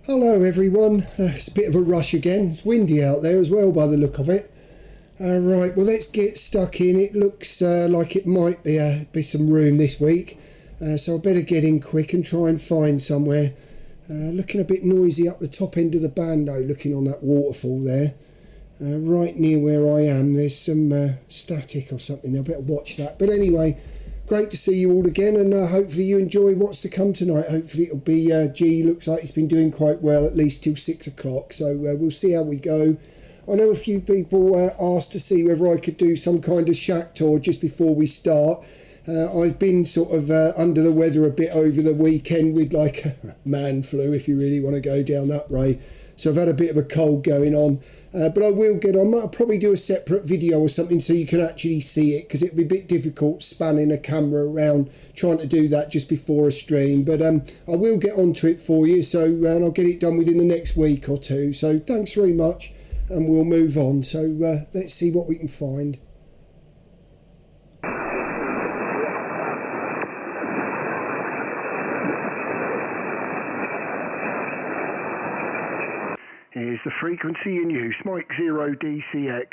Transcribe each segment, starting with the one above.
Hello everyone, it's a bit of a rush again. It's windy out there as well by the look of it. Right, well let's get stuck in. It looks like it might be some room this week, so I better get in quick and try and find somewhere. Looking a bit noisy up the top end of the band though, looking on that waterfall there. Right near where I am there's some static or something. I better watch that. But anyway, great to see you all again, and hopefully you enjoy what's to come tonight. Hopefully it'll be G looks like it's been doing quite well, at least till 6 o'clock, so we'll see how we go. I know a few people asked to see whether I could do some kind of shack tour just before we start. I've been sort of under the weather a bit over the weekend with like man flu, if you really want to go down that way. So I've had a bit of a cold going on, but I will get on. I'll probably do a separate video or something so you can actually see it, because it'd be a bit difficult spanning a camera around trying to do that just before a stream. But I will get onto it for you, so and I'll get it done within the next week or two. So thanks very much, and we'll move on. So let's see what we can find. Here's the frequency in use, Mike 0 DCX.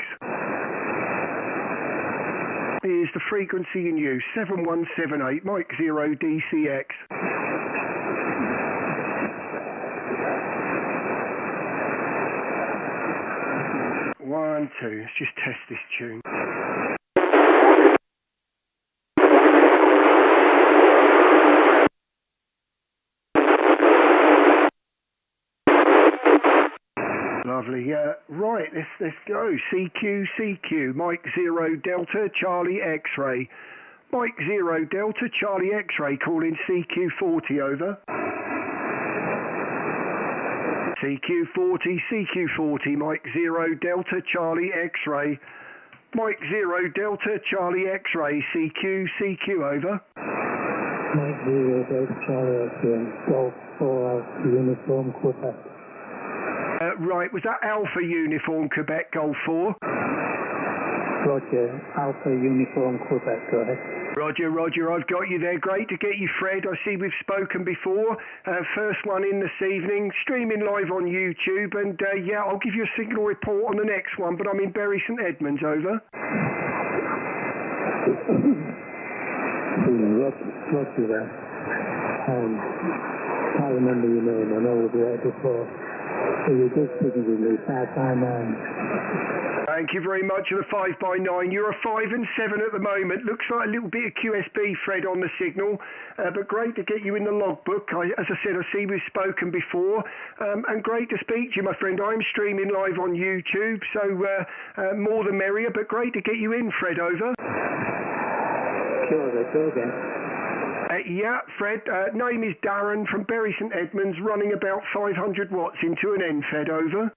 Here's the frequency in use, 7178, Mike 0 DCX. One, two, let's just test this tune. Lovely, right, let's go. CQ, Mike 0 Delta, Charlie X-ray. Mike 0 Delta, Charlie X-ray, calling CQ40, over. CQ40, Mike 0 Delta, Charlie X-ray. Mike 0 Delta, Charlie X-ray, CQ, over. Mike 0 Delta, Charlie X-ray, Golf 4 Alpha Uniform, Quebec. Right, was that Alpha Uniform Quebec Golf 4? Roger, Alpha Uniform Quebec, go ahead. Roger, I've got you there. Great to get you, Fred. I see we've spoken before. First one in this evening, streaming live on YouTube, and yeah, I'll give you a signal report on the next one, but I'm in Bury St Edmunds, over. Roger there. I remember your name, I know we've worked before. So you're just speaking with me, 5x9. Thank you very much for the 5x9. You're a 5 and 7 at the moment. Looks like a little bit of QSB, Fred, on the signal, but great to get you in the logbook. As I said, I see we've spoken before, and great to speak to you, my friend. I'm streaming live on YouTube, so more the merrier, but great to get you in, Fred, over. Sure, let's go again. Yeah, Fred, name is Darren from Bury St Edmunds, running about 500 watts into an NFED, over.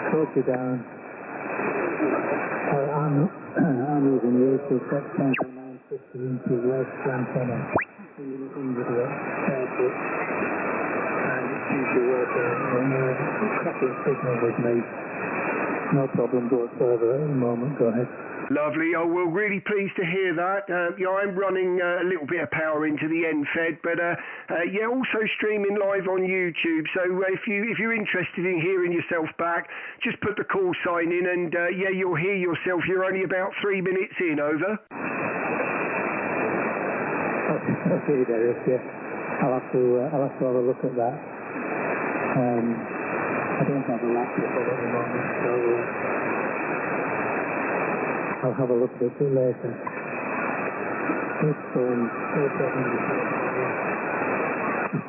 Talk to Darren. I'm using the 950 into West antenna. So you're looking at it, and it seems to work on a cracking signal with me. No problem whatsoever at the moment, go ahead. Lovely. Oh, well, really pleased to hear that. Yeah, I'm running a little bit of power into the NFED, but yeah, also streaming live on YouTube. So if you're interested in hearing yourself back, just put the call sign in, and yeah, you'll hear yourself. You're only about 3 minutes in, over. Okay, Derek. Yeah, I'll have to have a look at that. I don't have a laptop at the moment, so. I'll have a look at it later. Just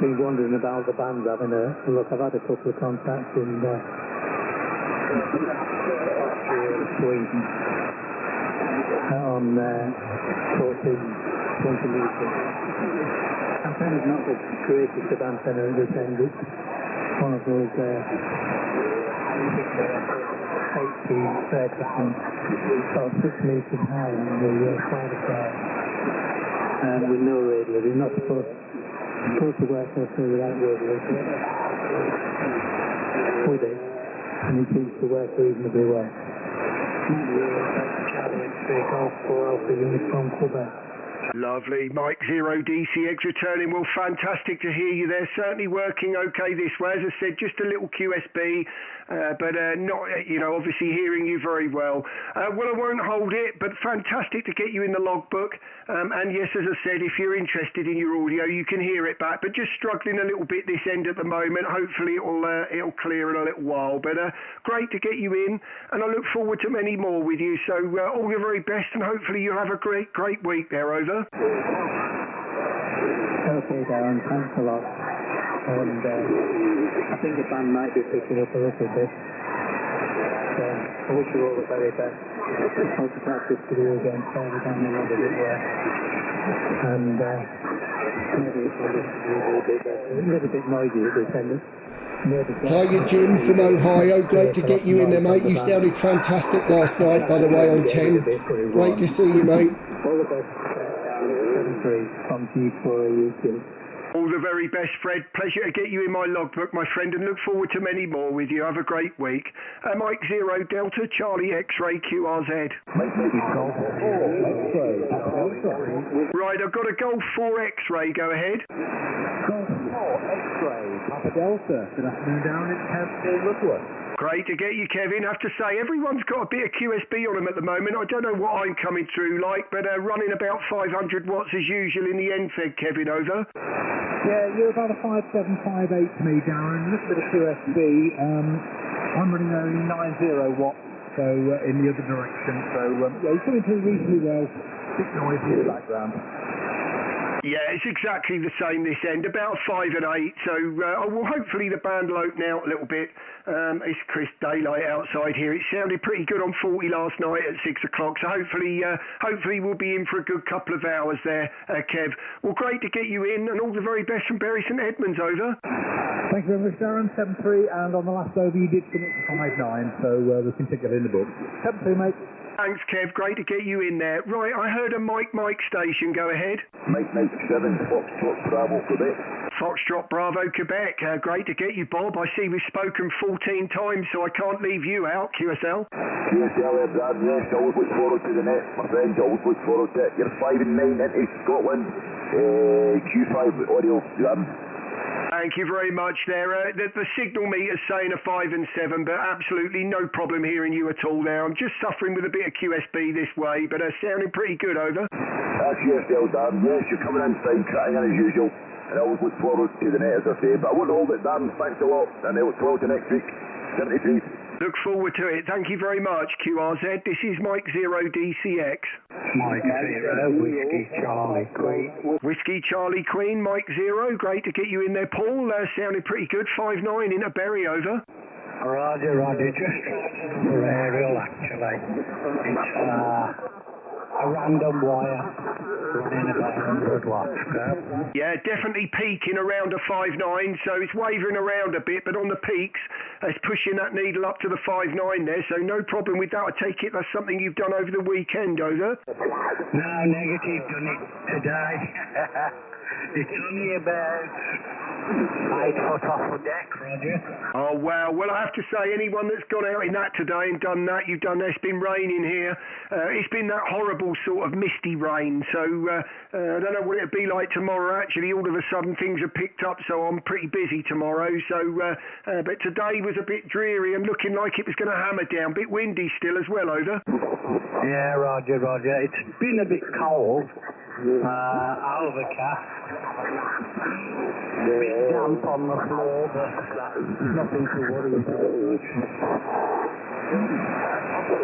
been wondering about the band, having a look. I've had a couple of contacts in Sweden on 14, 20 metres. Antenna's not the greatest of antenna at this end. It's one of those 18 aircraft, about 6 metres high on the fighter side, and with no radio. You're not supposed to work without radio with it, and it seems to work reasonably well. Charlie X-ray Golf 4 Alpha Uniform Quebec. Lovely. Mike 0 DCX returning. Well, fantastic to hear you there. Certainly working okay this way. As I said, just a little QSB, but not, obviously hearing you very well. Well, I won't hold it, but fantastic to get you in the logbook. And yes, as I said, if you're interested in your audio, you can hear it back, but just struggling a little bit this end at the moment. Hopefully it'll clear in a little while. But great to get you in, and I look forward to many more with you. So all the very best, and hopefully you'll have a great week there. Over. Okay, Darren, thanks a lot. And I think the band might be picking up a little bit. So I wish you all the very best. Hope to practice to do again further down the road a bit there. And maybe it's a little bit noisy at this end. Hiya Jim from Ohio, great to get you in there, mate. You sounded fantastic last night, by the way, on 10. Great to see you, mate. All the best. From G4 All the very best, Fred. Pleasure to get you in my logbook, my friend, and look forward to many more with you. Have a great week. Mike 0 Delta Charlie X-Ray QRZ. Right, I've got a Golf 4 X-Ray. Go ahead. Golf 4 X-Ray Papa Delta. Good afternoon, down in Hampstead, Ludworth. Great to get you, Kevin. I have to say, everyone's got a bit of QSB on them at the moment. I don't know what I'm coming through like, but running about 500 watts as usual in the NFED, Kevin, over. Yeah, you're about a 5758 to me, Darren. A little bit of QSB. I'm running only 90 watts, so in the other direction. So, yeah, you're coming through reasonably well. Bit noisy in the background. Yeah, it's exactly the same this end, about 5 and 8. So hopefully the band will open out a little bit. It's crisp daylight outside here. It sounded pretty good on 40 last night at 6 o'clock. So hopefully we'll be in for a good couple of hours there, Kev. Well, great to get you in, and all the very best from Bury St Edmunds. Over. Thank you very much, Darren. 7-3, and on the last over you did finish 5-9, so we can pick that in the book. 7-3, mate. Thanks, Kev. Great to get you in there. Right, I heard a Mike station. Go ahead. Mike 97, Foxtrot Bravo, Quebec. Foxtrot Bravo, Quebec. Great to get you, Bob. I see we've spoken 14 times, so I can't leave you out, QSL. QSL, Brad, yes, always look forward to the net. My friends, always look forward to it. You're 5 and 9 into Scotland. Q5 audio. Thank you very much there. The signal meter's saying a 5 and 7, but absolutely no problem hearing you at all there. I'm just suffering with a bit of QSB this way, but sounding pretty good, over. QSL, Dan. Yes, you're coming in fine, cutting in as usual. And I always look forward to the net, as I say. But I won't hold it, Dan. Thanks a lot. And I look forward to next week. 73. Look forward to it. Thank you very much, QRZ. This is Mike 0 DCX. Mike 0, Whiskey Charlie Queen. Whiskey Charlie Queen, Mike 0. Great to get you in there, Paul. Sounded pretty good. 5-9 into Bury, over. Roger. Just for Arild, actually. It's a random wire running about 100 watts. Yeah, definitely peaking around a 5-9, so it's wavering around a bit, but on the peaks, it's pushing that needle up to the 5-9 there, so no problem with that. I take it that's something you've done over the weekend, over? No, negative, done it today. It's only about 8 foot off the deck, Roger. Oh, wow. Well, I have to say, anyone that's gone out in that today and done that, you've done that. It's been raining here. It's been that horrible sort of misty rain, so I don't know what it'll be like tomorrow. Actually, all of a sudden things have picked up, so I'm pretty busy tomorrow. So, but today was a bit dreary and looking like it was going to hammer down. Bit windy still as well, over. Yeah, Roger. It's been a bit cold. Overcast. A bit damp on the floor, but nothing to worry about.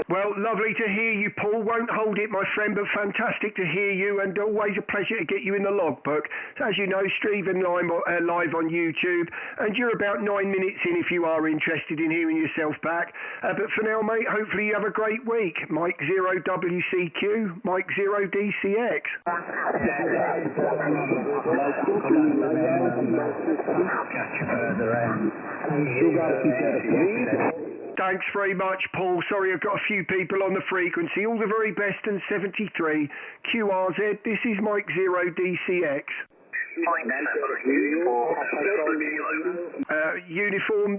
Well, lovely to hear you, Paul. Won't hold it, my friend, but fantastic to hear you, and always a pleasure to get you in the logbook. So, as you know, streaming live on YouTube, and you're about 9 minutes in if you are interested in hearing yourself back. But for now, mate, hopefully you have a great week. Mike 0 WCQ, Mike 0 DCX. Thanks very much, Paul. Sorry, I've got a few people on the frequency. All the very best, and 73 QRZ. This is Mike 0 DCX. Uniform.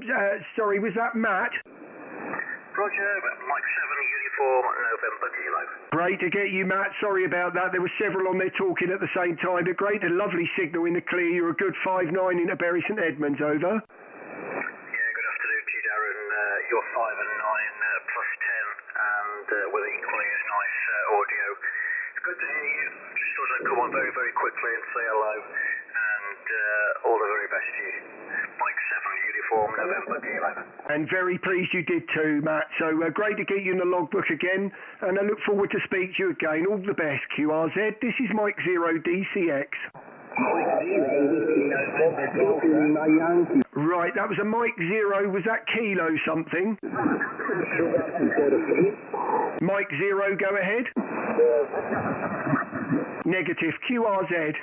Sorry, was that Matt? Roger, Mike 7 uniform. uniform, November Kilo. Great to get you, Matt. Sorry about that. There were several on there talking at the same time. But great, a lovely signal in the clear. You're a good 5'9" into Bury St Edmunds, over. Yeah, good afternoon to you, Darren. You're 5 and 9 plus 10, and with equally as nice audio. It's good to hear you. Just thought I'd come on very, very quickly and say hello, and all the very best to you. Mike 7 uniform, November Kilo. And very pleased you did too, Matt. So great to get you in the logbook again, and I look forward to speak to you again. All the best, QRZ. This is Mike 0 DCX. Right, that was a Mike 0. Was that Kilo something? Mike 0, go ahead. Negative. QRZ.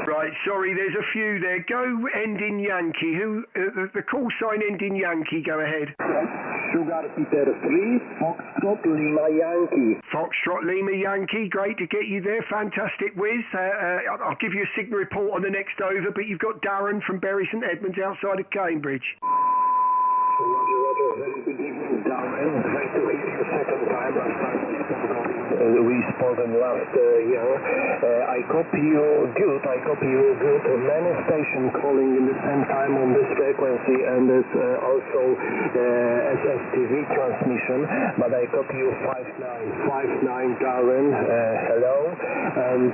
Right, sorry, there's a few there. Go end in Yankee. Who? The call sign end in Yankee. Go ahead. Sugar Peter 3, Foxtrot Lima Yankee. Foxtrot Lima Yankee. Great to get you there. Fantastic, Whiz. I'll give you a signal report on the next over, but you've got Darren from Bury St Edmunds outside of Cambridge. Roger. Very good evening, Darren. Great to hear you second time. Last time we spoke on last year. I copy you good. Many stations calling in the same time on this frequency, and it's also SSTV transmission. But I copy you 5959, Darren. Hello. And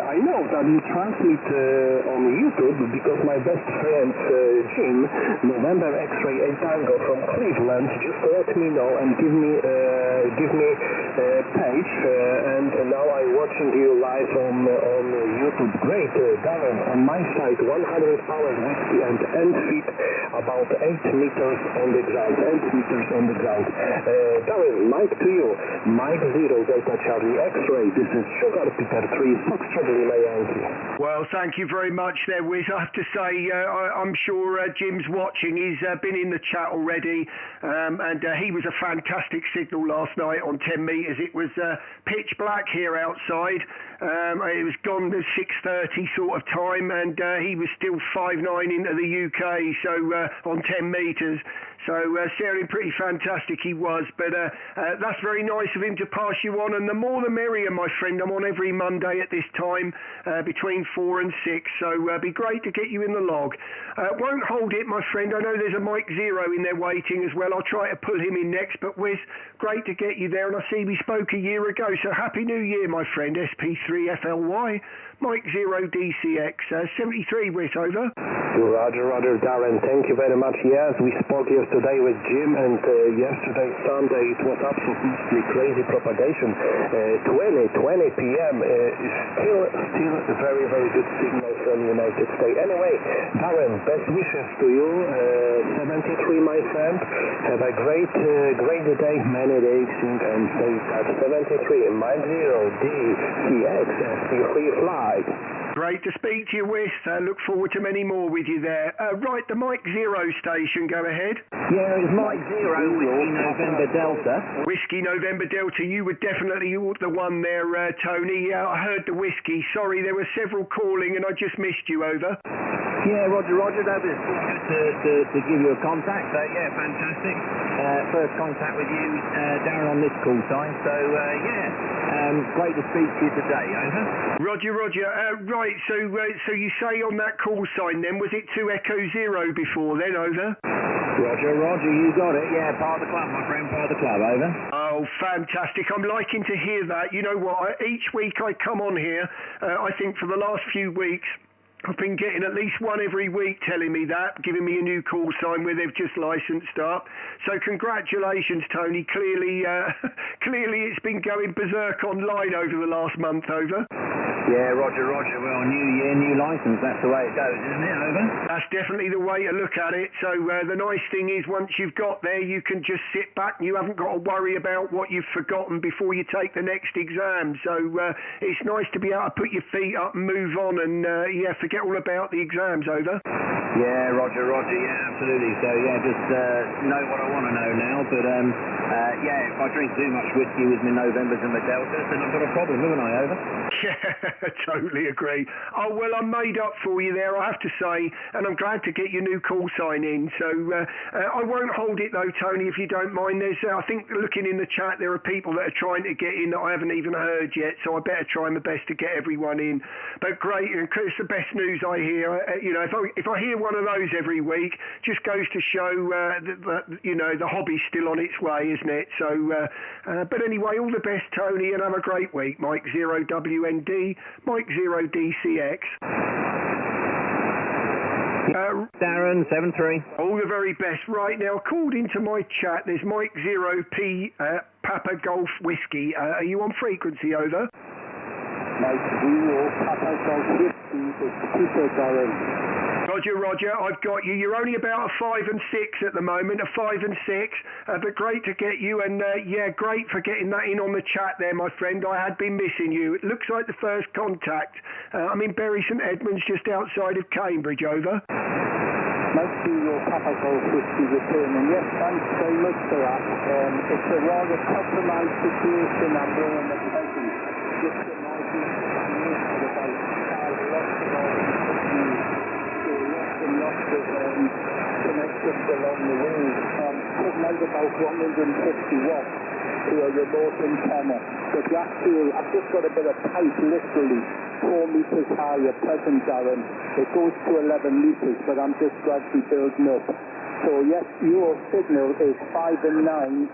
I know that you transmit on YouTube because my best friend Jim, November X-ray 8 Tango from Cleveland, just let me know and give me page, and now I'm watching you live on YouTube. Great, Darren, on my side 100 power whiskey and end feet about 8 meters on the ground. Darren, Mike to you. Mike 0 Delta Charlie X-ray. This is Sugar Peter 3 Foxtrot Lima Yankee. Well, thank you very much there, Whiz. I have to say, I'm sure Jim's watching. He's been in the chat already, and he was a fantastic signal last night on 10 metres. It was pitch black here outside. It was gone to 6:30 sort of time, and he was still 5'9" into the UK, so on 10 metres. So sounding pretty fantastic he was, but that's very nice of him to pass you on, and the more the merrier, my friend. I'm on every Monday at this time between 4 and 6, so be great to get you in the log. Won't hold it, my friend. I know there's a Mike 0 in there waiting as well. I'll try to pull him in next, but Whiz, great to get you there, and I see we spoke a year ago, so Happy New Year, my friend. SP3FLY, Mike 0 DCX, 73, Whiz, over. Roger, Darren, thank you very much. Yes, we spoke yesterday with Jim, and yesterday, Sunday, it was absolutely crazy propagation. 20 p.m. Still very, very good signal from United States. Anyway, Darren, best wishes to you. 73, my friend. Have a great day, many days, and stay at 73, Mike 0 DCX, SP3 Fly. Great to speak to you, Whiz. Look forward to many more with you there. Right, the Mike 0 station, go ahead. Yeah, it's Mike 0, Whiskey November Delta. Whiskey November Delta, you were definitely the one there, Tony. I heard the whiskey. Sorry, there were several calling and I just missed you, over. Yeah, Roger, that was good to give you a contact. Yeah, fantastic. First contact with you, Darren, on this call sign. So, great to speak to you today, over. Roger. Right, so you say on that call sign then, was it 2 Echo 0 before then, over? Roger, you got it. Yeah, part of the club, my friend, part of the club, over. Oh, fantastic. I'm liking to hear that. You know what, each week I come on here, I think for the last few weeks, I've been getting at least one every week telling me that, giving me a new call sign where they've just licensed up. So congratulations, Tony. Clearly it's been going berserk online over the last month, over. Yeah, Roger. Well, new year, new license. That's the way it goes, isn't it, over? That's definitely the way to look at it. So the nice thing is once you've got there, you can just sit back and you haven't got to worry about what you've forgotten before you take the next exam. So it's nice to be able to put your feet up and move on and, forget all about the exams, over. Yeah, Roger. Yeah, absolutely. So, just know what I want to know now. But, if I drink too much whiskey with my Novembers and my Deltas, then I've got a problem, haven't I, over? Yeah. I totally agree. Oh, well, I'm made up for you there, I have to say, and I'm glad to get your new call sign in. So I won't hold it, though, Tony, if you don't mind. There's, I think, looking in the chat, there are people that are trying to get in that I haven't even heard yet, so I better try my best to get everyone in. But great, and it's the best news I hear. If I hear one of those every week, just goes to show that the hobby's still on its way, isn't it? So, but anyway, all the best, Tony, and have a great week. Mike 0WND, Mike 0DCX. Darren 73. All the very best. Right now, according to my chat, there's Mike 0P Papa Golf Whiskey. Are you on frequency? Over. Mike 0 Papa Golf Whiskey is Peter Darren. Roger, I've got you. You're only about a 5 and 6 at the moment, a 5 and 6, but great to get you, and great for getting that in on the chat there, my friend. I had been missing you. It looks like the first contact. I'm in Bury St Edmunds, just outside of Cambridge. Over. Mike 0 Papa Golf Whiskey returning. Yes, thanks very much for that. It's a rather compromised situation I'm bringing at present. Just imagine lots of connections along the way. Putting out about 150 watts to a remote antenna. The gas fuel, I've just got a bit of pipe literally 4 metres high at present, Darren. It goes to 11 metres, but I'm just gradually building up. So yes, your signal is 5 and 9,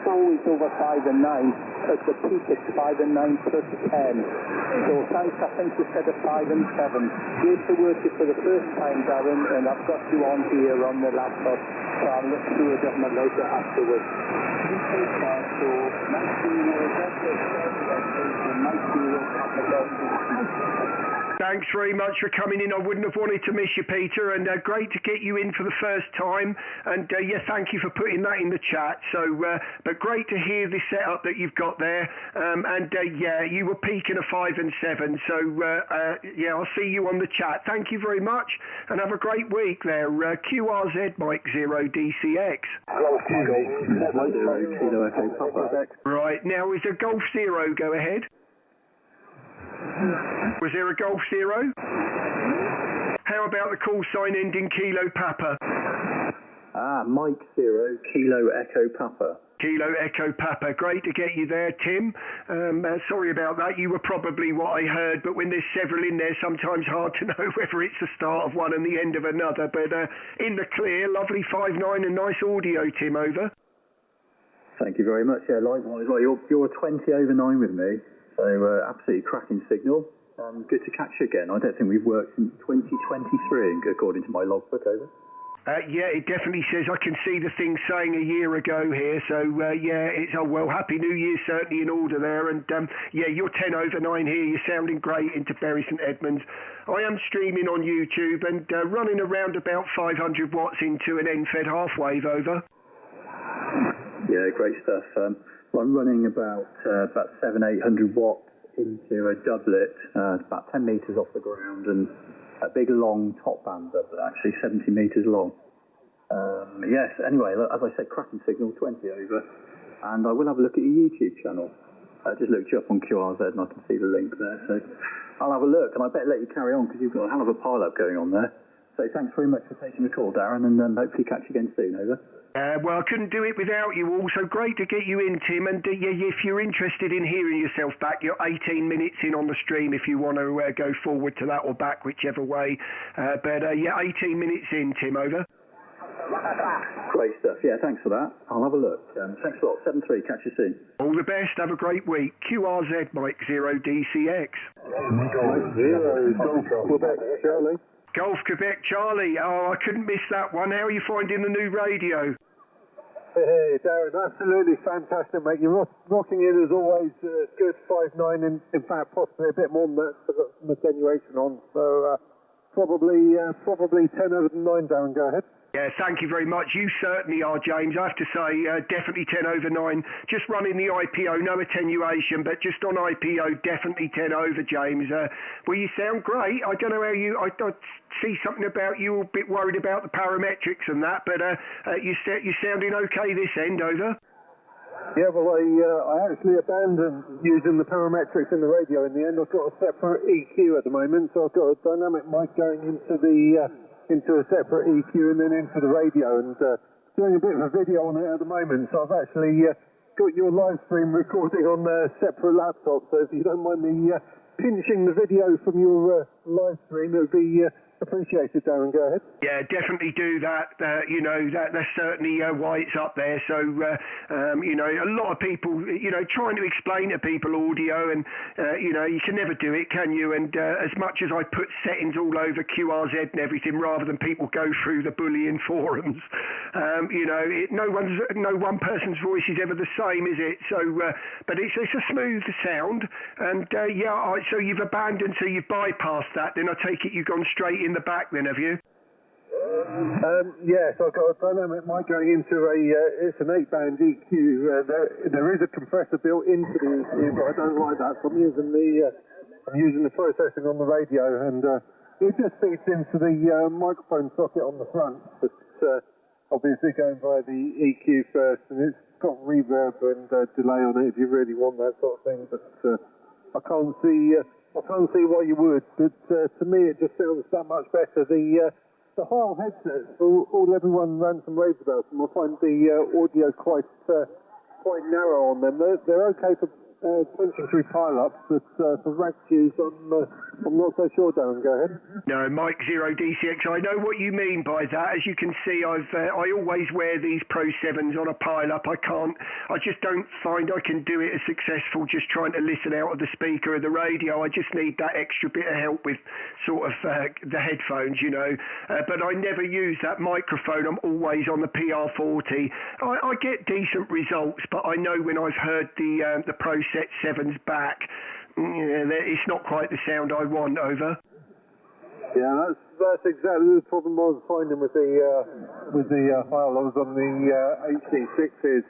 always over 5 and 9. At the peak it's 5 and 9 plus 10. So thanks, I think you said a 5 and 7. Great to work you for the first time, Darren, and I've got you on here on the laptop, so I'll look through it at my later afterwards. So, nice to Thanks very much for coming in. I wouldn't have wanted to miss you, Peter, and great to get you in for the first time. And thank you for putting that in the chat. So, but great to hear the setup that you've got there. You were peaking a 5 and 7. So, I'll see you on the chat. Thank you very much, and have a great week there. QRZ Mike 0DCX. Right, now is a Golf 0, go ahead. Was there a Golf 0? How about the call sign ending Kilo Papa? Mike 0, Kilo Echo Papa. Kilo Echo Papa. Great to get you there, Tim. Sorry about that. You were probably what I heard, but when there's several in there, sometimes hard to know whether it's the start of one and the end of another. But in the clear, lovely 5.9 and nice audio, Tim. Over. Thank you very much. Yeah, likewise. Well, you're 20 over 9 with me. So absolutely cracking signal. Good to catch you again. I don't think we've worked since 2023, according to my logbook. Over. It definitely says, I can see the thing saying a year ago here. So it's Happy New Year certainly in order there. And you're 10 over 9 here. You're sounding great into Bury St Edmunds. I am streaming on YouTube and running around about 500 watts into an end-fed half wave. Over. Yeah, great stuff. I'm running about 700-800 watts into a doublet, about 10 metres off the ground, and a big long top band doublet, actually 70 metres long. Anyway, as I said, cracking signal, 20 over, and I will have a look at your YouTube channel. I just looked you up on QRZ and I can see the link there, so I'll have a look, and I better let you carry on because you've got a hell of a pile-up going on there. So thanks very much for taking the call, Darren, and hopefully catch you again soon. Over. Well, I couldn't do it without you all, so great to get you in, Tim. And if you're interested in hearing yourself back, you're 18 minutes in on the stream if you want to go forward to that or back, whichever way. 18 minutes in, Tim. Over. Great stuff. Yeah, thanks for that. I'll have a look. Thanks a lot. 7-3. Catch you soon. All the best. Have a great week. QRZ Mike 0DCX. Quebec, Charlie. Golf Quebec Charlie. Oh, I couldn't miss that one. How are you finding the new radio? Hey, Darren, absolutely fantastic, mate. You're rocking in as always. Good 5.9, in fact, possibly a bit more than that. I've got some attenuation on, so probably 10 over 9, Darren. Go ahead. Yeah, thank you very much. You certainly are, James. I have to say, definitely 10 over 9. Just running the IPO, no attenuation, but just on IPO, definitely 10 over, James. Well, you sound great. I don't know how you... I see something about you a bit worried about the parametrics and that, but you're sounding okay this end. Over. Yeah, well, I actually abandoned using the parametrics in the radio in the end. I've got a separate EQ at the moment, so I've got a dynamic mic going into a separate EQ and then into the radio, and doing a bit of a video on it at the moment. So I've actually got your live stream recording on a separate laptop, so if you don't mind me pinching the video from your live stream, it would be appreciated, Darren. Go ahead. Yeah, definitely do that. That's certainly why it's up there. So, a lot of people, trying to explain to people audio, and, you can never do it, can you? And as much as I put settings all over QRZ and everything, rather than people go through the bullying forums, no one person's voice is ever the same, is it? So, but it's a smooth sound, and so you've abandoned, so you've bypassed that. Then I take it you've gone straight in the back then, have you? Yes, I've got a dynamic mic going into it's an 8-band EQ. There is a compressor built into the EQ, but I don't like that, so I'm using the processing on the radio, and it just feeds into the microphone socket on the front, but obviously going via the EQ first, and it's got reverb and delay on it if you really want that sort of thing, but I can't see why you would, but to me it just sounds that much better. The Heil headsets, everyone ran some raves about them. I find the audio quite narrow on them. They're okay for punching through pile-ups, but for rack use, I'm not so sure, Darren. Go ahead. No, Mike 0DCX, I know what you mean by that. As you can see, I always wear these Pro 7s on a pile-up. I just don't find I can do it as successful just trying to listen out of the speaker of the radio. I just need that extra bit of help with sort of the headphones, but I never use that microphone. I'm always on the PR40. I get decent results, but I know when I've heard the Pro Set 7s back, it's not quite the sound I want. Over. Yeah, that's exactly the problem I was finding with the Heil. I was on the HD6s,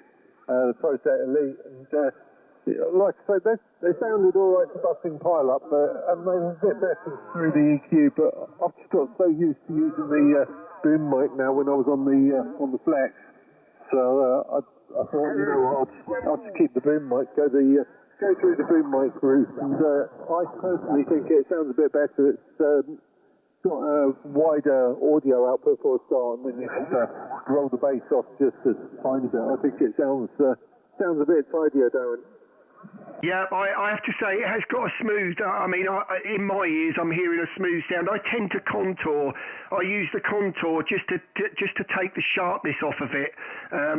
the Pro Set Elite, and like I said, they sounded all right for busting pile-up, and they were a bit better through the EQ. But I've just got so used to using the boom mic now when I was on the Flex. So I thought, I'll just keep the boom mic, go through the boom mic route, and I personally think it sounds a bit better. It's got a wider audio output for a start, and then you can roll the bass off just a tiny bit. I think it sounds a bit tidier, Darren. Yeah, I have to say it has got a smooth. In my ears, I'm hearing a smooth sound. I tend to contour. I use the contour just to take the sharpness off of it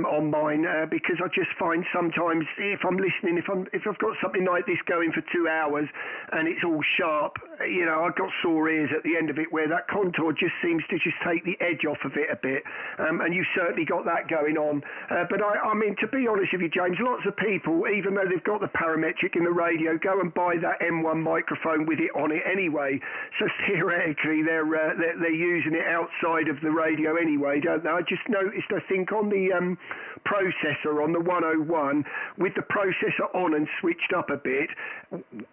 on mine because I just find sometimes if I'm listening, if I've got something like this going for 2 hours and it's all sharp, I've got sore ears at the end of it where that contour just seems to just take the edge off of it a bit. And you've certainly got that going on. But to be honest with you, James, lots of people, even though they've got the parametric in the radio, go and buy that M1 microphone with it on it anyway. So theoretically, they're using it outside of the radio anyway, don't they? I just noticed, I think, on the processor, on the 101, with the processor on and switched up a bit,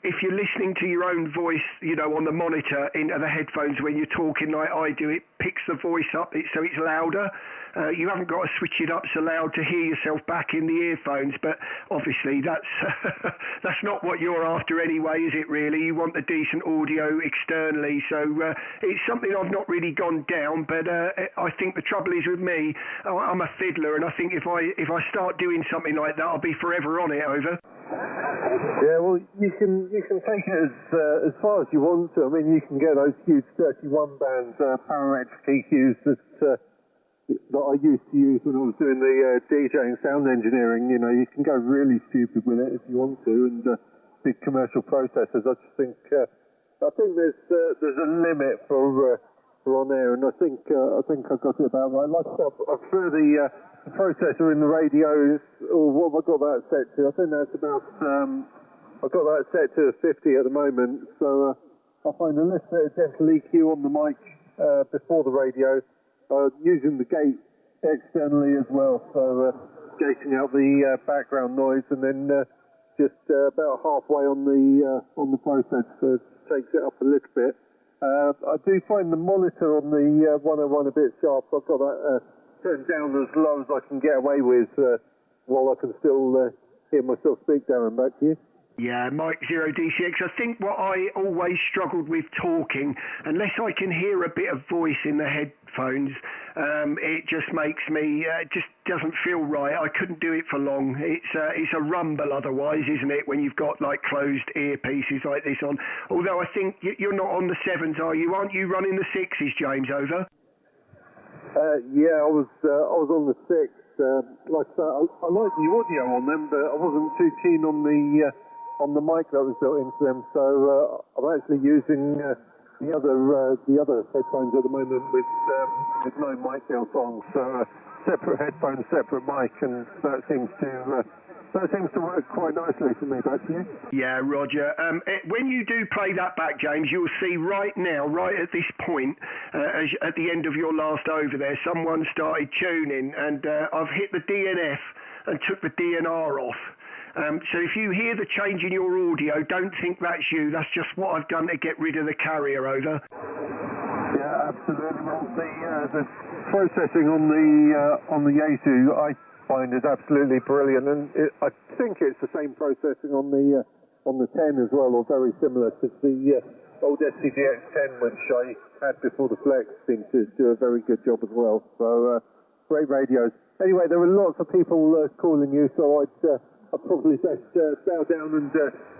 if you're listening to your own voice, on the monitor into the headphones when you're talking like I do, it picks the voice up so it's louder. You haven't got to switch it up so loud to hear yourself back in the earphones, but obviously that's not what you're after anyway, is it really? You want the decent audio externally, so it's something I've not really gone down, but I think the trouble is with me, I'm a fiddler, and I think if I start doing something like that, I'll be forever on it. Over. Yeah, well, you can take it as far as you want to. I mean, you can get those huge 31-band parametric EQs that I used to use when I was doing the DJing sound engineering. You can go really stupid with it if you want to, and big commercial processors. I just think there's a limit for on air, and I think I got it about right. Like I prefer the processor in the radio. What have I got that set to? I think that's about. I've got that set to 50 at the moment, so I find a little bit of gentle EQ on the mic before the radio. Using the gate externally as well, so gating out the background noise, and then just about halfway on the processor takes it up a little bit. I do find the monitor on the 101 a bit sharp. I've got that turned down as low as I can get away with while I can still hear myself speak, Darren. Back to you. Yeah, Mike 0DCX. I think what I always struggled with talking, unless I can hear a bit of voice in the headphones, it just makes me, just doesn't feel right. I couldn't do it for long. It's a rumble otherwise, isn't it, when you've got like closed earpieces like this on. Although I think you're not on the 7s, are you? Aren't you running the 6s, James, over? Yeah, I was on the 6. Like I said, I like the audio on them, but I wasn't too keen on the mic that was built into them. So I'm actually using the other headphones at the moment with no mic built on. So separate headphones, separate mic, and that seems to work quite nicely for me. Back to you. Yeah, Roger. When you do play that back, James, you'll see right now, right at this point, at the end of your last over there, someone started tuning, and I've hit the DNF and took the DNR off. So if you hear the change in your audio, don't think that's you. That's just what I've done to get rid of the carrier, over. Yeah, absolutely. Well, the processing on the Yaesu I find is absolutely brilliant, and I think it's the same processing on the 10 as well, or very similar to the old SCGX10, which I had before the Flex. Seems to do a very good job as well. So great radios. Anyway, there were lots of people calling you, so I'll probably best bow down and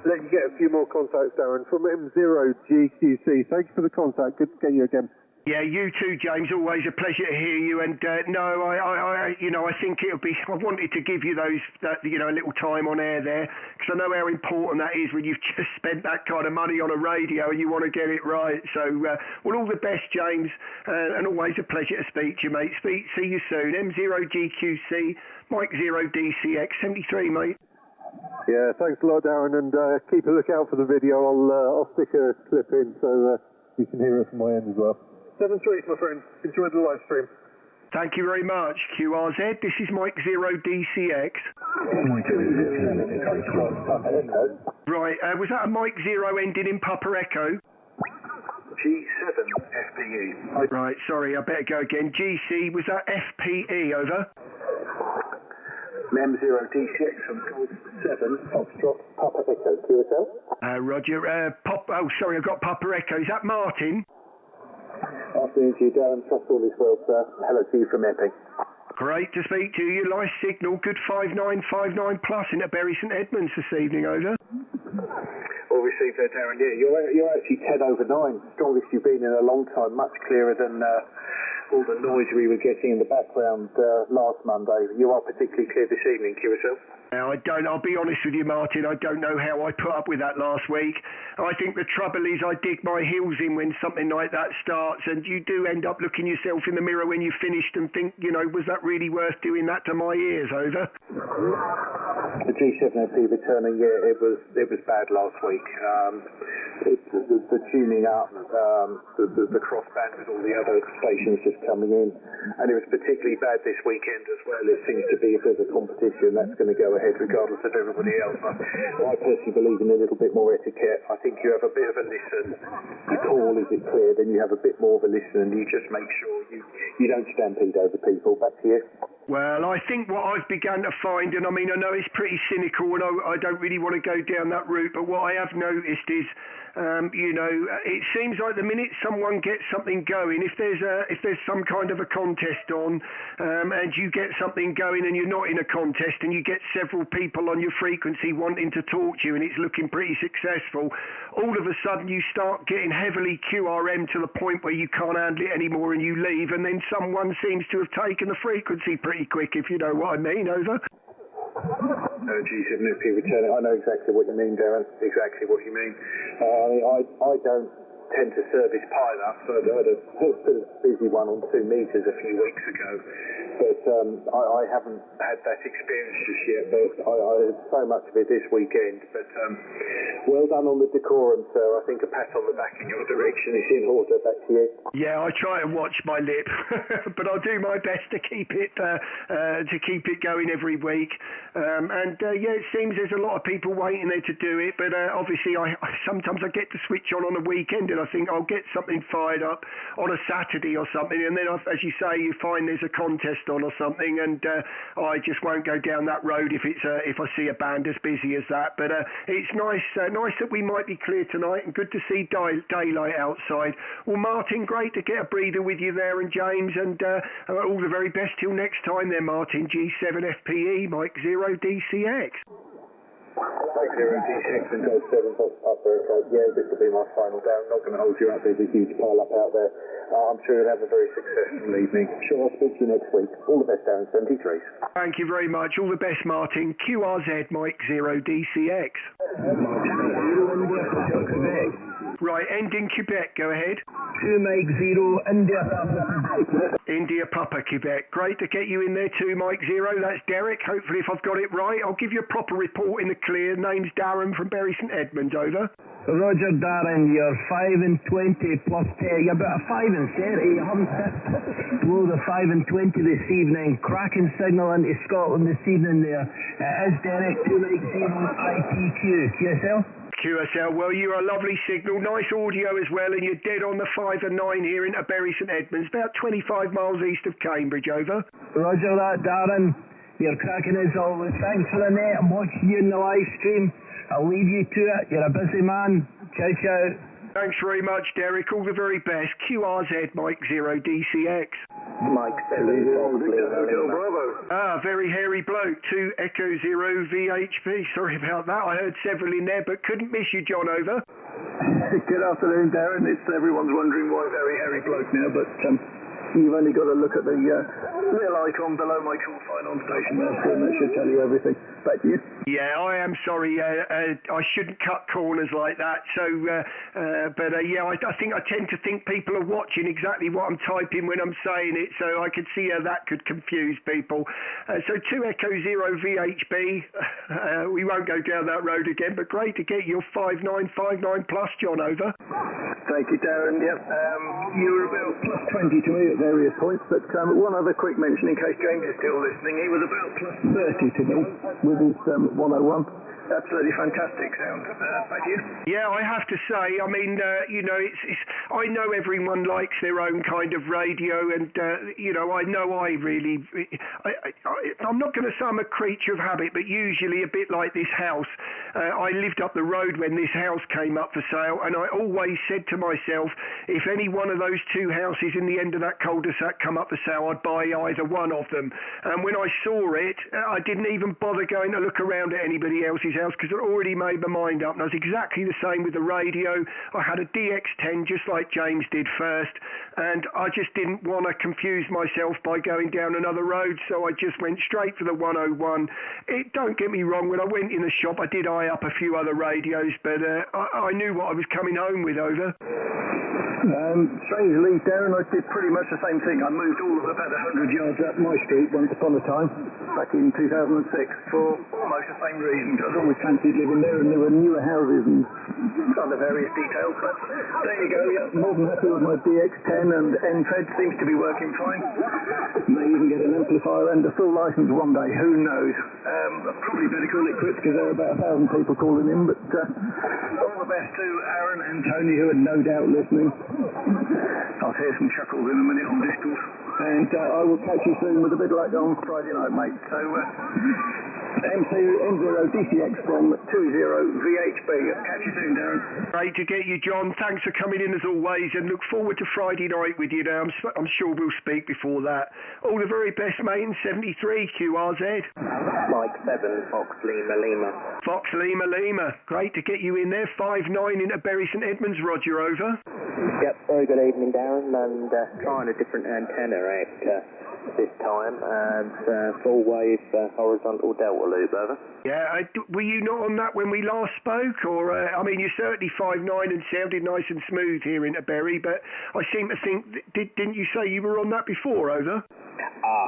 let you get a few more contacts, Darren, from M0GQC. Thank you for the contact. Good to get you again. Yeah, you too, James. Always a pleasure to hear you. And no, I think it'll be. I wanted to give you a little time on air there, because I know how important that is when you've just spent that kind of money on a radio and you want to get it right. So, well, all the best, James, and always a pleasure to speak to you, mate. See you soon. M0GQC, Mike 0DCX 73, mate. Yeah, thanks a lot, Darren, and keep a lookout for the video. I'll stick a clip in so you can hear it from my end as well. 7-3, my friend. Enjoy the live stream. Thank you very much, QRZ. This is Mike 0DCX. Right, was that a Mike 0 ending in Papa Echo? G7 FPE. Right, sorry, I better go again. GC, was that FPE, over? M0DCX from 7, Foxtrot, Papa Echo, QSL. Roger, sorry, I've got Papa Echo. Is that Martin? Afternoon to you, Darren. Trust all is well, sir. Hello to you from Epping. Great to speak to you. Nice signal. Good 5959 plus in at Bury St Edmunds this evening, over. All received there, Darren. Yeah, you're actually 10 over 9. Strongest you've been in a long time. Much clearer than all the noise we were getting in the background last Monday. You are particularly clear this evening, QSL. Now, I'll be honest with you, Martin, I don't know how I put up with that last week. I think the trouble is I dig my heels in when something like that starts, and you do end up looking yourself in the mirror when you've finished and think, was that really worth doing that to my ears, over? The G7FP returning, yeah, it was bad last week. The tuning up, the crossband with all the other stations just coming in, and it was particularly bad this weekend as well. It seems to be a bit of a competition that's going to go ahead regardless of everybody else. I personally believe in a little bit more etiquette. I think you have a bit of a listen. You call, is it clear? Then you have a bit more of a listen, and you just make sure you don't stampede over people. Back to you. Well, I think what I've begun to find, and I mean, I know it's pretty cynical, and I don't really want to go down that route, but what I have noticed is, it seems like the minute someone gets something going, if there's some kind of a contest on, and you get something going and you're not in a contest, and you get several people on your frequency wanting to talk to you, and it's looking pretty successful, all of a sudden you start getting heavily QRM to the point where you can't handle it anymore and you leave, and then someone seems to have taken the frequency pretty quick, if you know what I mean, over. No, G7FP returning. I know exactly what you mean, Darren. Exactly what you mean. I don't tend to service pile-ups. I had a busy one on 2 metres a few weeks ago, but I haven't had that experience just yet. But I had so much of it this weekend. But well done on the decorum, sir. I think a pat on the back in your direction is in order. Back to you. Yeah, I try and watch my lip, but I'll do my best to keep it going every week. It seems there's a lot of people waiting there to do it. But obviously, sometimes I get to switch on a weekend and I think I'll get something fired up on a Saturday or something, and then, as you say, you find there's a contest on or something, and I just won't go down that road if I see a band as busy as that. But it's nice that we might be clear tonight, and good to see daylight outside. Well, Martin, great to get a breather with you there, and James, and all the very best till next time there, Martin. G7FPE, Mike 0 DCX. Mike 0 DCX and Go 7 up there. Yeah, this will be my final day. I'm not going to hold you up. There's a huge pile up out there. I'm sure you'll have a very successful evening. Sure, I'll speak to you next week. All the best, Darren. 73s. Thank you very much. All the best, Martin. QRZ, Mike 0 DCX. Right, ending Quebec. Go ahead. 2 Mike 0 India. India Papa Quebec. Great to get you in there too, Mike 0. That's Derek. Hopefully, if I've got it right, I'll give you a proper report in the clear. Name's Darren from Bury St Edmunds. Over. Roger, Darren, you're 5 and 20 plus 10. You're about a 5 and 30. You haven't hit below the 5 and 20 this evening. Cracking signal into Scotland this evening there. It is Derek, 2 Mike 0 ITQ. QSL? QSL, well, you're a lovely signal, nice audio as well, and you're dead on the 5 and 9 here into Bury St Edmunds, about 25 miles east of Cambridge. Over. Roger that, Darren. You're cracking as always. Thanks for the net. I'm watching you in the live stream. I'll leave you to it. You're a busy man. Ciao, ciao. Thanks very much, Derek. All the very best. QRZ, Mike 0 DCX. Mike 7 Ah, very hairy bloke. 2 Echo 0 VHP. Sorry about that. I heard several in there, but couldn't miss you, John. Over. Good afternoon, Darren. Everyone's wondering why very hairy bloke now, but you've only got to look at the little icon below my call sign on station master, and that should tell you everything. Back to you. Yeah, I am sorry. I shouldn't cut corners like that. So, yeah, I think I tend to think people are watching exactly what I'm typing when I'm saying it, so I could see how that could confuse people. So 2 Echo 0 VHB. We won't go down that road again, but great to get your 5959 plus, John. Over. Thank you, Darren. Yep. You were about plus 20 to me at various points, but one other quick mention in case James is still listening. He was about plus 30 to me with his 101. Absolutely fantastic sound. Thank you. Yeah, I have to say, I mean, I know everyone likes their own kind of radio, and, I know I'm not going to say I'm a creature of habit, but usually a bit like this house. I lived up the road when this house came up for sale, and I always said to myself, if any one of those two houses in the end of that cul-de-sac come up for sale, I'd buy either one of them. And when I saw it, I didn't even bother going to look around at anybody else's house, because I'd already made my mind up. And I was exactly the same with the radio. I had a DX10 just like James did first, and I just didn't want to confuse myself by going down another road, so I just went straight for the 101. Don't get me wrong, when I went in the shop I did eye up a few other radios, but I knew what I was coming home with. Over. Strangely, Darren, I did pretty much the same thing. I moved all of about 100 yards up my street once upon a time, back in 2006, for almost the same reason. I'd always fancied living there, and there were newer houses and other various details, but there you go. Yeah, more than happy with my DX10, and NFED seems to be working fine. May even get an amplifier and a full license one day, who knows. Probably better call it quits, because there are about 1,000 people calling in, but all the best to Aaron and Tony, who are no doubt listening. I'll hear some chuckles in a minute on distals, and I will catch you soon with a bit like on Friday night, mate. So M0 DCX from 20 VHB. Catch you soon, Darren. Great to get you, John. Thanks for coming in as always, and look forward to Friday night with you now. I'm sure we'll speak before that. All the very best, mate, in 73 QRZ. Mike 7 Fox Lima Lima. Fox Lima Lima. Great to get you in there. 5-9 into Bury St Edmunds. Roger. Over. Yep, very good evening, Darren, and trying a different antenna out this time, and full wave horizontal delta loop. Over. Yeah, were you not on that when we last spoke? Or, I mean, you're certainly 5-9 and sounded nice and smooth here into Bury, but I seem to think, didn't you say you were on that before? Over?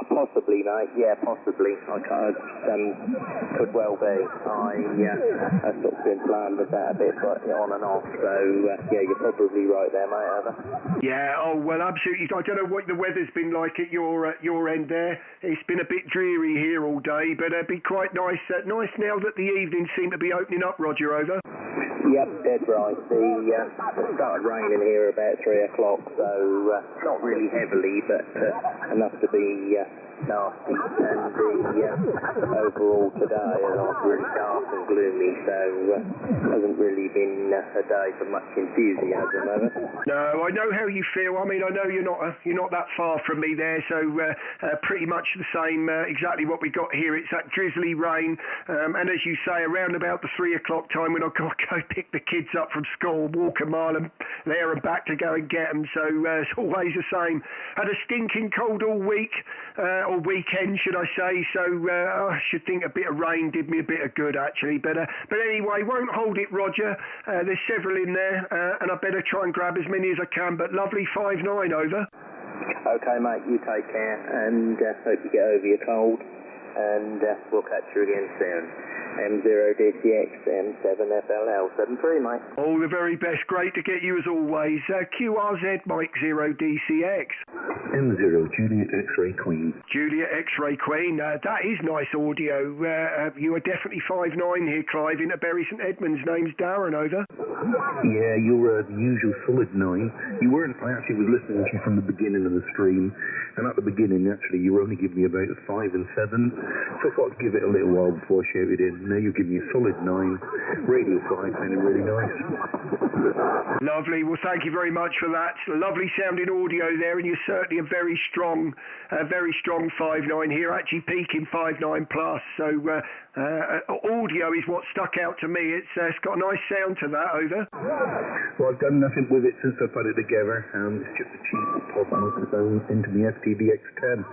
Possibly, mate. Yeah, possibly. Could well be. I've sort of been playing with that a bit, but on and off. So yeah, you're probably right there, mate. Over. Yeah. Oh well, absolutely. I don't know what the weather's been like at your end there. It's been a bit dreary here all day, but it'd be quite nice. Nice now that the evenings seem to be opening up. Roger. Over. Yep, dead right. It started raining here about 3 o'clock, so not really heavily, but enough to be nasty. And the overall today is really dark and gloomy, so hasn't really been a day for much enthusiasm, have it? No, I know how you feel. I mean, I know you're not that far from me there, so pretty much the same. Exactly what we got here. It's that drizzly rain, and as you say, around about the 3 o'clock time when I've got to go pick the kids up from school, walk a mile and there and back to go and get them. So it's always the same. Had a stinking cold all week, or weekend, should I say. So I should think a bit of rain did me a bit of good, actually. But anyway, won't hold it, Roger. There's several in there, and I better try and grab as many as I can. But lovely 5-9, over. Okay, mate, you take care, and hope you get over your cold, and we'll catch you again soon. M0DCX, M7FLL, 73, mate. All the very best. Great to get you as always. QRZ, Mike 0DCX. M0, Juliet X-Ray Queen. Juliet X-Ray Queen. That is nice audio. You are definitely 5-9 here, Clive, in Bury St Edmunds. Name's Darren, over. Yeah, you're the usual solid 9. You weren't, I actually was listening to you from the beginning of the stream, and at the beginning, actually, you were only giving me about a 5 and 7, so I thought I'd give it a little while before I shouted in. Now you give me a solid 9. Radio 5 sounding really nice. Lovely. Well, thank you very much for that. Lovely sounding audio there, and you're certainly a very strong 5-9 here, actually peaking 5-9 plus. So audio is what stuck out to me. It's got a nice sound to that, over. Well, I've done nothing with it since I put it together. It's just a cheap pop microphone into the FTDX10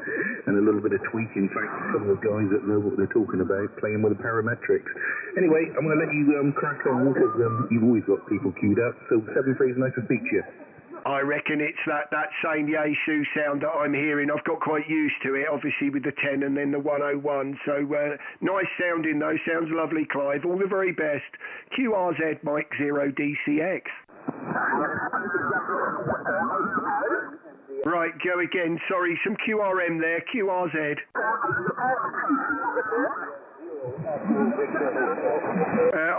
and a little bit of tweaking. In fact, some of the guys that know what they're talking about playing with the parametrics. Anyway, I'm going to let you crack on because you've always got people queued up. So 7-3 is nice to speak to you. I reckon it's that same Yaesu sound that I'm hearing. I've got quite used to it, obviously, with the 10 and then the 101. So nice sounding, though. Sounds lovely, Clive. All the very best. QRZ, Mike 0DCX. Right, go again. Sorry, some QRM there. QRZ.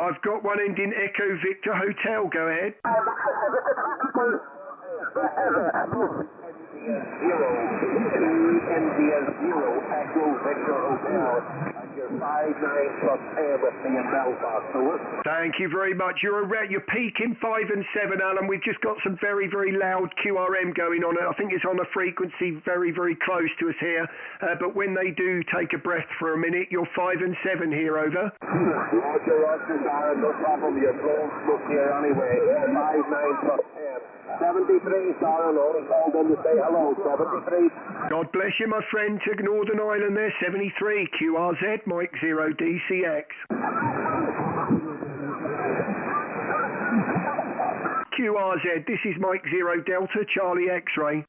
I've got one ending Echo Victor Hotel. Go ahead. 0, Echo Victor Hotel, and you're 5-9 plus air with me in Belfast, Stuart. Thank you very much. You're peaking 5 and 7, Alan. We've just got some very, very loud QRM going on. I think it's on a frequency very, very close to us here. But when they do take a breath for a minute, you're 5 and 7 here, over. Roger, Darren, no problem. You're close. Look here anyway. 5-9 plus air. 73, Darren, only called in to say hello. 73. God bless you, my friend, to Northern Ireland there. 73, QRZ, Mike 0DCX. QRZ, this is Mike 0 Delta, Charlie X-Ray.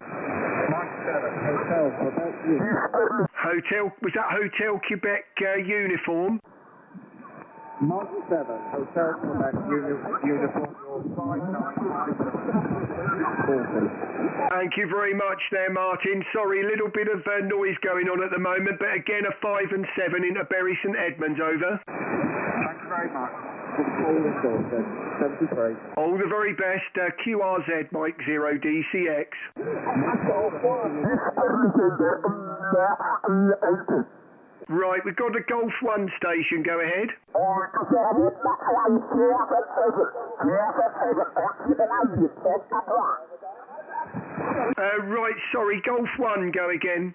Mike 7, Hotel, Quebec, Hotel, was that Hotel Quebec uniform? Mike 7, Hotel, Quebec, uniform, 5-9. Thank you very much there, Martin. Sorry, a little bit of noise going on at the moment, but again, a 5 and 7 into Bury St Edmunds, over. Thank you very much. 73. All the very best. QRZ, Mike 0DCX. Right, we've got a Golf 1 station. Go ahead. Right, sorry, Golf 1, go again.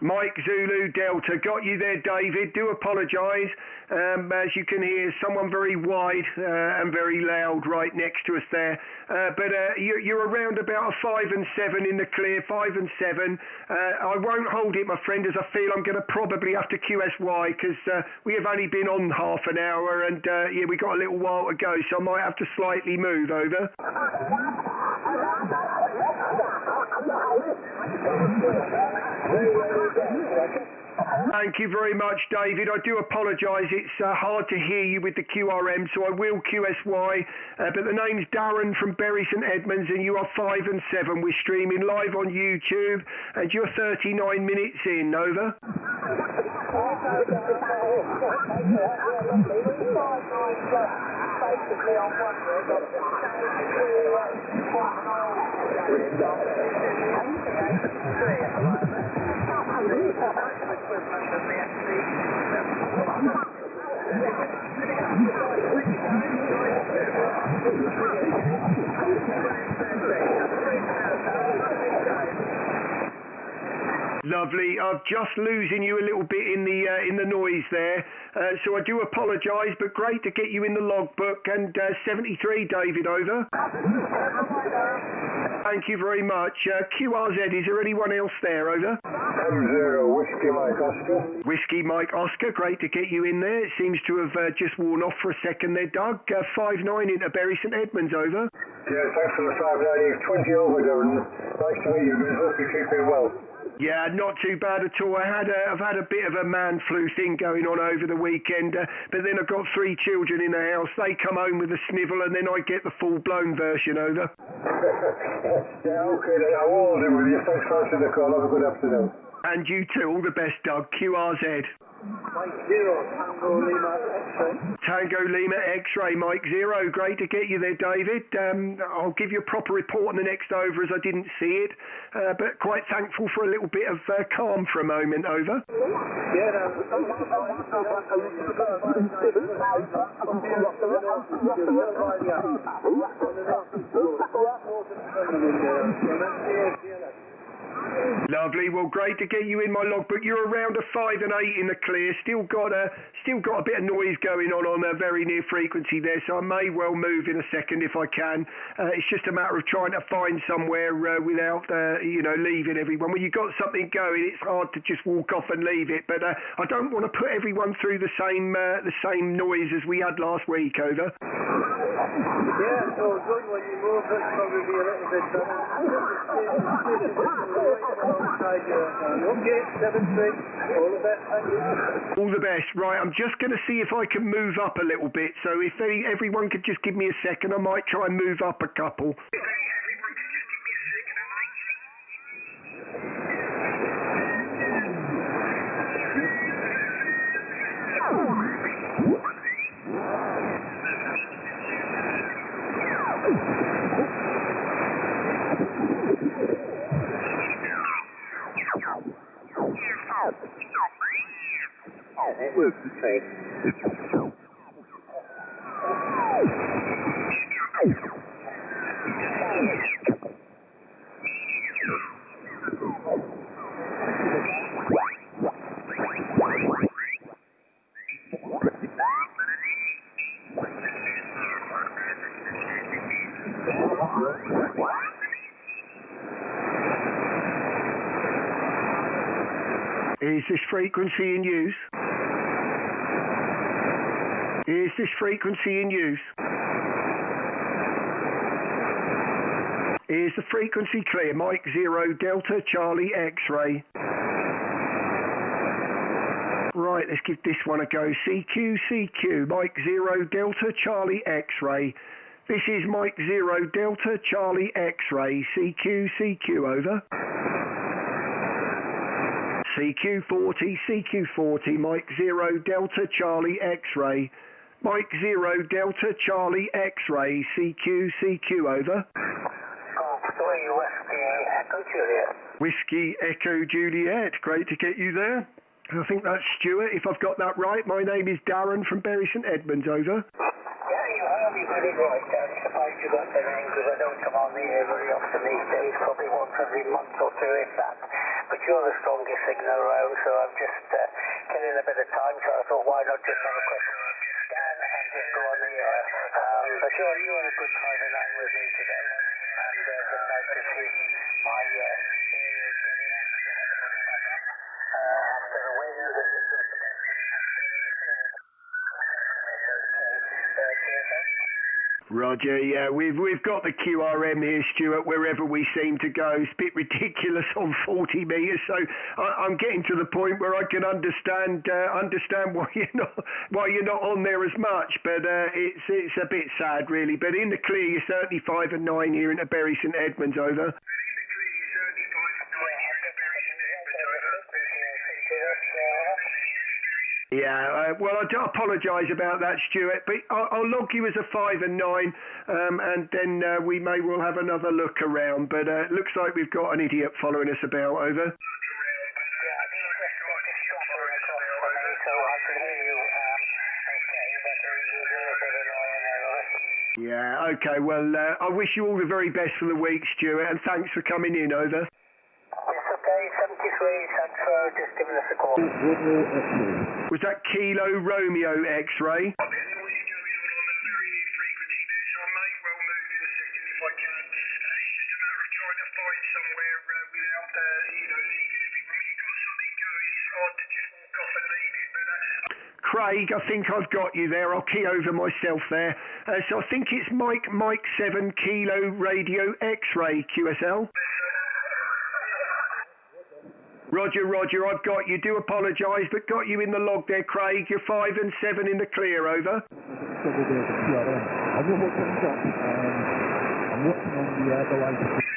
Mike Zulu Delta, got you there, David. Do apologise. As you can hear, someone very wide and very loud right next to us there. But you're around about a 5 and 7 in the clear, 5 and 7. I won't hold it, my friend, as I feel I'm going to probably have to QSY because we have only been on half an hour and yeah, we got a little while to go, so I might have to slightly move, over. Thank you very much, David. I do apologise. It's hard to hear you with the QRM, so I will QSY. But the name's Darren from Bury St Edmunds, and you are 5 and 7. We're streaming live on YouTube, and you're 39 minutes in, over. Basically, I'm wondering, Lovely. I'm just losing you a little bit in the noise there, so I do apologise. But great to get you in the logbook. And 73, David, over. Thank you very much. QRZ. Is there anyone else there? Over. M0 Whiskey Mike Oscar. Whiskey Mike Oscar. Great to get you in there. It seems to have just worn off for a second there, Doug. 5-9 into Bury St Edmunds. Over. Yeah, thanks for the 5-9. 20 over, Darren. Nice to meet you. Hope you're keeping well. Yeah, not too bad at all. I've had a bit of a man flu thing going on over the weekend, but then I've got 3 children in the house. They come home with a snivel, and then I get the full-blown version. Over. Yeah, okay. I will do with you. Thanks for answering the call. Have a good afternoon. And you too. All the best, Doug. QRZ. Mike 0, Tango Lima X-ray. Tango Lima X-ray, Mike 0. Great to get you there, David. I'll give you a proper report on the next over as I didn't see it, but quite thankful for a little bit of calm for a moment. Over. Lovely. Well, great to get you in my logbook. You're around a 5 and 8 in the clear. Still got a bit of noise going on a very near frequency there, so I may well move in a second if I can. It's just a matter of trying to find somewhere without leaving everyone. When you've got something going, it's hard to just walk off and leave it. But I don't want to put everyone through the same noise as we had last week. Over. Yeah, so good when you move, that's probably be a little bit better. Okay, 7-3, all the best, thank you. All the best. Right, I'm just going to see if I can move up a little bit, so if everyone could just give me a second, I might try and move up a couple. Is this frequency in use? Is this frequency in use? Is the frequency clear? Mike 0 Delta Charlie X-ray. Right, let's give this one a go. CQ, Mike 0 Delta Charlie X-ray. This is Mike 0 Delta Charlie X-ray. CQ, over. CQ40, Mike 0 Delta Charlie X-ray. Mike 0 Delta Charlie X-ray. CQ, over. Golf 3 Whiskey Echo Juliet. Whiskey Echo Juliet. Great to get you there. I think that's Stuart, if I've got that right. My name is Darren from Bury St Edmunds, over. Yeah, you have. You got it right. I'm surprised you got the name because I don't come on the air very often these days, probably once every month or two, if that. But you're the strongest signal around, so I'm just killing a bit of time, so I thought, why not just have a quick scan and just go on the air. But you're a good private line with me today, and just nice to see my area getting after the wind. Roger, yeah, we've got the QRM here, Stuart, wherever we seem to go. It's a bit ridiculous on 40 metres, so I'm getting to the point where I can understand why you're not on there as much, but it's a bit sad, really. But in the clear, you're certainly 5 and 9 here in Bury St Edmunds, over. Yeah, well, I do apologise about that, Stuart, but I'll log you as a 5 and 9, and then we may well have another look around, but it looks like we've got an idiot following us about, over. Yeah, okay, well, I wish you all the very best for the week, Stuart, and thanks for coming in, over. It's okay, 73, thanks for just giving us a call. Was that Kilo Romeo X-ray? Craig, I think I've got you there. I'll key over myself there. So I think it's Mike 7 Kilo Radio X-ray QSL. Roger, I've got you. Do apologise, but got you in the log there, Craig. You're 5 and 7 in the clear, over. I'm watching on the latest.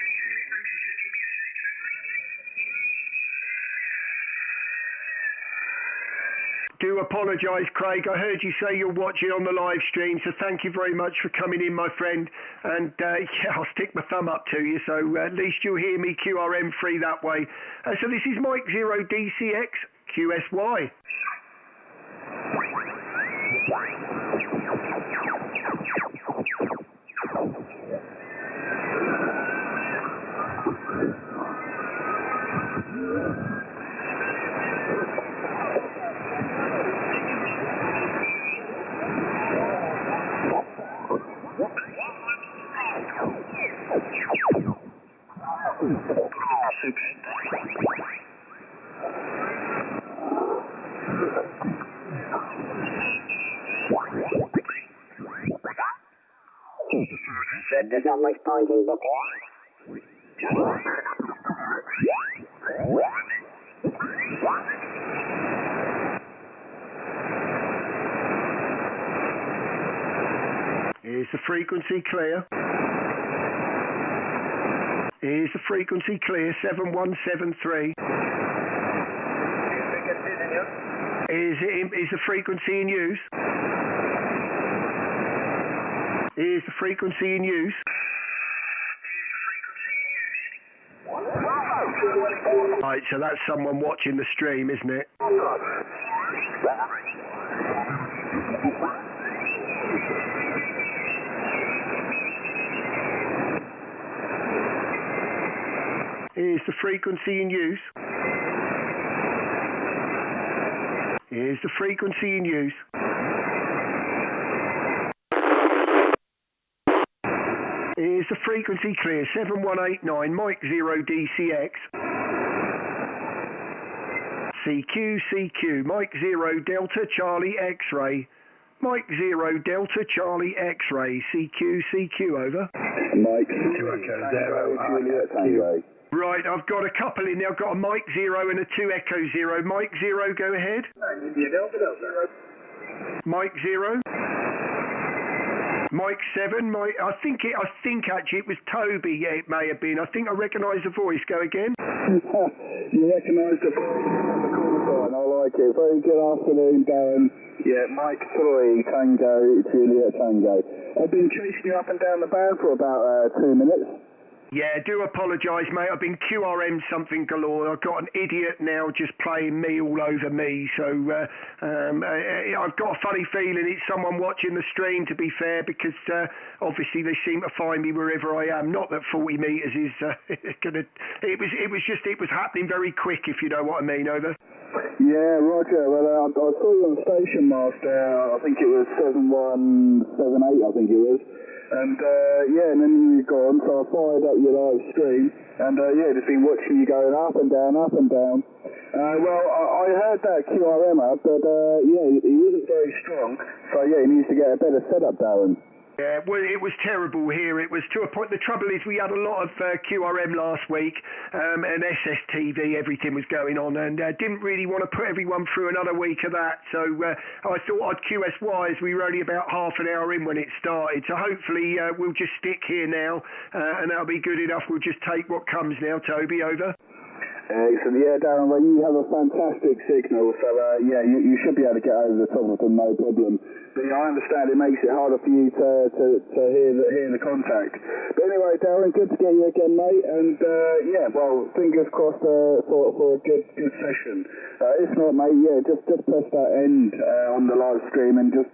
Do apologise, Craig. I heard you say you're watching on the live stream, so thank you very much for coming in, my friend. And yeah, I'll stick my thumb up to you, so at least you'll hear me QRM free that way. So this is Mike 0 DCX QSY. There's not much point in looking. Is the frequency clear? Is the frequency clear? 7173. Is the frequency in use? Is the frequency in use? Right, so that's someone watching the stream, isn't it? Is the frequency in use? Is the frequency in use? Is the frequency clear? 7189, Mike 0 DCX. CQ, Mike 0 Delta Charlie X-ray. Mike 0 Delta Charlie X-ray. CQ, over. Mike 0 Juliet Tango. Right, I've got a couple in there. I've got a Mike 0 and a 2 Echo 0. Mike 0, go ahead. Mike 0. Mike 7, I think actually it was Toby, yeah, it may have been. I think I recognise the voice. Go again. You recognise the voice on the call sign, I like it. Very good afternoon, Darren. Yeah, Mike 3, Tango, Juliet Tango. I've been chasing you up and down the band for about 2 minutes. Yeah, do apologise, mate. I've been QRM something galore. I've got an idiot now just playing me all over me. So I've got a funny feeling it's someone watching the stream, to be fair, because obviously they seem to find me wherever I am. Not that 40 metres is going to... It was happening very quick, if you know what I mean, over. Yeah, Roger. Well, I saw you on Station Master. I think it was 7178, I think it was. And and then you gone, so I fired up your live stream, and just been watching you going up and down, up and down. I heard that QRM up, but he wasn't very strong, so he needs to get a better setup, Darren. Yeah, well, it was terrible here. It was to a point. The trouble is, we had a lot of QRM last week, and SSTV, everything was going on, and didn't really want to put everyone through another week of that. So I thought I'd QSY, as we were only about half an hour in when it started. So hopefully we'll just stick here now, and that'll be good enough. We'll just take what comes now. Toby, over. Excellent. Yeah, Darren, well, you have a fantastic signal, so yeah, you should be able to get over the top of them, no problem. But yeah, I understand it makes it harder for you to hear the contact. But anyway, Darren, good to get you again, mate, and yeah, well, fingers crossed for a good session. If not, mate, yeah, just press that end on the live stream and just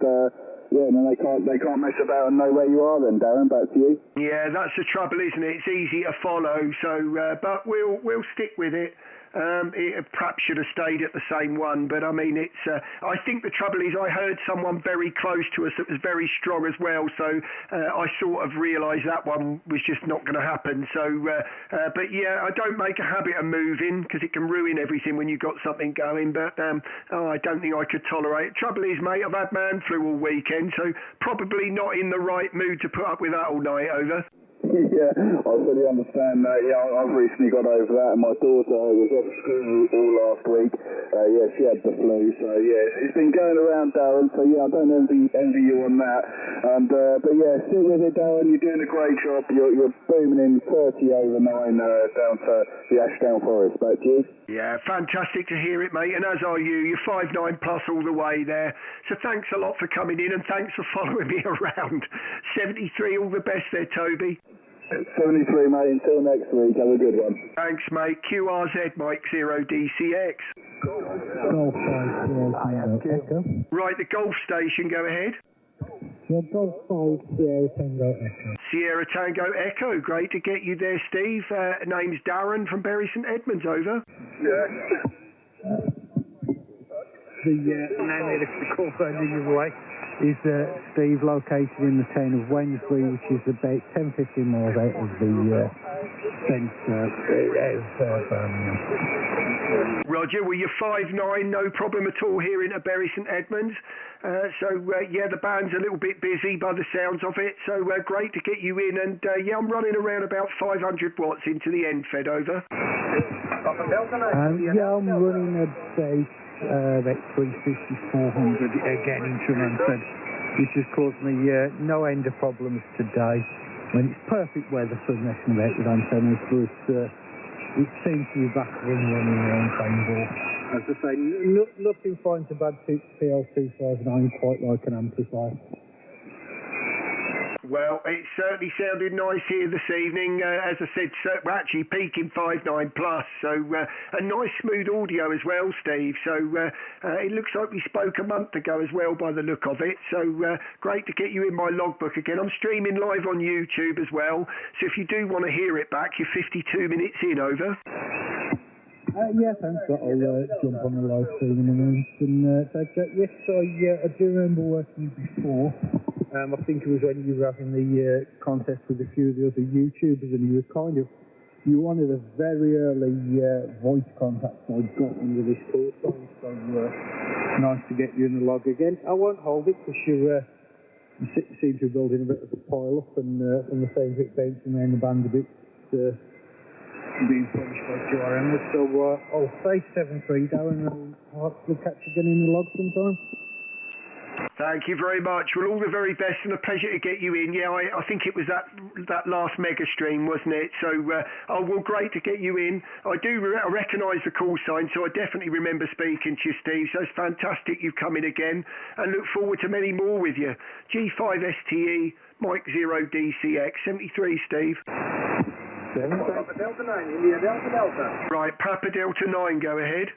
yeah, and then they can't mess about and know where you are then, Darren. Back to you. Yeah, that's the trouble, isn't it? It's easy to follow, so but we'll stick with it. It perhaps should have stayed at the same one, but I mean, it's. I think the trouble is, I heard someone very close to us that was very strong as well, so I sort of realised that one was just not going to happen. So, but yeah, I don't make a habit of moving because it can ruin everything when you've got something going. But I don't think I could tolerate it. Trouble is, mate, I've had man flu all weekend, so probably not in the right mood to put up with that all night. Over. Yeah, I fully understand that. Yeah, I've recently got over that, and my daughter was off school all last week. Yeah, she had the flu, so yeah, it's been going around, Darren. So yeah, I don't envy you on that. And but yeah, stick with it, Darren. You're doing a great job. You're booming in 30 over 9 down to the Ashdown Forest. Back to you. Yeah, fantastic to hear it, mate. And as are you. You're 5'9" plus all the way there. So thanks a lot for coming in, and thanks for following me around. 73, all the best there, Toby. 73, mate. Until next week. Have a good one. Thanks, mate. QRZ, Mike 0DCX. Golf 5 Echo. Right, the golf station, go ahead. Golf 5 Sierra Tango Echo. Sierra Tango Echo, great to get you there, Steve. Name's Darren from Bury St Edmunds, over. The name of the call phone in your way is Steve, located in the town of Wednesbury, which is about 10-15 miles out of the centre of Birmingham. Roger, well, you're 5'9", no problem at all here in Bury St Edmunds. Yeah, the band's a little bit busy by the sounds of it, so great to get you in. And yeah, I'm running around about 500 watts into the end fed, over. Yeah, I'm running about 350, 400 again into an end, which has caused me no end of problems today. When it's perfect weather for messing about with antennas, but it seems to be back running around playing ball. As I say, nothing fine to bad PL259, quite like an amplifier. Well, it certainly sounded nice here this evening. As I said, we're actually peaking 5'9 plus, so a nice smooth audio as well, Steve. So it looks like we spoke a month ago as well by the look of it. So great to get you in my logbook again. I'm streaming live on YouTube as well, so if you do want to hear it back, you're 52 minutes in, over. Yeah, thanks. I'll jump on the live stream in a minute. And yes, I do remember working before. I think it was when you were having the contest with a few of the other YouTubers, and you were one of the very early voice contacts I got under this call sign. So nice to get you in the log again. I won't hold it because you seem to be building a bit of a pile up, and the same bit bouncing around the band a bit. Being punished by QRM. So I'll say 7-3, Darren, and I'll catch you again in the log sometime. Thank you very much. Well, all the very best, and a pleasure to get you in. Yeah, I think it was that last mega stream, wasn't it? So, well, great to get you in. I do recognise the call sign, so I definitely remember speaking to you, Steve. So it's fantastic you've come in again, and look forward to many more with you. G5STE, Mike 0DCX, 73, Steve. Papa Delta 9, India Delta Delta. Right, Papa Delta 9, go ahead.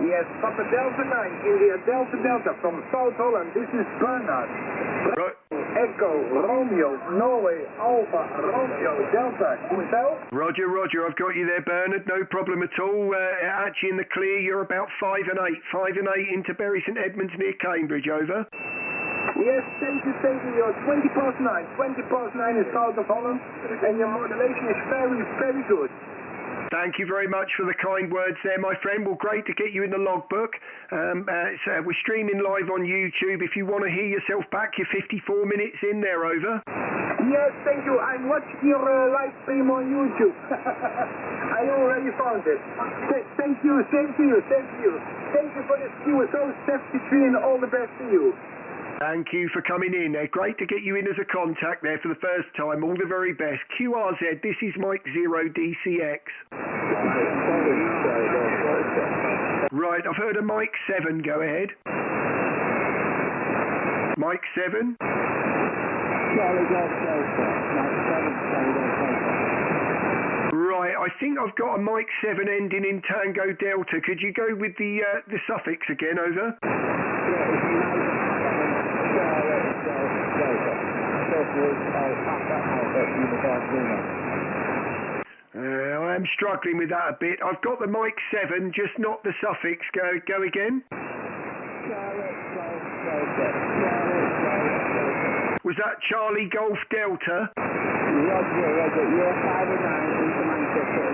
Yes, Papa Delta 9, India Delta Delta from South Holland. This is Bernard. Right. Echo, Romeo, Norway, Alpha, Romeo, Delta. Roger, I've got you there, Bernard. No problem at all. Actually, in the clear, you're about 5 and 8. 5 and 8 into Bury St Edmunds near Cambridge, over. Yes, thank you. You're 20 past 9. 20 past 9 in South of Holland, and your modulation is very, very good. Thank you very much for the kind words there, my friend. Well, great to get you in the logbook. We're streaming live on YouTube. If you want to hear yourself back, you're 54 minutes in there, over. Yes, thank you. I'm watching your live stream on YouTube. I already found it. Thank you. Thank you for this QSO 73, and all the best to you. Thank you for coming in. Great to get you in as a contact there for the first time. All the very best. QRZ, this is Mike 0DCX. Right, I've heard a Mike 7, go ahead. Mike 7? Charlie Golf Delta, Mike 7, Charlie Golf Delta. Right, I think I've got a Mike 7 ending in Tango Delta. Could you go with the suffix again, over? Yeah, it's Mike 7, Charlie Golf Delta. First was Papa Alpha Uniform Lima. I am struggling with that a bit. I've got the Mike 7, just not the suffix. Go again. Was that Charlie Golf Delta? Roger, you're 5 and 9 into Manchester,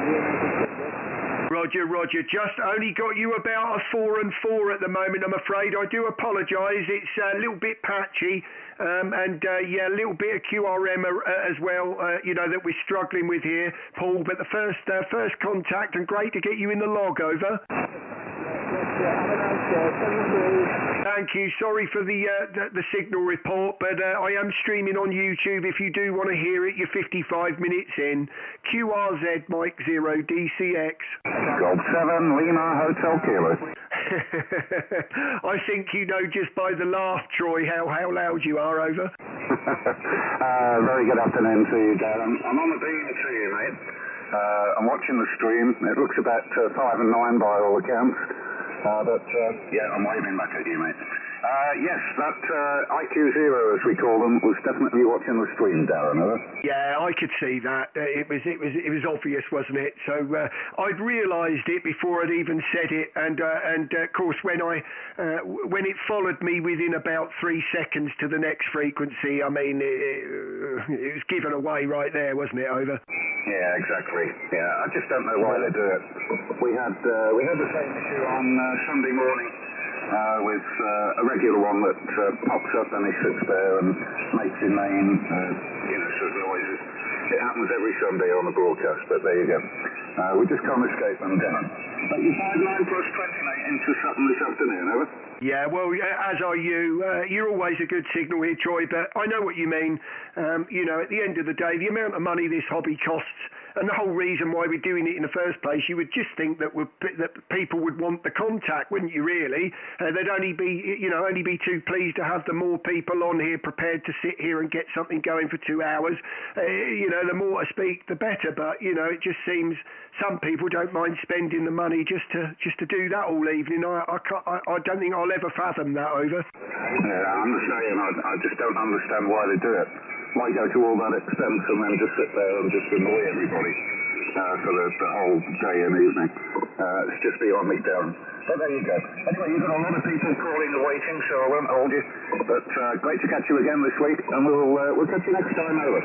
Roger. Just only got you about a 4 and 4 at the moment, I'm afraid. I do apologise. It's a little bit patchy. Yeah, a little bit of QRM as well, that we're struggling with here, Paul. But the first contact, and great to get you in the log, over. Thank you. Sorry for the signal report, but I am streaming on YouTube. If you do want to hear it, you're 55 minutes in. QRZ Mike 0 DCX. Golf 7 Lima Hotel Kilo. I think you know just by the laugh, Troy, how loud you are, over. Very good afternoon to you, Darren. I'm on the beam to you, mate. I'm watching the stream. It looks about 5 and 9 by all accounts. Yeah, I'm waving back at you, mate. Yes, that IQ0, as we call them, was definitely watching the stream, Darren. Yeah, I could see that. It was obvious, wasn't it? So I'd realised it before I'd even said it, and of course when it followed me within about 3 seconds to the next frequency, I mean, it was given away right there, wasn't it, over? Yeah, exactly. Yeah, I just don't know why they do it. We had the same issue on Sunday morning. With a regular one that pops up and he sits there and makes his name, sort of noises. It happens every Sunday on the broadcast, but there you go. We just can't escape them, Darren. But you 5-9 plus 20, mate, into something this afternoon, over? Yeah, well, as are you. You're always a good signal here, Troy, but I know what you mean. At the end of the day, the amount of money this hobby costs, and the whole reason why we're doing it in the first place, you would just think that people would want the contact, wouldn't you? Really, they'd only be too pleased to have the more people on here prepared to sit here and get something going for 2 hours. The more to speak, the better. But it just seems some people don't mind spending the money just to do that all evening. I don't think I'll ever fathom that, over. Yeah, I'm the same. I just don't understand why they do it. Why go to all that expense and then just sit there and just annoy everybody for the whole day and evening? It's just beyond me, Darren. But there you go. Anyway, you've got a lot of people calling and waiting, so I won't hold you. But great to catch you again this week, and we'll catch you next time, over.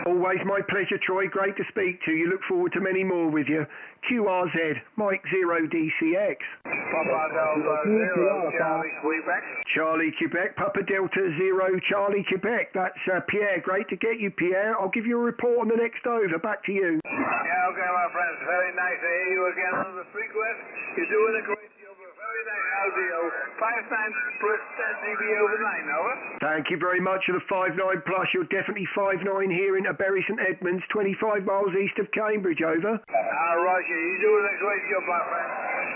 Always my pleasure, Troy. Great to speak to you. Look forward to many more with you. QRZ, Mike 0 DCX. Papa Delta 0, Charlie Quebec. Charlie Quebec, Papa Delta 0, Charlie Quebec. That's Pierre. Great to get you, Pierre. I'll give you a report on the next over. Back to you. Yeah, okay, my friends. Very nice to hear you again on the frequency. You're doing a great job. Very nice audio. 5 times plus 10 dB over 9, over. Thank you very much for the 5.9 plus. You're definitely 5.9 here in Bury St Edmunds, 25 miles east of Cambridge, over. Roger, you're doing a great job, my friend.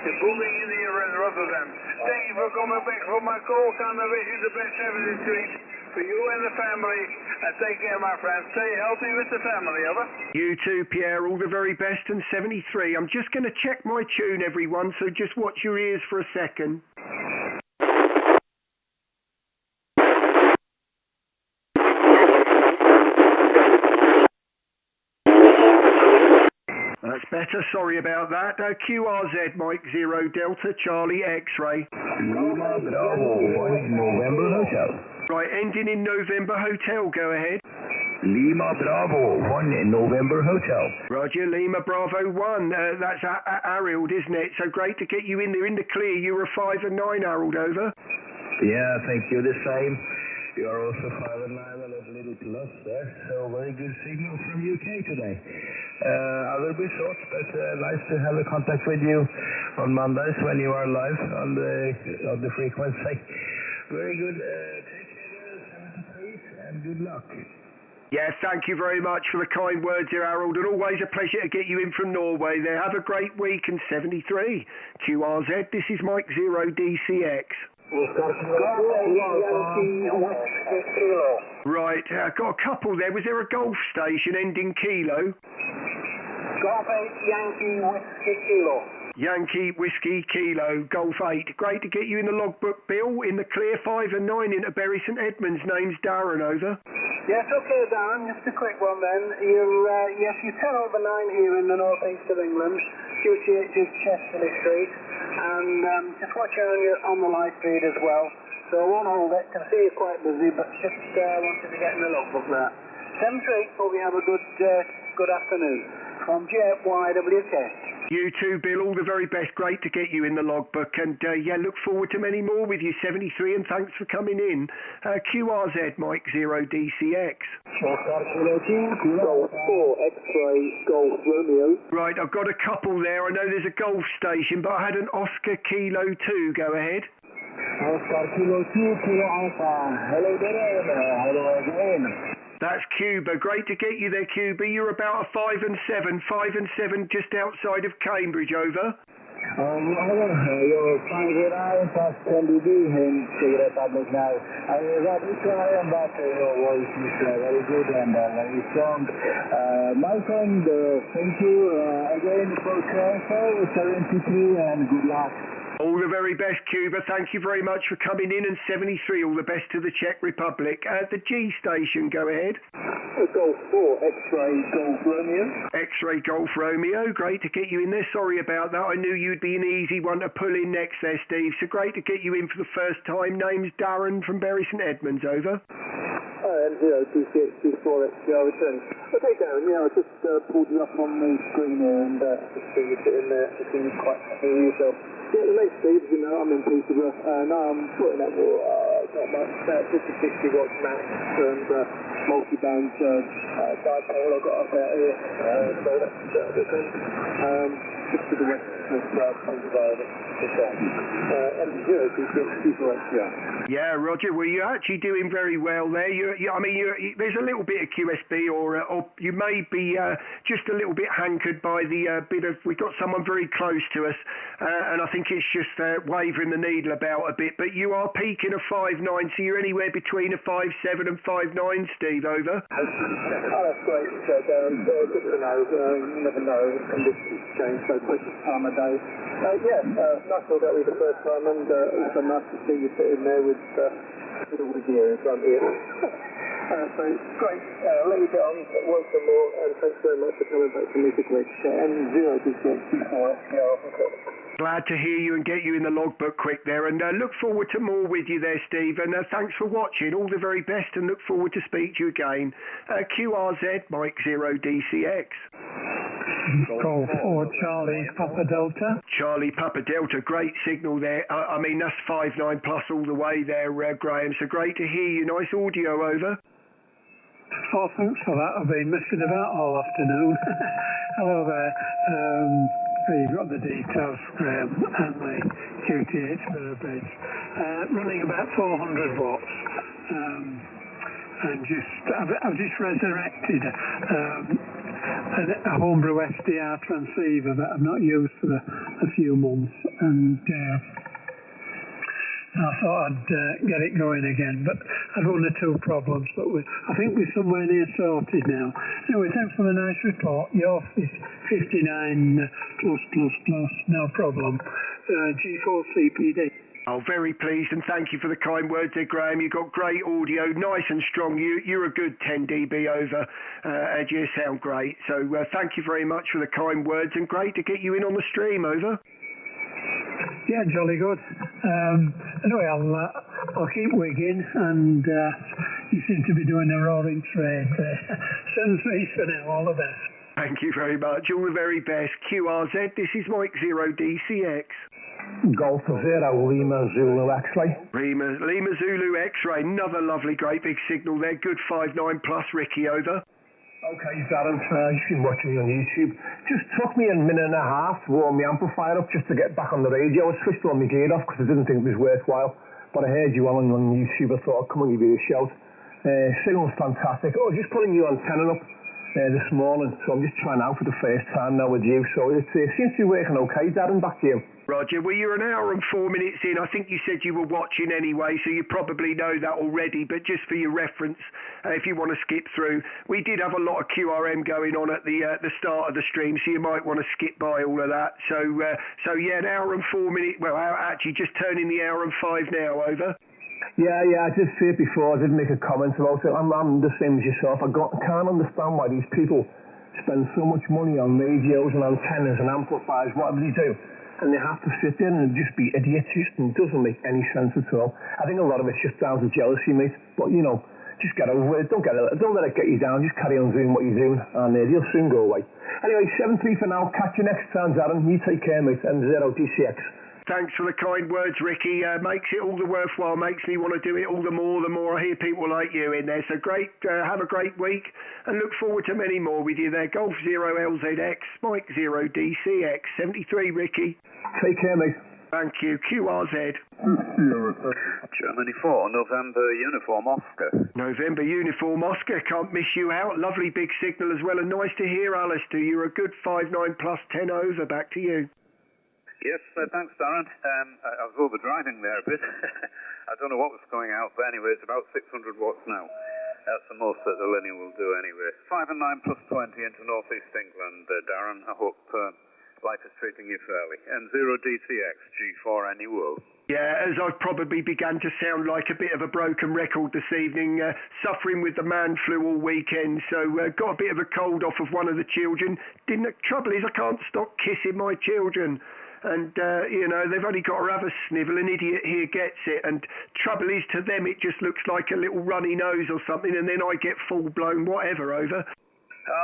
You're booming in here in Rotterdam. Thank you for coming back from my call. And I wish you the best 70th Street for you and the family. And take care, my friend. Stay healthy with the family, over. You too, Pierre. All the very best. And 73. I'm just going to check my tune, everyone, so just watch your ears for a second. That's better, sorry about that. QRZ Mike 0 Delta Charlie X-ray. Lima Bravo 1 November Hotel. Right, ending in November Hotel, go ahead. Lima Bravo 1 November Hotel. Roger, Lima Bravo 1. That's Arild, isn't it? So great to get you in there in the clear. You were 5 and 9, Arild, over. Yeah, thank you, the same. You are also 5 and 9, a little plus there. So very good signal from UK today. I will be short, but nice to have a contact with you on Mondays when you are live on the frequency. Very good. Take care, 73, and good luck. Yeah, thank you very much for the kind words there, Arild, and always a pleasure to get you in from Norway there. Have a great week, and 73 QRZ, this is Mike 0 DCX. Right, got a couple there. Was there a golf station ending kilo? Golf 8 Yankee Whiskey Kilo. Yankee Whiskey Kilo, Golf 8. Great to get you in the logbook, Bill. In the clear 5 and 9 into Bury St Edmunds. Name's Darren, over. Yes, okay, Darren. Just a quick one then. You're 10 over 9 here in the northeast of England. QTH is Chesterley Street. And just watching on the live feed as well. So I won't hold it. Can see you're quite busy, but just wanted to get in the logbook there. 7-3. Hope you have a good afternoon. From JYWK. You too, Bill. All the very best. Great to get you in the logbook. And yeah, look forward to many more with you, 73, and thanks for coming in. QRZ, Mike 0 DCX. Golf 4 X-ray Golf Romeo. Right, I've got a couple there. I know there's a golf station, but I had an Oscar Kilo 2. Go ahead. Oscar Kilo 2, Kilo Alpha. Hello there, hello again. That's Cuba. Great to get you there, Cuba. You're about a 5 and 7 just outside of Cambridge, over. You're trying to get out past NDB in Czech Republic now. I was try and back your voice is very good and very strong. My friend, thank you again for transfer 73 and good luck. All the very best, Cuba. Thank you very much for coming in, and 73, all the best to the Czech Republic. The G station, go ahead. Golf 4, X-ray Golf Romeo. X-ray Golf Romeo, great to get you in there. Sorry about that. I knew you'd be an easy one to pull in next there, Steve. So great to get you in for the first time. Name's Darren from Bury St Edmunds, over. M0 264 XGR returning. Okay, Darren, I just pulled you up on the screen here and just see you sitting there. You seem quite happy with yourself. Yeah, the next Steve, I'm in Peterborough. Now I'm putting up not much, 50-60 watts max and multi-band dipole I've got up out here. So that's a good thing. Just to the west of Pennsylvania. Yeah, Roger. Well, you're actually doing very well there. There's a little bit of QSB, or you may be just a little bit hankered by the bit of. We've got someone very close to us, and I think it's just wavering the needle about a bit. But you are peaking a 5.9, so you're anywhere between a 5.7 and 5.9, Steve. Over. Oh, that's great, Darren. Good to know. You never know. Conditions change so quick this time of day. Nice to get you the first time, and also nice to see you sitting there with all the gear in front of you. So great. I'll let you get on. Work some more, and thanks very much for coming back to Music Rich. M0 Glad to hear you and get you in the logbook quick there, and look forward to more with you there, Steve. And thanks for watching. All the very best, and look forward to speak to you again. QRZ, Mike 0 DCX. Golf 4 Charlie Papa Delta. Charlie Papa Delta, great signal there. I mean, that's 5.9 plus all the way there, Graham. So great to hear you. Nice audio, over. Oh, thanks for that. I've been messing about all afternoon. Hello there. You've got the details, Graham, and the QTH Burbage. Running about 400 watts. And I've just resurrected a homebrew SDR transceiver that I've not used for a few months, and I thought I'd get it going again, but I've one or two problems, but I think we're somewhere near sorted now. Anyway, thanks for the nice report. You're 59 plus, no problem. G4 CPD. Oh, very pleased, and thank you for the kind words there, Graham. You've got great audio, nice and strong. You're a good 10 dB over, and you sound great. So thank you very much for the kind words, and great to get you in on the stream, over. Yeah, jolly good. Anyway, I'll keep wigging, and you seem to be doing a roaring trade there. 7-3 for now, all the best. Thank you very much, all the very best. QRZ, this is Mike 0 DCX. Golf 0 Lima Zulu X-ray. Lima Zulu X-ray, another lovely great big signal there. Good 5.9 plus, Ricky, over. Okay, Darren, I've been watching you on YouTube. Just took me a minute and a half to warm my amplifier up just to get back on the radio. I switched all my gear off because I didn't think it was worthwhile. But I heard you on YouTube. I thought I'd come and give you a shout. Signal's fantastic. Oh, just putting your antenna up this morning, so I'm just trying out for the first time now with you. So it seems to be working okay, Darren. Back to you. Roger, well, you're an hour and 4 minutes in. I think you said you were watching anyway, so you probably know that already. But just for your reference, if you want to skip through, we did have a lot of QRM going on at the start of the stream, so you might want to skip by all of that. So yeah, an hour and 4 minutes. Well, actually, just turning the hour and 5 now. Over. Yeah, I did say it before. I did make a comment about it. I'm the same as yourself. Can't understand why these people spend so much money on radios and antennas and amplifiers. What do they do? And they have to sit there and just be idiots. It doesn't make any sense at all. I think a lot of it's just down to jealousy, mate. But, just get over it. Don't let it get you down. Just carry on doing what you're doing, and you'll soon go away. Anyway, 7-3 for now. Catch you next time, Darren. You take care, mate. And 0 DCX. Thanks for the kind words, Ricky. Makes it all the worthwhile. Makes me want to do it all the more I hear people like you in there. So great. Have a great week and look forward to many more with you there. Golf 0 LZX, Mike 0 DCX, 73, Ricky. Take care, mate. Thank you. QRZ. Germany 4, November Uniform Oscar. November Uniform Oscar. Can't miss you out. Lovely big signal as well. And nice to hear, Alistair. You're a good 5-9 plus 10 over. Back to you. Yes, thanks, Darren. I was overdriving there a bit. I don't know what was going out, but anyway, it's about 600 watts now. That's the most that the linear will do anyway. 5 and 9 plus 20 into northeast England, Darren. I hope life is treating you fairly. And 0 DCX, G4 annual. Yeah, as I've probably begun to sound like a bit of a broken record this evening, suffering with the man flu all weekend, so got a bit of a cold off of one of the children. The trouble is I can't stop kissing my children. And, they've only got to have a snivel. An idiot here gets it. And trouble is, to them, it just looks like a little runny nose or something, and then I get full-blown whatever. Over.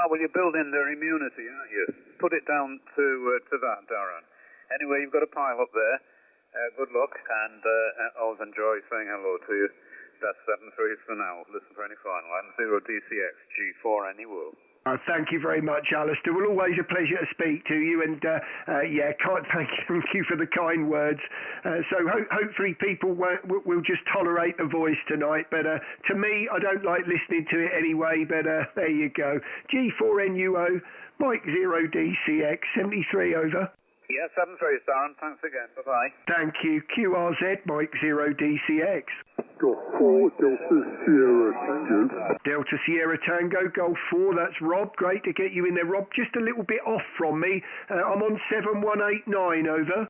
Well, you're building their immunity, aren't you? Put it down to that, Darren. Anyway, you've got a pile up there. Good luck, and always enjoy saying hello to you. That's 7-3 for now. Listen for any final. I'm 0 DCX, G4 annual. Thank you very much, Alistair. Well, always a pleasure to speak to you, and thank you for the kind words. So hopefully people will just tolerate the voice tonight. But to me, I don't like listening to it anyway. But there you go. G4NUO, Mike 0 DCX, 73 over. Yeah, 7-3, Darren. Thanks again. Bye-bye. Thank you. QRZ, Mike 0 DCX. Golf 4, Delta Sierra Tango. Delta Sierra Tango, Golf 4, that's Rob. Great to get you in there, Rob. Just a little bit off from me. I'm on 7189, over.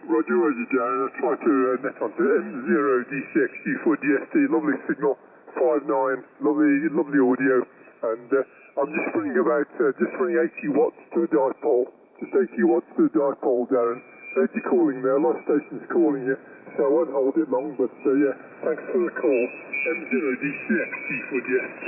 Roger, Darren. I tried to net onto M0 DCX G4 DST. Lovely signal, 5.9, lovely audio. And I'm just running about 80 watts to a dipole. Just 80 watts to the dipole, Darren. Heard you calling there, a lot of stations calling you, so I won't hold it long, but thanks for the call. M0 DCX, G4DST.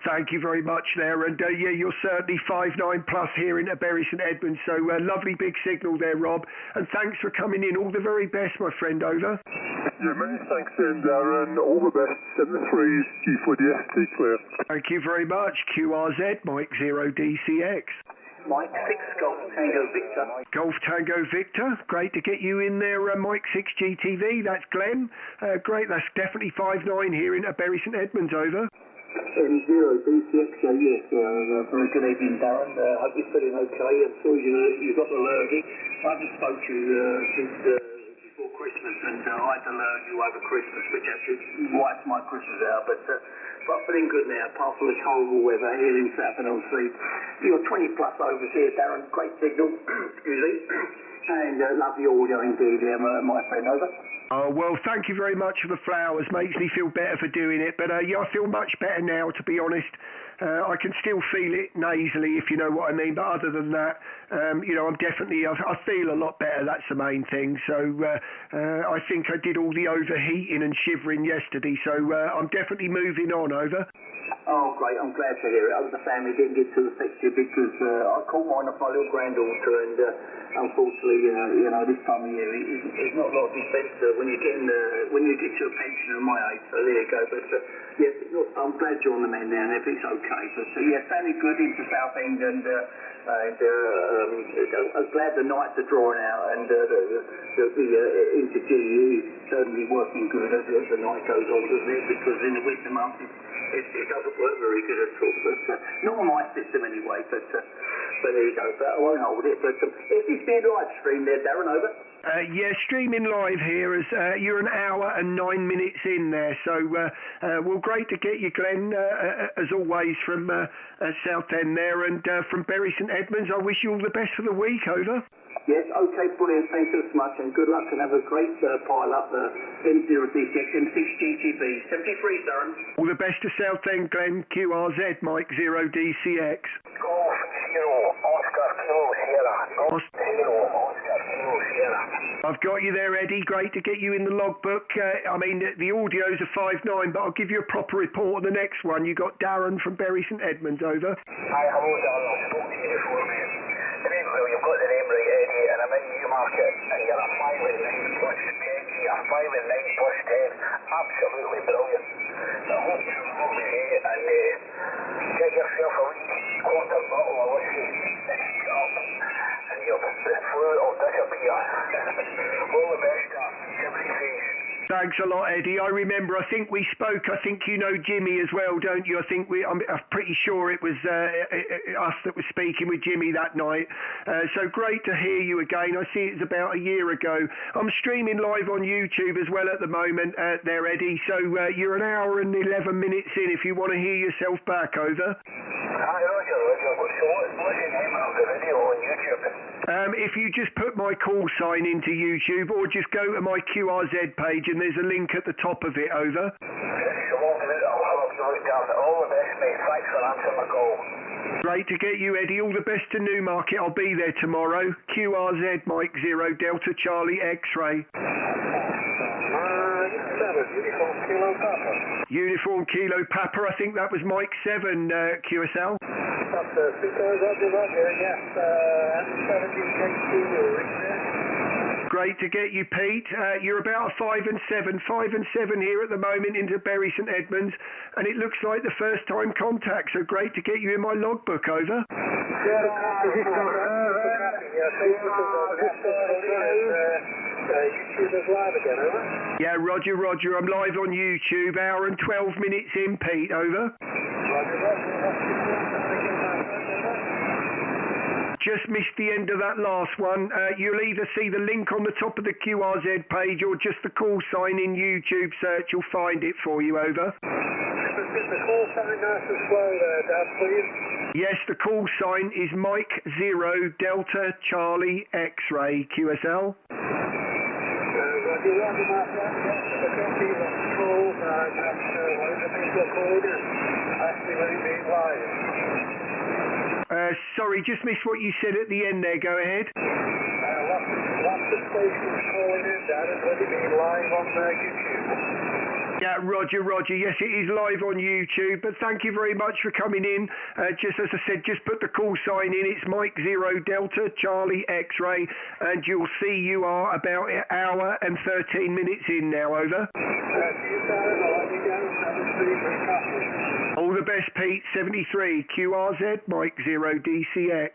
Thank you very much there, and you're certainly 5-9 plus here in Bury St Edmunds, so lovely big signal there, Rob, and thanks for coming in. All the very best, my friend, over. Yeah, many thanks, Darren. All the best. 7-3, G4DST, clear. Thank you very much. QRZ, Mike 0 DCX. Mike 6, Golf Tango Victor. Golf Tango Victor, great to get you in there, Mike 6 GTV, that's Glenn. Great, that's definitely 5-9 here in Bury St Edmunds, over. 0 DCX, yes, very good evening, Darren. Hope you're feeling okay. I'm sure you got the lurgy. I haven't spoke to you since before Christmas, and I had to learn you over Christmas, which actually wiped my Christmas out, but feeling good now, apart from this horrible weather here in Southend-on-Sea. You're 20 plus overs here, Darren. Great signal, excuse me, and lovely audio indeed, my friend, over. Oh, well, thank you very much for the flowers. Makes me feel better for doing it. But, I feel much better now, to be honest. I can still feel it nasally, if you know what I mean. But other than that, I'm definitely, I feel a lot better. That's the main thing. So I think I did all the overheating and shivering yesterday. So I'm definitely moving on, over. Oh, great. I'm glad to hear it. I hope the family didn't get too affected because I caught mine off my little granddaughter and unfortunately, this time of year, it's not a lot of defence when you get to a pensioner my age, so there you go. But yes, I'm glad you're on the mend now and everything's okay. But yeah, family good into Southend and I'm glad the nights are drawing out and the into GE is certainly working good as the night goes on, doesn't it? Because in the winter months it doesn't work very good at all. But not on my system anyway. But there you go. But I won't hold it. But is this being live streamed there, Darren? Over. Yeah, streaming live here as you're an hour and 9 minutes in there. So, well, great to get you, Glenn, as always, from Southend there and from Bury St Edmunds. I wish you all the best for the week, over. Yes, okay, brilliant. Thank you so much and good luck and have a great pile up M0D6 M6GTB 73, Darren. All the best to Southend, Glenn. QRZ, Mike 0DCX. Golf 0, Oscar Kilo Sierra. Golf 0, Oscar Kilo Sierra. I've got you there, Eddie. Great to get you in the logbook. I mean, the audios are 5.9, but I'll give you a proper report on the next one. You got Darren from Bury St Edmunds, over. Hi, hello, Darren. I spoke to you before, mate. Well, you've got the name right, Eddie, and I'm in Newmarket, and you're a 5 and 9 plus 10 here, 5 and 9 plus 10. Absolutely brilliant. I hope you go ahead and get yourself a wee quarter bottle of whiskey, and the fluid will disappear. All the best, every face. Thanks a lot, Eddie. I remember, I think we spoke, I think you know Jimmy as well, don't you? I think I'm pretty sure it was us that was speaking with Jimmy that night. So great to hear you again. I see it's about a year ago. I'm streaming live on YouTube as well at the moment there, Eddie. So you're an hour and 11 minutes in if you want to hear yourself back, over. Hi, Roger. So what's the name of the video on YouTube? If you just put my call sign into YouTube or just go to my QRZ page and there's a link at the top of it, over. All the best, mate. Thanks for answering my call. Great to get you, Eddie. All the best to Newmarket. I'll be there tomorrow. QRZ, Mike 0, Delta Charlie X-ray. Uniform Kilo Papa. Uniform Kilo Papa. I think that was Mike 7, QSL. That's Roger, yes. Great to get you, Pete. You're about 5 and 7 here at the moment into Bury St Edmunds, and it looks like the first time contact, so great to get you in my logbook, over. YouTube is live again, over? Yeah, Roger, I'm live on YouTube, hour and 12 minutes in, Pete, over. Just missed the end of that last one. You'll either see the link on the top of the QRZ page or just the call sign in YouTube search. You'll find it for you, over. Is the call sign nice and slow there, Dad, please? Yes, the call sign is Mike 0 Delta Charlie X-ray QSL. Sorry, just missed what you said at the end there. Go ahead. What's the station calling in, Dad? It's already been live on YouTube. Yeah, Roger. Yes, it is live on YouTube. But thank you very much for coming in. Just as I said, just put the call sign in. It's Mike 0 Delta Charlie X-ray, and you'll see you are about an hour and 13 minutes in now, over. All the best, Pete. 73 QRZ Mike 0 DCX.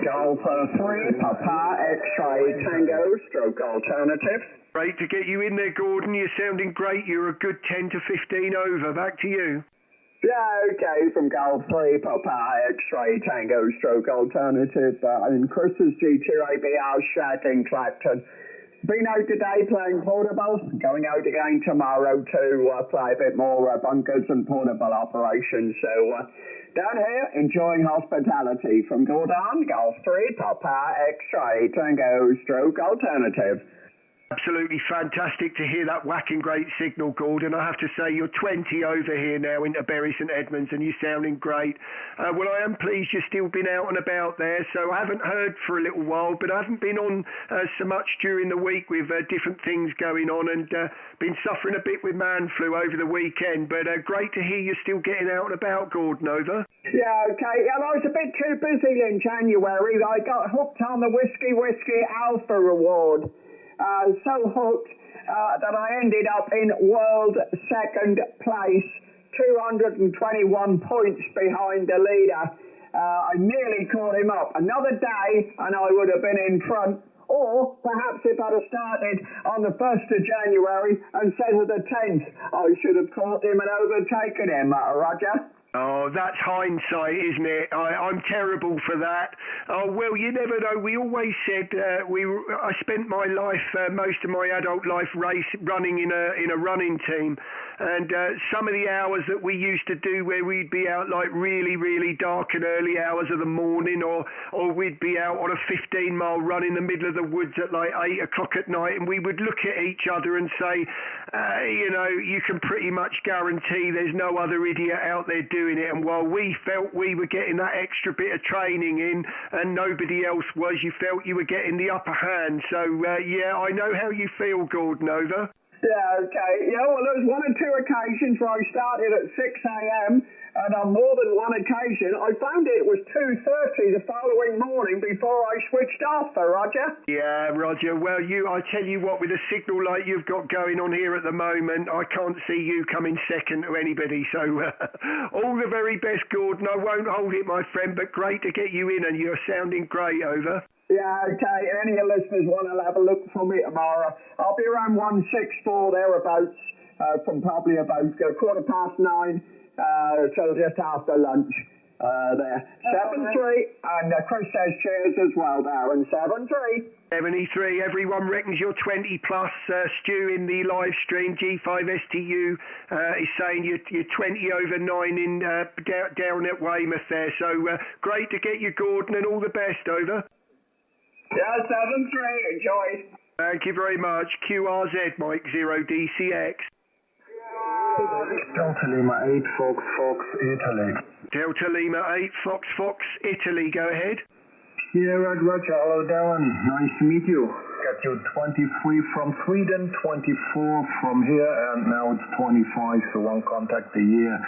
Golfer 3 Papa X-ray Tango stroke alternative. Great to get you in there, Gordon. You're sounding great. You're a good 10 to 15 over. Back to you. Yeah, okay, from Golf 3 Papa X-ray Tango stroke alternative. And Chris's G2ABR shed in Clapton. Been out today playing portable, going out again tomorrow to play a bit more bunkers and portable operations. So down here, enjoying hospitality from Gordon, Golf 3, Papa X-ray, Tango stroke alternative. Absolutely fantastic to hear that whacking great signal, Gordon. I have to say you're 20 over here now into Bury St Edmunds and you're sounding great. Well, I am pleased you've still been out and about there, so I haven't heard for a little while, but I haven't been on so much during the week with different things going on and been suffering a bit with man flu over the weekend, but great to hear you're still getting out and about, Gordon, over. Yeah, okay. Yeah, I was a bit too busy in January. I got hooked on the Whiskey Alpha reward. So hooked that I ended up in world second place, 221 points behind the leader. I nearly caught him up. Another day and I would have been in front. Or perhaps if I'd have started on the 1st of January instead of the 10th, I should have caught him and overtaken him, Roger. Oh, that's hindsight, isn't it? I'm terrible for that. Oh, well, you never know. We always said I spent my life, most of my adult life, running in a running team. And some of the hours that we used to do where we'd be out like really, really dark and early hours of the morning, or we'd be out on a 15-mile run in the middle of the woods at like 8 o'clock at night, and we would look at each other and say, you can pretty much guarantee there's no other idiot out there doing it. And while we felt we were getting that extra bit of training in and nobody else was, you felt you were getting the upper hand. So, yeah, I know how you feel, Gordon, over. Yeah, okay. Yeah, well, there was one or two occasions where I started at 6 a.m. and on more than one occasion I found it was 2:30 the following morning before I switched off, Roger. Yeah, Roger. Well, I tell you what, with a signal like you've got going on here at the moment, I can't see you coming second to anybody. So all the very best, Gordon. I won't hold it, my friend, but great to get you in and you're sounding great, over. Yeah, okay. Any of the listeners want to have a look for me tomorrow? I'll be around 164 thereabouts from probably about 9:15 till just after lunch. There. 7-3, and Chris says cheers as well, Darren. 7-3. 73. Everyone reckons you're 20 plus. Stu in the live stream, G5STU, is saying you're 20 over 9 in down at Weymouth there. So great to get you, Gordon, and all the best, over. Yeah, 7-3. Enjoy. Thank you very much. QRZ, Mike 0 DCX. Delta Lima 8 Fox Italy. Delta Lima 8 Fox Italy. Go ahead. Yeah, right, Roger. Hello, Darren. Nice to meet you. Got you 23 from Sweden, 24 from here, and now it's 25, so one contact a year.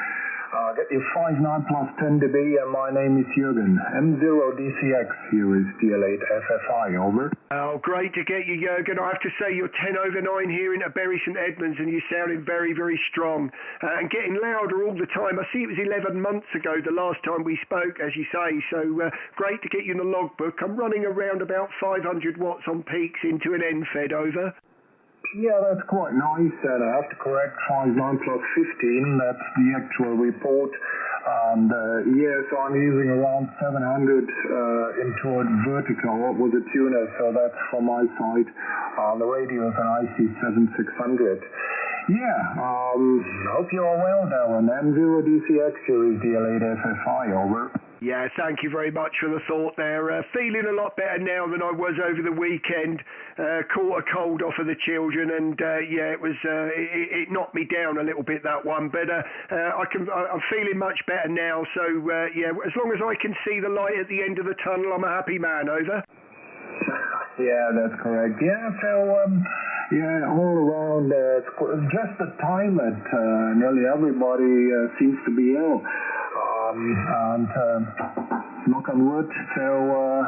Get you 59 plus 10 dB, and my name is Jurgen. M0 DCX, here is DL8 FFI, over. Oh, great to get you, Jurgen. I have to say you're 10 over 9 here in Bury St Edmunds, and you're sounding very, very strong and getting louder all the time. I see it was 11 months ago the last time we spoke, as you say, so great to get you in the logbook. I'm running around about 500 watts on peaks into an NFED, over. Yeah, that's quite nice, and I have to correct 59 plus 15, that's the actual report, and so I'm using around 700 into a vertical with a tuner, so that's from my side. The radio is an IC7600. Yeah, hope you're well, Darren. M0 DCX series DL8 FFI, over. Yeah, thank you very much for the thought there. Feeling a lot better now than I was over the weekend. Caught a cold off of the children, and it knocked me down a little bit, that one. But I'm feeling much better now. So as long as I can see the light at the end of the tunnel, I'm a happy man. Over. Yeah, that's correct. Yeah, so all around, just the time that nearly everybody seems to be ill. And knock on wood, so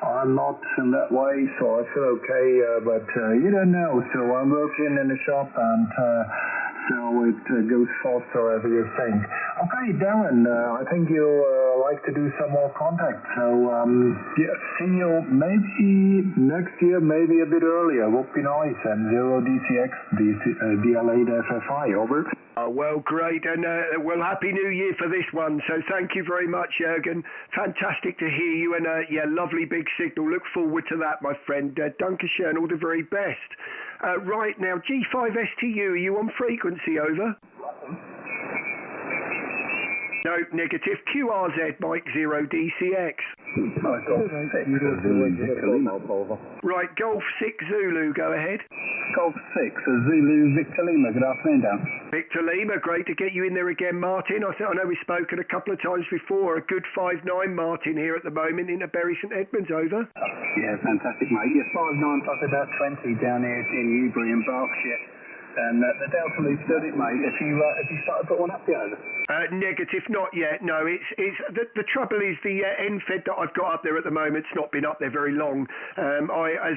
I'm not in that way, so I feel okay, but you don't know, so I'm working in the shop, and so it goes faster as you think. Okay, Darren, I think you like to do some more contact, so see you maybe next year, maybe a bit earlier, would be nice. And 0 DCX, DL8 FFI, over. Well, great, and Happy New Year for this one, so thank you very much, Jurgen. Fantastic to hear you, and lovely big signal. Look forward to that, my friend. Dankeschön, all the very best. Right now, G5STU, are you on frequency, over? No, negative. QRZ, Mike 0 DCX. Golf 6 Zulu Victor Lima. Right, Golf 6 Zulu, go ahead. Golf 6 Zulu Victor Lima. Good afternoon, Dan. Victor Lima, great to get you in there again, Martin. I know we've spoken a couple of times before. A good 5'9", Martin, here at the moment in Bury St Edmunds, over. Yeah, fantastic, mate. Yeah, 5'9" plus about 20 down here in Newbury in Berkshire. And the Delta Loop stood it, mate. Have you started to put one up yet? Negative, not yet. No, it's the trouble is the end-fed that I've got up there at the moment's not been up there very long. As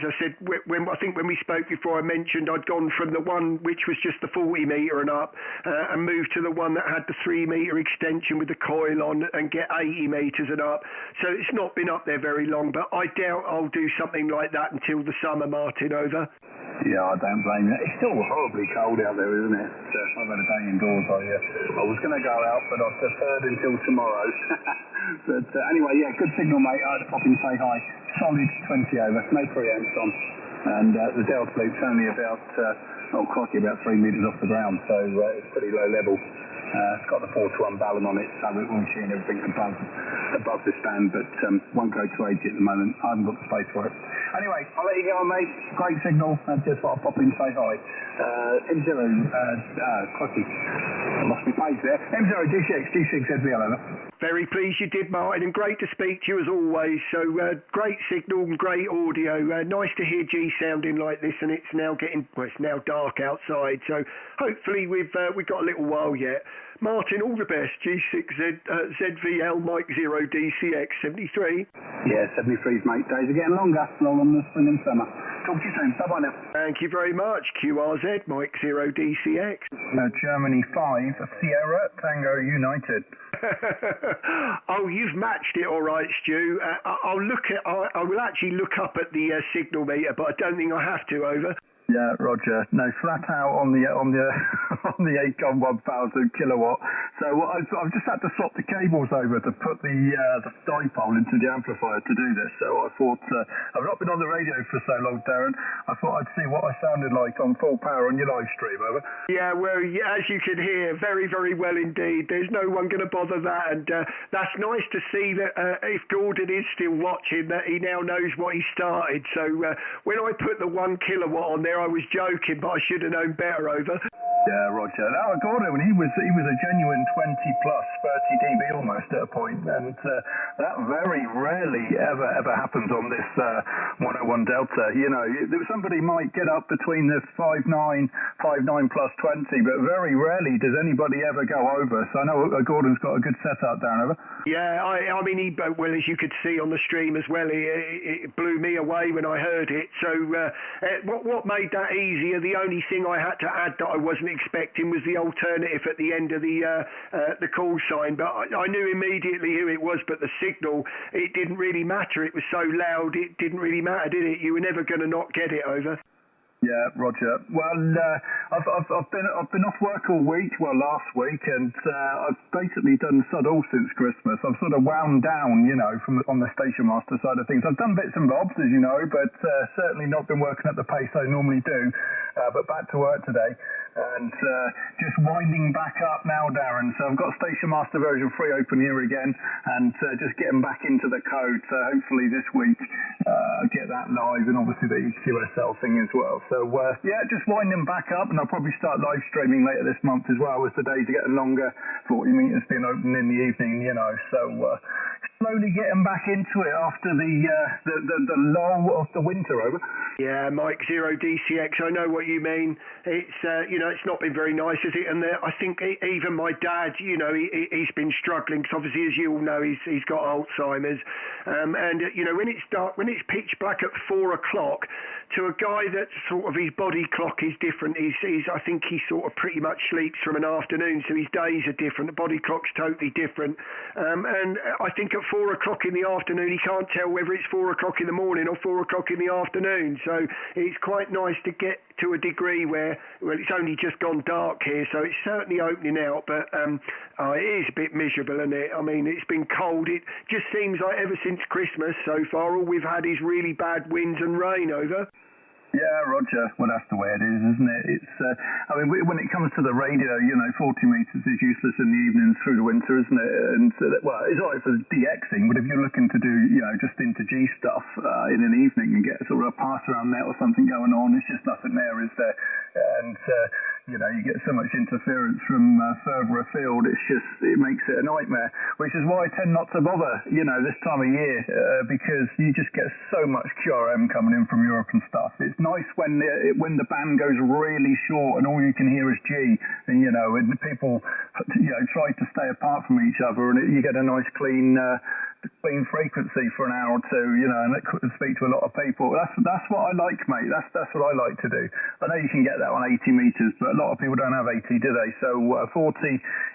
I said, when we spoke before, I mentioned I'd gone from the one which was just the 40 metre and up, and moved to the one that had the 3 metre extension with the coil on and get 80 metres and up. So it's not been up there very long, but I doubt I'll do something like that until the summer, Martin, over. Yeah, I don't blame you. It's still horribly cold out there, isn't it? I've had a day indoors. I was going to go out, but I've deferred until tomorrow. But anyway, yeah, good signal, mate. I had to pop in and say hi. Solid 20 over, no preamps on. And the Delta Loop's only about, about 3 metres off the ground, so it's pretty low level. It's got the 4-to-1 balun on it, so we're machine everything above the stand, but won't go to 80 at the moment. I haven't got the space for it. Anyway, I'll let you go on, mate. Great signal. I just thought I'd pop in and say hi. M0, crikey, I lost my page there. M0 DCX G6 ZVL, over. Very pleased you did, Martin, and great to speak to you as always. So great signal and great audio. Nice to hear G sounding like this, and it's now it's now dark outside. So hopefully we've got a little while yet. Martin, all the best. G6 ZVL Mike 0 DCX 73. Yeah, 73s, mate. Days are getting longer. Long on the spring and summer. Talk to you soon. Bye-bye now. Thank you very much. QRZ Mike 0 DCX. Germany 5 Sierra Tango United. Oh, you've matched it all right, Stu. I will actually look up at the signal meter, but I don't think I have to, over. Yeah, Roger. No, flat out on the on the Acon 1000 kilowatt. So I've just had to swap the cables over to put the dipole into the amplifier to do this. So I thought I've not been on the radio for so long, Darren. I thought I'd see what I sounded like on full power on your live stream, over. Yeah, well, as you can hear, very, very well indeed. There's no one going to bother that, and that's nice to see that if Gordon is still watching, that he now knows what he started. So when I put the 1 kilowatt on there, I was joking, but I should have known better, over. Yeah, Roger. Now, Gordon, he was a genuine 20 plus 30 dB almost at a point, and that very rarely ever happens on this 101 Delta. You know, somebody might get up between the 5.9 plus 20, but very rarely does anybody ever go over. So I know Gordon's got a good setup down, over. Yeah, I mean, well, as you could see on the stream as well, it blew me away when I heard it. So what made that easier, the only thing I had to add that I wasn't expecting was the alternative at the end of the call sign, but I knew immediately who it was. But the signal, it didn't really matter. It was so loud, it didn't really matter, did it? You were never going to not get it, over. Yeah, Roger. Well, I've been off work all week, last week, and I've basically done sod all since Christmas. I've sort of wound down, you know, on the station master side of things. I've done bits and bobs, as you know, but certainly not been working at the pace I normally do. But back to work today, and just winding back up now, Darren. So I've got Station Master version 3 open here again, and just getting back into the code. So hopefully this week get that live, and obviously the EQSL thing as well. So yeah, just winding back up, and I'll probably start live streaming later this month as well, as the days are getting longer. 40 meters being open in the evening, you know. So slowly getting back into it after the lull of the winter, over. Yeah, Mike 0 DCX. I know what you mean. It's it's not been very nice, is it? And I think even my dad, you know, he's been struggling because obviously, as you all know, he's got Alzheimer's. And you know, when it's dark, when it's pitch black at 4 o'clock, to a guy that sort of his body clock is different. I think he sort of pretty much sleeps from an afternoon, so his days are different. The body clock's totally different. And I think at 4 o'clock in the afternoon, he can't tell whether it's 4 o'clock in the morning or 4 o'clock in the afternoon. So it's quite nice to get to a degree where, well, it's only just gone dark here, so it's certainly opening out, but it is a bit miserable, isn't it? I mean, it's been cold. It just seems like ever since Christmas so far, all we've had is really bad winds and rain, over. Yeah, Roger. Well, that's the way it is, isn't it? It's, I mean, when it comes to the radio, 40 metres is useless in the evenings through the winter, isn't it? And well, it's all right for DXing, but if you're looking to do, just into G stuff in an evening and get sort of a pass around net or something going on, it's just nothing there, is there? And you get so much interference from further afield. It makes it a nightmare. Which is why I tend not to bother, this time of year, because you just get so much QRM coming in from Europe and stuff. It's nice when the band goes really short and all you can hear is G, and and people try to stay apart from each other, and you get a nice clean frequency for an hour or two, and it could speak to a lot of people. That's what I like, mate. That's what I like to do. I know you can get that on 80 metres, but a lot of people don't have 80, do they? So 40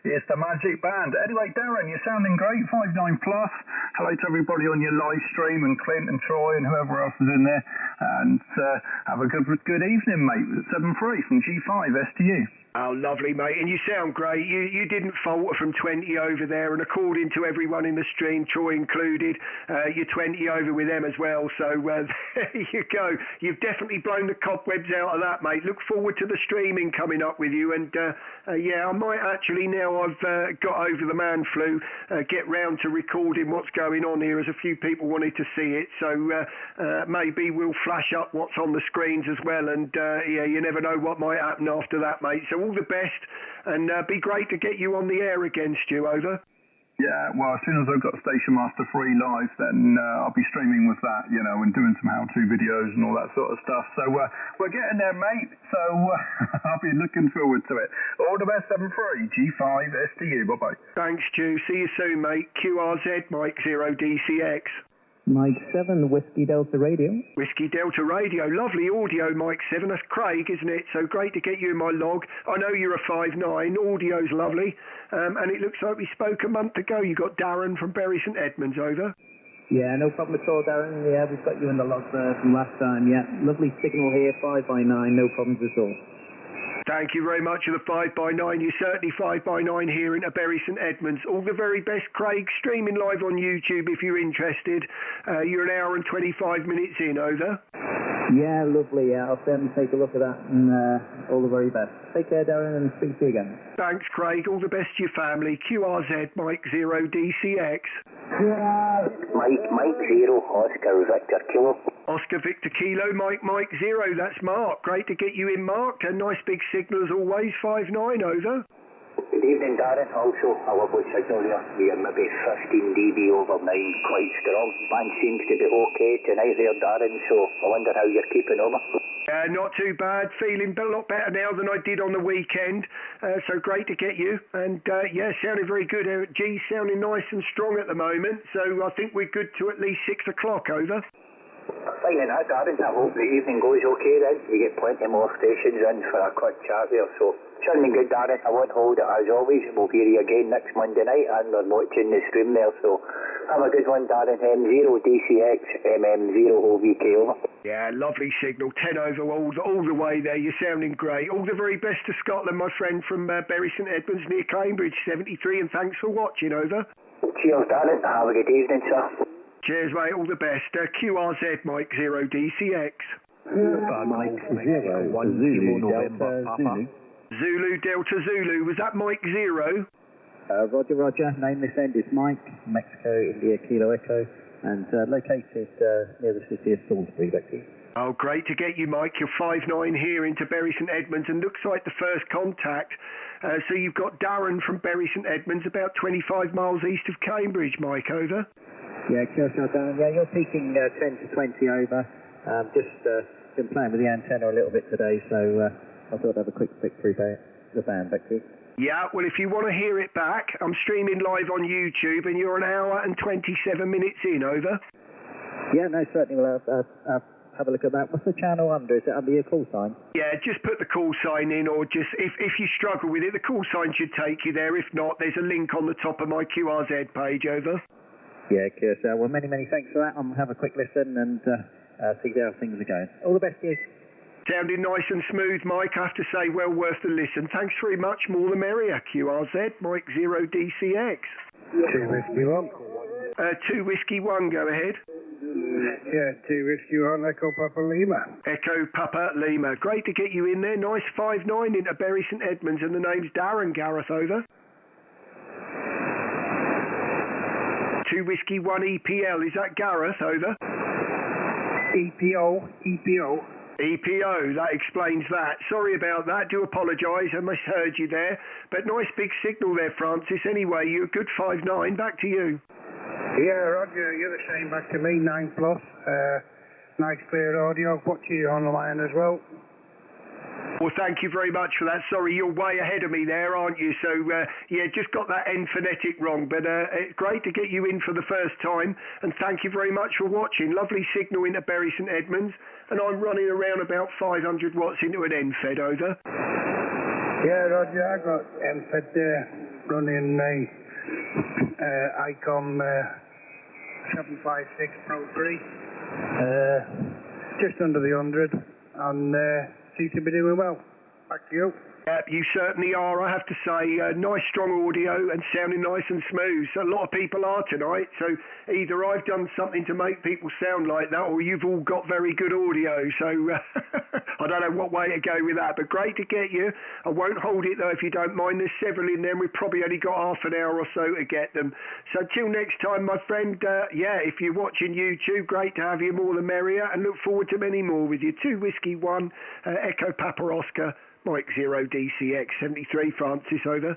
is the magic band. Anyway, Darren, you're sounding great. 59 plus. Hello to everybody on your live stream, and Clint and Troy and whoever else is in there. And have a good evening, mate. 7-3 from G5 STU. Oh, lovely, mate. And you sound great. You didn't falter from 20 over there, and according to everyone in the stream, Troy included, you're 20 over with them as well. So there you go. You've definitely blown the cobwebs out of that, mate. Look forward to the streaming coming up with you. And yeah, I might actually, now I've got over the man flu, get round to recording what's going on here, as a few people wanted to see it. So maybe we'll flash up what's on the screens as well. And yeah, you never know what might happen after that, mate. So all the best, and be great to get you on the air again, Stu. Over. Yeah, well, as soon as I've got Station Master 3 live, then I'll be streaming with that, and doing some how-to videos and all that sort of stuff. So we're getting there, mate. So I'll be looking forward to it. All the best, 7-3, G5 STU. Bye-bye. Thanks, Stu. See you soon, mate. QRZ, Mike 0 DCX. Mike 7, Whiskey Delta Radio. Whiskey Delta Radio. Lovely audio, Mike 7. That's Craig, isn't it? So great to get you in my log. I know you're a 5'9". Audio's lovely. And it looks like we spoke a month ago. You got Darren from Bury St Edmunds, over. Yeah, no problem at all, Darren. Yeah, we've got you in the log there from last time. Yeah, lovely signal here, 5x9, no problems at all. Thank you very much for the 5x9. You're certainly 5x9 here in Bury St Edmunds. All the very best, Craig. Streaming live on YouTube if you're interested. You're an hour and 25 minutes in, over. Yeah, lovely. Yeah, I'll certainly take a look at that, and all the very best. Take care, Darren, and speak to you again. Thanks, Craig. All the best to your family. QRZ, Mike 0 DCX. Mike 0, Oscar Victor Kilo. Oscar Victor Kilo, Mike 0. That's Mark. Great to get you in, Mark. A nice big signal as always. 5'9", over. Good evening, Darren. Also, a lovely signal there. We are maybe 15 dB over 9, quite strong. Band seems to be okay tonight there, Darren, so I wonder how you're keeping over. Not too bad. Feeling a lot better now than I did on the weekend. So great to get you. And yeah, sounding very good. G sounding nice and strong at the moment. So I think we're good to at least 6 o'clock, over. Fine enough, Darren. I hope the evening goes okay then. You get plenty more stations in for a quick chat there. So sounding good, Darren. I won't hold it as always. We'll hear you again next Monday night, and we're watching the stream there. So have a good one, Darren. M0 DCX, MM0 OVK, over. Yeah, lovely signal. 10 over all the way there. You're sounding great. All the very best to Scotland, my friend from Bury St Edmunds near Cambridge, 73, and thanks for watching, over. Cheers, Darren. Have a good evening, sir. Cheers, mate. All the best. QRZ, Mike 0 DCX. Mike 0, 1 Zulu November Papa. Zulu Delta Zulu. Was that Mike 0? Roger. Name this end is Mike, Mexico, India, Kilo Echo, and located near the city of Salisbury, Becky. Oh, great to get you, Mike. You're 5'9" here into Bury St Edmunds, and looks like the first contact. So you've got Darren from Bury St Edmunds, about 25 miles east of Cambridge, Mike, over. Yeah, Darren. Yeah, you're peaking 10 to 20 over. Just been playing with the antenna a little bit today, so I thought I'd have a quick through the band, Becky. Yeah, well, if you want to hear it back, I'm streaming live on YouTube, and you're an hour and 27 minutes in, over. Yeah, no, certainly. We'll have a look at that. What's the channel under? Is it under your call sign? Yeah, just put the call sign in, or just, if you struggle with it, the call sign should take you there. If not, there's a link on the top of my QRZ page, over. Yeah, Keir, well, many thanks for that. I'll have a quick listen and see how things are going. All the best to you. Sounding nice and smooth, Mike. I have to say, well worth the listen. Thanks very much. More the merrier. QRZ, Mike 0 DCX. 2 Whiskey 1. 2 Whiskey 1, go ahead. Yeah, 2 Whiskey 1, Echo Papa Lima. Echo Papa Lima. Great to get you in there. Nice 5-9 into Bury St Edmunds, and the name's Darren. Gareth, over. 2 Whiskey 1 EPL. Is that Gareth, over? EPO. EPO, that explains that. Sorry about that, do apologise, I misheard you there. But nice big signal there, Francis. Anyway, you're a good 5-9, back to you. Yeah, Roger, you're the same back to me, 9 plus. Nice clear audio, watch you on the line as well. Well, thank you very much for that. Sorry, you're way ahead of me there, aren't you? So, yeah, just got that end phonetic wrong. But it's great to get you in for the first time. And thank you very much for watching. Lovely signal into Bury St Edmunds. And I'm running around about 500 watts into an end fed, over. Yeah, Roger, I got end fed there, running a Icon 756 Pro 3. Just under the 100. And seems to be doing well. Back to you. You certainly are, I have to say. Nice strong audio and sounding nice and smooth. So a lot of people are tonight, so either I've done something to make people sound like that, or you've all got very good audio. So I don't know what way to go with that, but great to get you. I won't hold it though if you don't mind. There's several in there. We've probably only got half an hour or so to get them. So till next time, my friend, yeah, if you're watching YouTube, great to have you, more the merrier, and look forward to many more with you. 2 Whiskey 1, Echo Papa Oscar, Mike 0 DCX 73, Francis, over.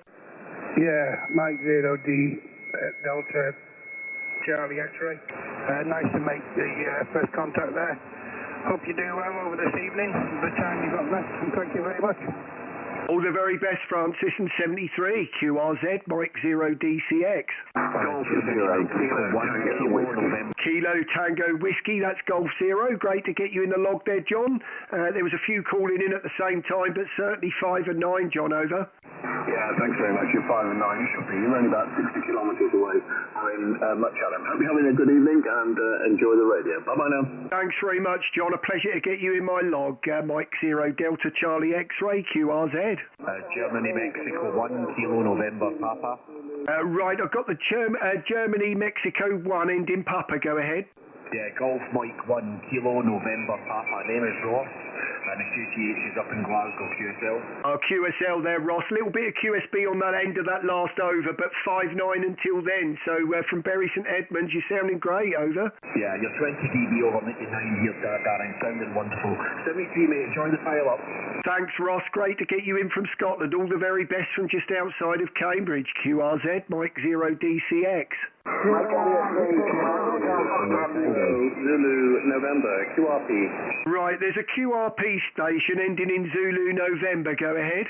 Yeah, Mike 0 D Delta Charlie X-ray. Nice to make the first contact there. Hope you do well over this evening, the time you got left, and thank you very much. All the very best, Francis, and 73, QRZ, Mike 0 DCX. Golf 0, Kilo 1, Kilo November. Kilo Tango Whiskey, that's Golf 0. Great to get you in the log there, John. There was a few calling in at the same time, but certainly 5 and 9, John, over. Yeah, thanks very much. You're 5 and 9, you should be. You're only about 60 kilometres away. I'm in Much Adam. Hope you're having a good evening and enjoy the radio. Bye-bye now. Thanks very much, John. A pleasure to get you in my log. Mike 0 Delta Charlie X-Ray, QRZ. Germany, Mexico 1, Kilo November, Papa. Right, I've got the Germany, Mexico 1, ending Papa. Go ahead. Yeah, Golf Mike 1, Kilo November, Papa. Name is Ross. And the QTH is up in Glasgow, QSL. Oh, QSL there, Ross. A little bit of QSB on that end of that last over, but 5-9 until then. So from Bury St Edmunds, you're sounding great, over. Yeah, you're 20 dB over 99 here, Darren. Sounding wonderful. 73, mate. Join the pile up. Thanks, Ross. Great to get you in from Scotland. All the very best from just outside of Cambridge. QRZ, Mike 0 DCX. Zulu November, QRP. Right, there's a QRP station ending in Zulu November. Go ahead.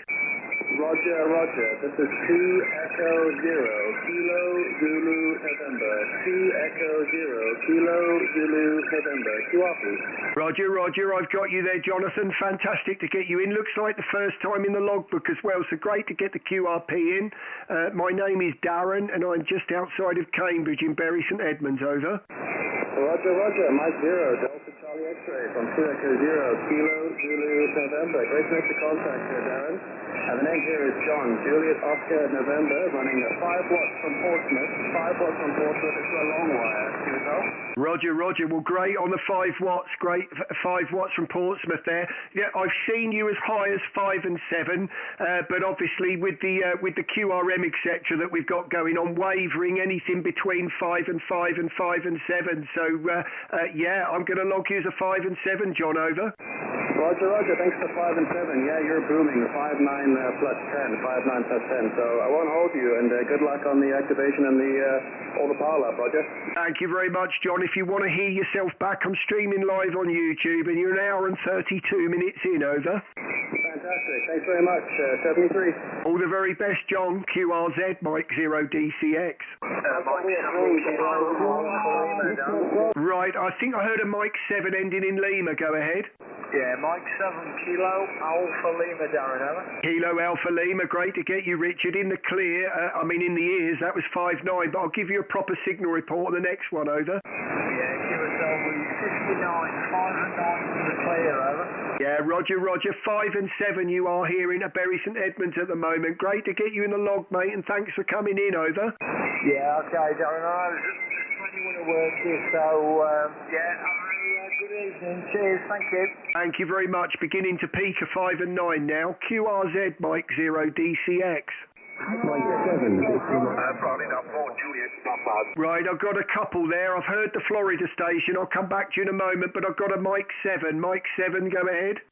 Roger. This is 2 Echo 0, Kilo Zulu November. 2 Echo 0, Kilo Zulu November. QRP. Roger. I've got you there, Jonathan. Fantastic to get you in. Looks like the first time in the logbook as well, so great to get the QRP in. My name is Darren, and I'm just outside of Cambridge in Bury St Edmunds, over. Roger. Mike 0, Delta Charlie X-ray from 2 Echo 0, Kilo Zulu November. Great to make the contact here, Darren. And the name here is John, Juliet Oscar November, running 5 watts from Portsmouth. 5 watts from Portsmouth, it's a long wire. Roger. Well, great on the 5 watts. Great, 5 watts from Portsmouth there. Yeah, I've seen you as high as 5 and 7, but obviously with the QRM etc. that we've got going on, wavering anything between 5 and 5 and 5 and 7. So yeah, I'm going to log you as a 5 and 7, John, over. Roger. Thanks for 5 and 7. Yeah, you're booming. 5, 9 plus 10. 5, 9 plus 10. So I won't hold you, and good luck on the activation and all the power up, Roger. Thank you very much, John. If you want to hear yourself back, I'm streaming live on YouTube, and you're an hour and 32 minutes in, over. Fantastic. Thanks very much. 73. All the very best, John. QRZ, Mike 0 DCX. Right, I think I heard a Mike 7 ending in Lima. Go ahead. Yeah, Mike 7, Kilo Alpha Lima, Darren, over. Kilo Alpha Lima, great to get you, Richard, in the clear. In the ears, that was 5-9, but I'll give you a proper signal report on the next one, over. Yeah, QSL 59, 5 and 9 from the clear, over. Yeah, Roger. 5 and 7 you are here in Bury St Edmunds at the moment. Great to get you in the log, mate, and thanks for coming in, over. Yeah, okay, Darren, I was just you want to work here, so, good evening. Cheers, thank you. Thank you very much. Beginning to peak of 5 and 9 now. QRZ, Mike 0 DCX. Mike 7, probably not 4, Juliet, Papa. Right, I've got a couple there. I've heard the Florida station. I'll come back to you in a moment, but I've got a Mike 7. Mike 7, go ahead.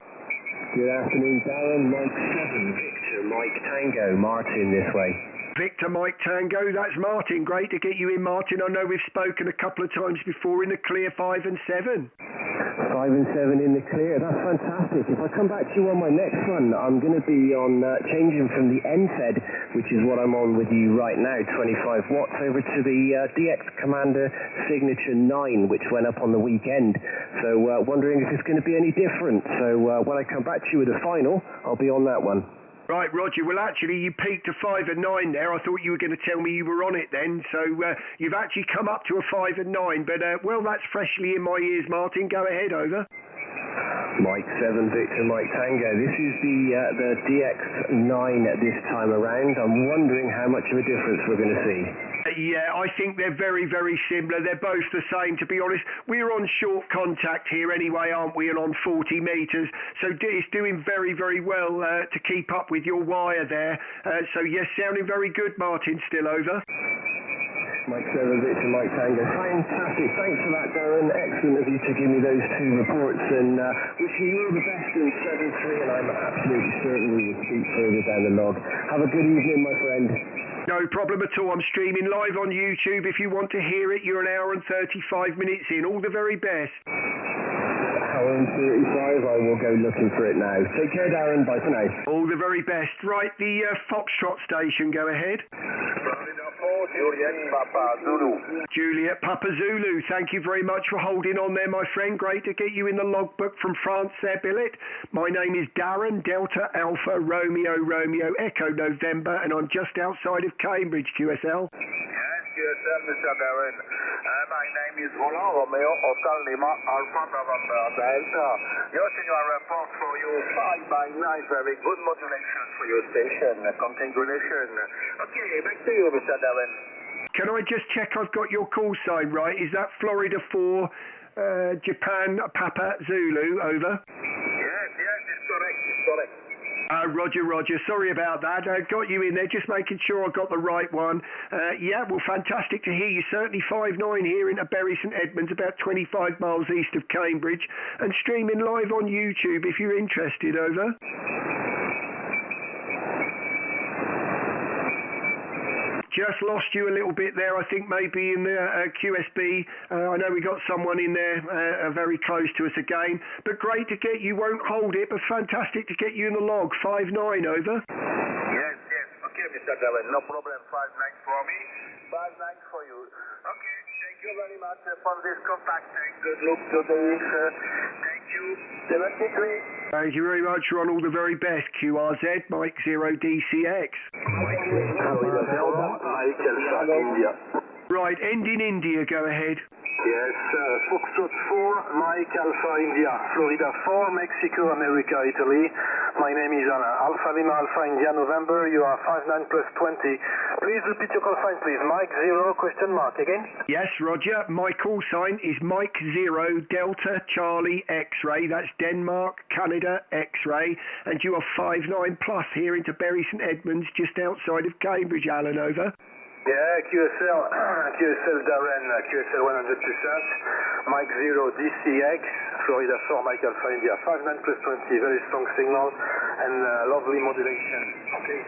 Good afternoon, Darren. Mike 7, Victor, Mike Tango, Martin this way. Victor, Mike Tango, that's Martin. Great to get you in, Martin. I know we've spoken a couple of times before in the clear 5 and 7. 5 and 7 in the clear, that's fantastic. If I come back to you on my next one, I'm going to be on changing from the NFED, which is what I'm on with you right now, 25 watts, over to the DX Commander Signature 9, which went up on the weekend. So wondering if it's going to be any different. So when I come back to you with the final, I'll be on that one. Right, Roger. Well, actually, you peaked to 5 and 9 there. I thought you were going to tell me you were on it then. So you've actually come up to a 5 and 9. But, well, that's freshly in my ears, Martin. Go ahead, over. Mike 7, Victor, Mike Tango. This is the DX9 this time around. I'm wondering how much of a difference we're going to see. Yeah, I think they're very, very similar. They're both the same, to be honest. We're on short contact here anyway, aren't we, and on 40 metres. So it's doing very, very well to keep up with your wire there. So, yes, sounding very good, Martin. Still over. Mike 7, Victor, Mike Tango. Fantastic. Thanks for that, Darren. Excellent of you to give me those two reports. And wishing you all the best in 7-3. And I'm absolutely certain we will speak further down the log. Have a good evening, my friend. No problem at all. I'm streaming live on YouTube. If you want to hear it, you're an hour and 35 minutes in. All the very best. Hour and 35. I will go looking for it now. Take care, Darren. Bye for now. All the very best. Right, the Foxtrot station. Go ahead. Juliet Papa Zulu. Juliet Papa Zulu. Thank you very much for holding on there, my friend. Great to get you in the logbook from France there, Billet. My name is Darren, Delta Alpha Romeo Romeo Echo November, and I'm just outside of Cambridge, QSL. Yes, QSL, Mr. Darren. My name is Roland Romeo Hotel Lima Alpha November Delta. Your senior report for you 5 by 9. Very good modulation for your station. Congratulations. Okay, back to you, Mr. Darren. Can I just check I've got your call sign right? Is that Florida 4, Japan Papa Zulu, over? Yes, it's correct, it's correct. Roger. Sorry about that. I got you in there, just making sure I got the right one. Yeah, well, fantastic to hear you. Certainly 5-9 here into Bury St Edmunds, about 25 miles east of Cambridge, and streaming live on YouTube if you're interested, over. Just lost you a little bit there, I think maybe in the QSB. I know we got someone in there very close to us again. But great to get you, won't hold it, but fantastic to get you in the log. 5-9, over. Yes. Okay, Mr. Darren, no problem. 5-9 for me, 5-9 for you. Okay, thank you very much for this contact. Good luck to this. Thank you. 73. Thank you very much. You're on all the very best. QRZ, Mike 0 DCX. India. Right, end in India, go ahead. Yes, Foxtrot 4, Mike Alpha India, Florida 4, Mexico, America, Italy. My name is Alpha Lima Alpha India November. You are 5-9 plus 20. Please repeat your call sign, please. Mike 0 question mark again. Yes, Roger. My call sign is Mike 0 Delta Charlie X-ray. That's Denmark, Canada X-ray. And you are 5-9 plus here into Bury St Edmunds, just outside of Cambridge, Alan, over. Yeah, QSL Darren, QSL 100%, Mike 0 DCX, Florida 4, Mike Alpha India, 5-9 plus 20, very strong signal and lovely modulation. Okay,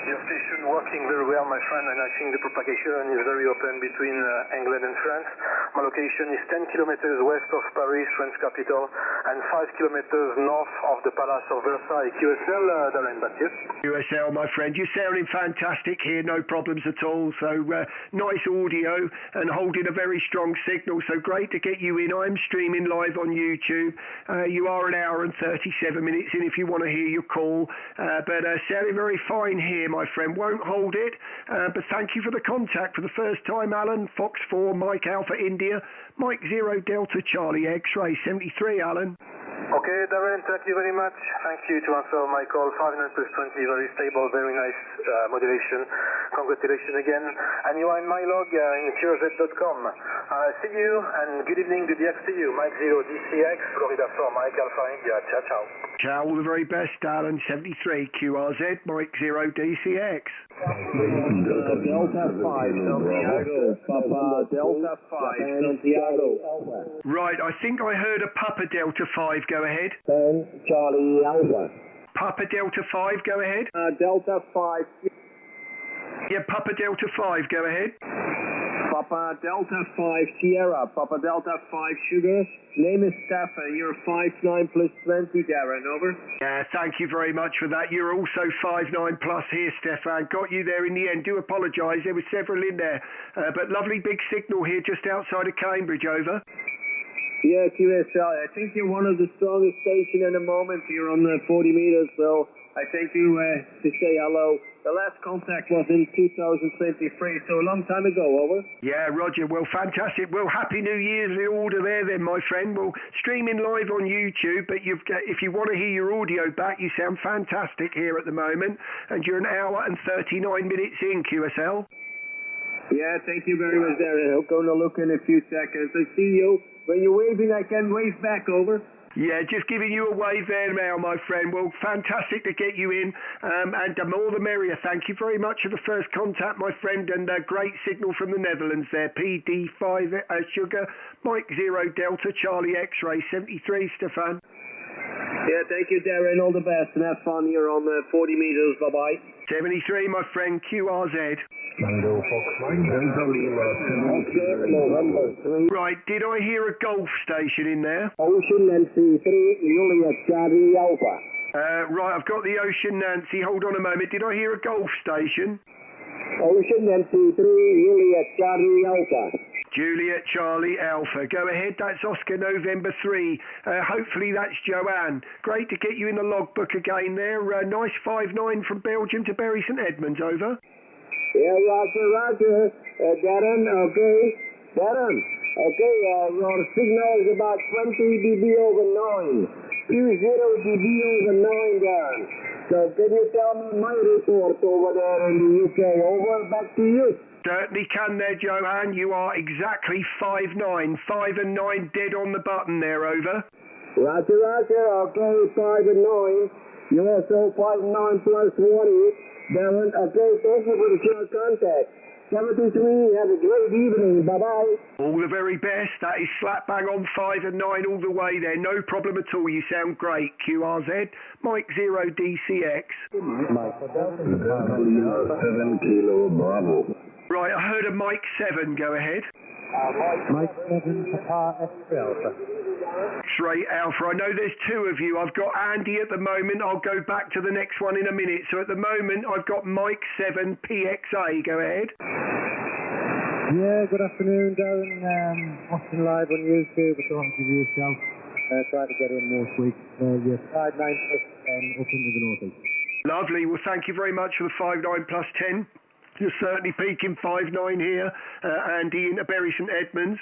your station working very well, my friend, and I think the propagation is very open between England and France. My location is 10 kilometers west of Paris, French capital, and 5 kilometers north of the Palace of Versailles. QSL Darren, that's you. QSL, my friend, you're sounding fantastic here, no problems at all. So nice audio and holding a very strong signal. So great to get you in. I'm streaming live on YouTube. You are an hour and 37 minutes in if you want to hear your call. But sounding very fine here, my friend. Won't hold it. But thank you for the contact for the first time, Alan. Fox 4, Mike Alpha India, Mike 0 Delta Charlie X-ray 73, Alan. Okay, Darren, thank you very much. Thank you to answer my call. 5-9 plus 20, very stable, very nice modulation. Congratulations again. And you are in my log in QRZ.com. See you and good evening, good DX to you. Mike 0 DCX, Florida 4, Mike Alpha India. Ciao, ciao. Ciao, all the very best, Alan 73 QRZ, Mike 0 DCX. Delta 5, Santiago. Papa Delta 5, Santiago. Right, I think I heard a Papa Delta 5, go ahead. Charlie Alpha. Papa Delta 5, go ahead. Delta 5. Yeah, Papa Delta 5, go ahead. Papa Delta 5 Sierra, Papa Delta 5 Sugar. Name is Stefan, you're 5'9 plus 20, Darren, over. Yeah, thank you very much for that. You're also 5'9 plus here, Stefan. Got you there in the end. Do apologise, there were several in there. But lovely big signal here just outside of Cambridge, over. Yeah, QSL, I think you're one of the strongest stations in the moment. You're on the 40 meters, so I thank you to say hello. The last contact was in 2023, so a long time ago, over. Yeah, Roger. Well, fantastic. Well, Happy New Year's in order there then, my friend. We'll streaming live on YouTube, but if you want to hear your audio back, you sound fantastic here at the moment, and you're an hour and 39 minutes in, QSL. Yeah, thank you very much, Darren. I'm going to look in a few seconds. I see you. When you're waving, I can wave back, over. Yeah, just giving you a wave there now, my friend. Well, fantastic to get you in, and the more the merrier. Thank you very much for the first contact, my friend, and great signal from the Netherlands there. PD5 Sugar, Mike 0 Delta, Charlie X-Ray 73, Stefan. Yeah, thank you, Darren. All the best, and have fun here on 40 meters. Bye-bye. 73, my friend, QRZ. Mango Fox Delta Lima. Right, did I hear a golf station in there? Ocean NC3, Julia Charlie Alpha. Right, I've got the Ocean Nancy. Hold on a moment. Did I hear a golf station? Ocean NC3, Julia Charlie Alpha. Juliet Charlie Alpha. Go ahead, that's Oscar November 3. Hopefully that's Joanne. Great to get you in the logbook again there. Nice 5'9 from Belgium to Bury St Edmunds, over. Yeah, Roger. Darren, okay. Darren, okay, your signal is about 20 dB over 9. 20 dB over 9, Darren. So can you tell me my report over there in the UK? Over, back to you. Certainly can there, Johan. You are exactly 5'9", 5 and 9 dead on the button there, over. Roger, okay, 5 and 9. You're also 5'9 plus 20. Darren, okay, thank you for the short contact. 73, have a great evening, bye-bye. All the very best, that is slap bang on 5 and 9 all the way there, no problem at all, you sound great, QRZ, Mike 0 DCX. Mike 7 Kilo Bravo. Right, I heard a Mike 7, go ahead. Mike 7 Papa X-Ray Alpha. X-Ray Alpha, I know there's two of you. I've got Andy at the moment. I'll go back to the next one in a minute. So at the moment, I've got Mike 7 PXA. Go ahead. Yeah, good afternoon, Darren. Watching live on YouTube. I thought I'd give you a shout. Try to get in this week. You're 5'9 plus 10 up into the northeast. Lovely. Well, thank you very much for the 5'9 plus 10. You're certainly peaking 5'9 here, Andy, in Bury St Edmunds.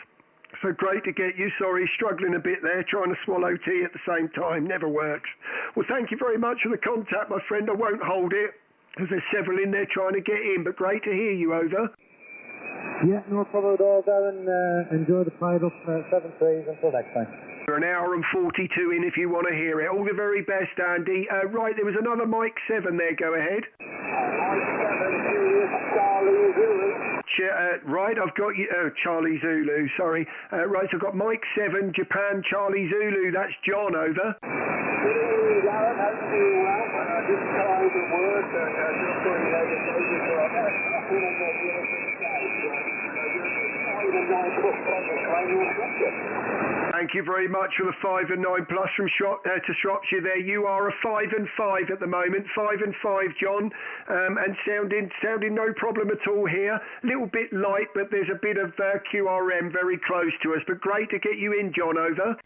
So great to get you. Sorry, struggling a bit there, trying to swallow tea at the same time. Never works. Well, thank you very much for the contact, my friend. I won't hold it, because there's several in there trying to get in, but great to hear you, over. Yeah, no problem at all, Darren. Enjoy the pride up 7 trees. Until next time. You're an hour and 42 in if you want to hear it. All the very best, Andy. Right, there was another Mike 7 there. Go ahead. Right, I've got you. Charlie Zulu, sorry. Right, so I've got Mike 7, Japan, Charlie Zulu. That's John, over. Thank you very much for the 5 and 9 plus from to Shropshire there. You are a 5 and 5 at the moment. 5 and 5, John. And sounding no problem at all here. A little bit light, but there's a bit of QRM very close to us. But great to get you in, John, over.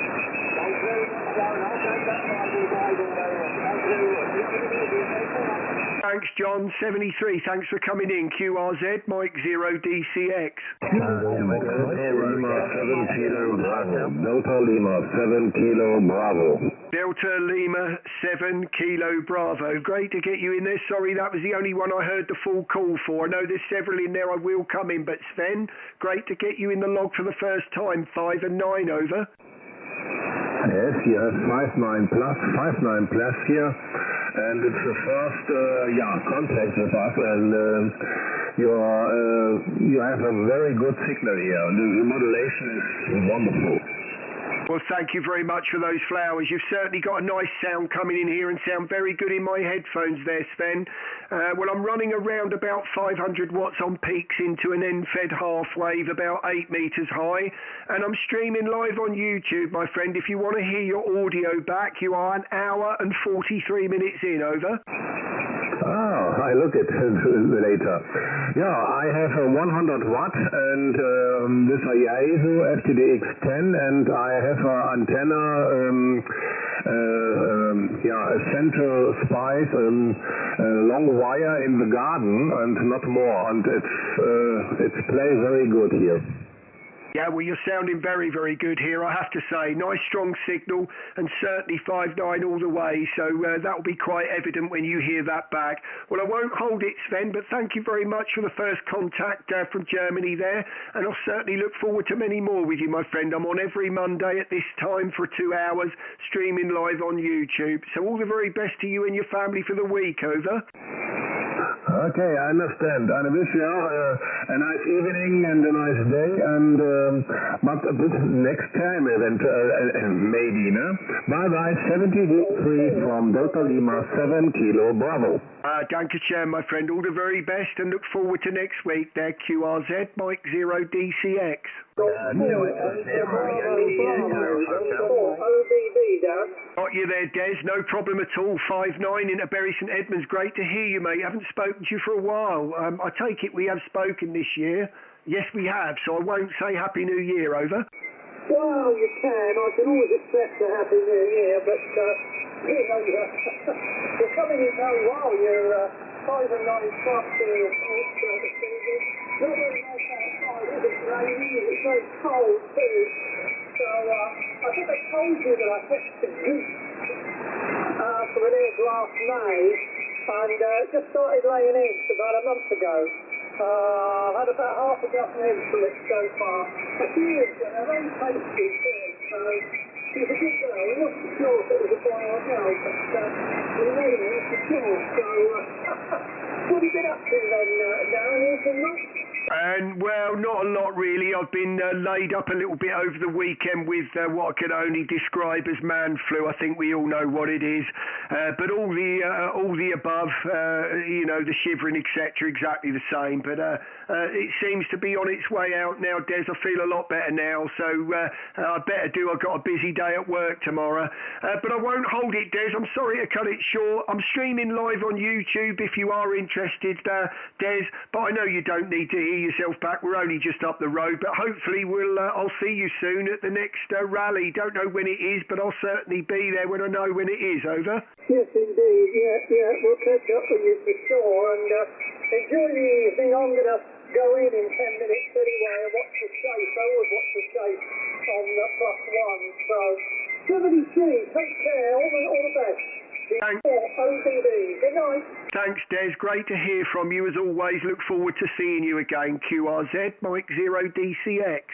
Thanks, John. 73. Thanks for coming in. QRZ, Mike 0 DCX. Lima 7 Kilo Bravo. Delta Lima 7 Kilo Bravo. Delta Lima 7 Kilo Bravo. Great to get you in there. Sorry, that was the only one I heard the full call for. I know there's several in there I will come in, but Sven, great to get you in the log for the first time. 5 and 9, over. Yes, you have 5-9 plus here, and it's the first contact with us, and you have a very good signal here. The modulation is wonderful. Well, thank you very much for those flowers. You've certainly got a nice sound coming in here and sound very good in my headphones there, Sven. Well, I'm running around about 500 watts on peaks into an end-fed half wave about 8 meters high, and I'm streaming live on YouTube, my friend. If you want to hear your audio back, you are 1 hour and 43 minutes in, over. Oh, I look at it later. Yeah, I have a 100 watt and this IASO FTDX10, and I have an antenna, a central spice, a long wire in the garden, and not more. And it's plays very good here. Yeah, well, you're sounding very, very good here, I have to say. Nice, strong signal, and certainly 5-9 all the way, so that will be quite evident when you hear that back. Well, I won't hold it, Sven, but thank you very much for the first contact from Germany there, and I'll certainly look forward to many more with you, my friend. I'm on every Monday at this time for 2 hours, streaming live on YouTube. So all the very best to you and your family for the week, over. Okay, I understand. I wish you a nice evening and a nice day, and but next time maybe, no? Bye-bye, 73 from Delta Lima 7 Kilo Bravo. Danke schön, my friend. All the very best, and look forward to next week there. QRZ, Mike 0 DCX. Got you there, Des. No problem at all. 5-9 into Bury St Edmunds. Great to hear you, mate. Haven't spoken to you for a while. I take it we have spoken this year. Yes, we have, so I won't say Happy New Year, over. Well, you can. I can always accept a Happy New Year, but you're coming in very well. You're 5 and 9 plus here. Not very nice outside, is it? Raining, it's very cold too. So I think I told you that I fetched a goose from an egg last May, and just started laying eggs about a month ago. I've had about half a dozen eggs from it so far. A few of them are very tasty too, so she's a good girl. We're not sure if it was a boy or a girl, but we're naming it for sure. So what have you been up to then, Darren? Anything much? Well, not a lot really. I've been laid up a little bit over the weekend with what I can only describe as man flu. I think we all know what it is. But all the above, the shivering, etc., exactly the same. But it seems to be on its way out now, Des. I feel a lot better now, so I better do. I've got a busy day at work tomorrow. But I won't hold it, Des. I'm sorry to cut it short. I'm streaming live on YouTube if you are interested, Des. But I know you don't need to hear yourself back. We're only just up the road, but hopefully I'll see you soon at the next rally. Don't know when it is, but I'll certainly be there when I know when it is, over. Yes, indeed. Yeah, we'll catch up with you for sure, and enjoy the evening. I'm going to go in 10 minutes anyway and watch the chase. I always watch the chase on the +1. So 73, take care, all the best. Good night. Thanks, Des. Great to hear from you as always. Look forward to seeing you again. QRZ, Mike 0 DCX.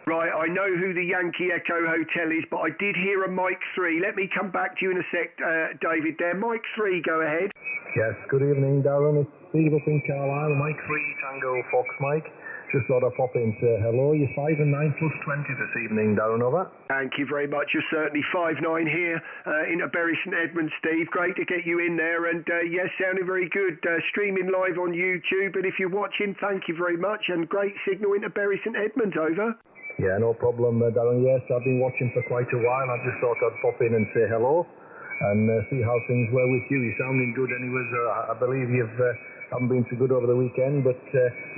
Right, I know who the Yankee Echo Hotel is, but I did hear a Mike 3. Let me come back to you in a sec, David there. Mike 3, go ahead. Yes, good evening, Darren. It's Steve up in Carlisle. Mike 3, Tango Fox Mike. Just thought I'd pop in and say hello. You're 5 and 9 plus 20 this evening, Darren, over. Thank you very much. You're certainly 5-9 here in Bury St Edmunds, Steve. Great to get you in there, and yes, sounding very good. Streaming live on YouTube, and if you're watching, thank you very much, and great signal into Bury St Edmunds, over. Yeah, no problem, Darren. Yes, I've been watching for quite a while. I just thought I'd pop in and say hello. and see how things were with you. You're sounding good anyways. I believe you've haven't been so good over the weekend, but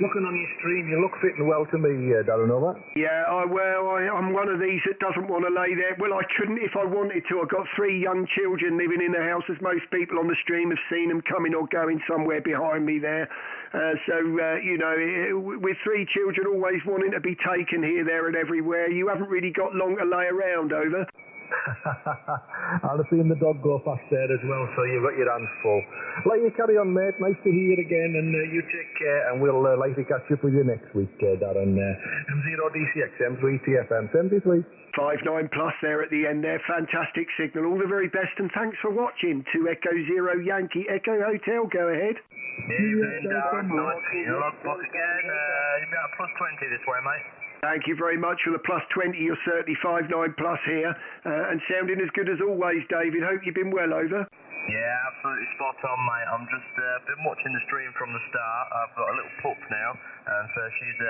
looking on your stream, you look fit and well to me, Darren, over. Yeah, I'm one of these that doesn't want to lay there. Well, I couldn't if I wanted to. I've got 3 young children living in the house, as most people on the stream have seen them coming or going somewhere behind me there. You know, with 3 children always wanting to be taken here, there and everywhere, you haven't really got long to lay around, over. I'd have seen the dog go past there as well, so you've got your hands full. Let you carry on, mate. Nice to hear you again, and you take care, and we'll likely catch up with you next week, Darren. M0DCX, M3TFM, 73. 59 plus there at the end there. Fantastic signal. All the very best, and thanks for watching. 2 Echo 0 Yankee Echo Hotel. Go ahead. Evening, Darren. Nice to get your logbook again. You've got a plus 20 this way, mate. Thank you very much for the plus 20. You're certainly 59 plus here, and sounding as good as always, David. Hope you've been well, over. Yeah, absolutely spot on, mate. I'm just been watching the stream from the start. I've got a little pup now, and so she's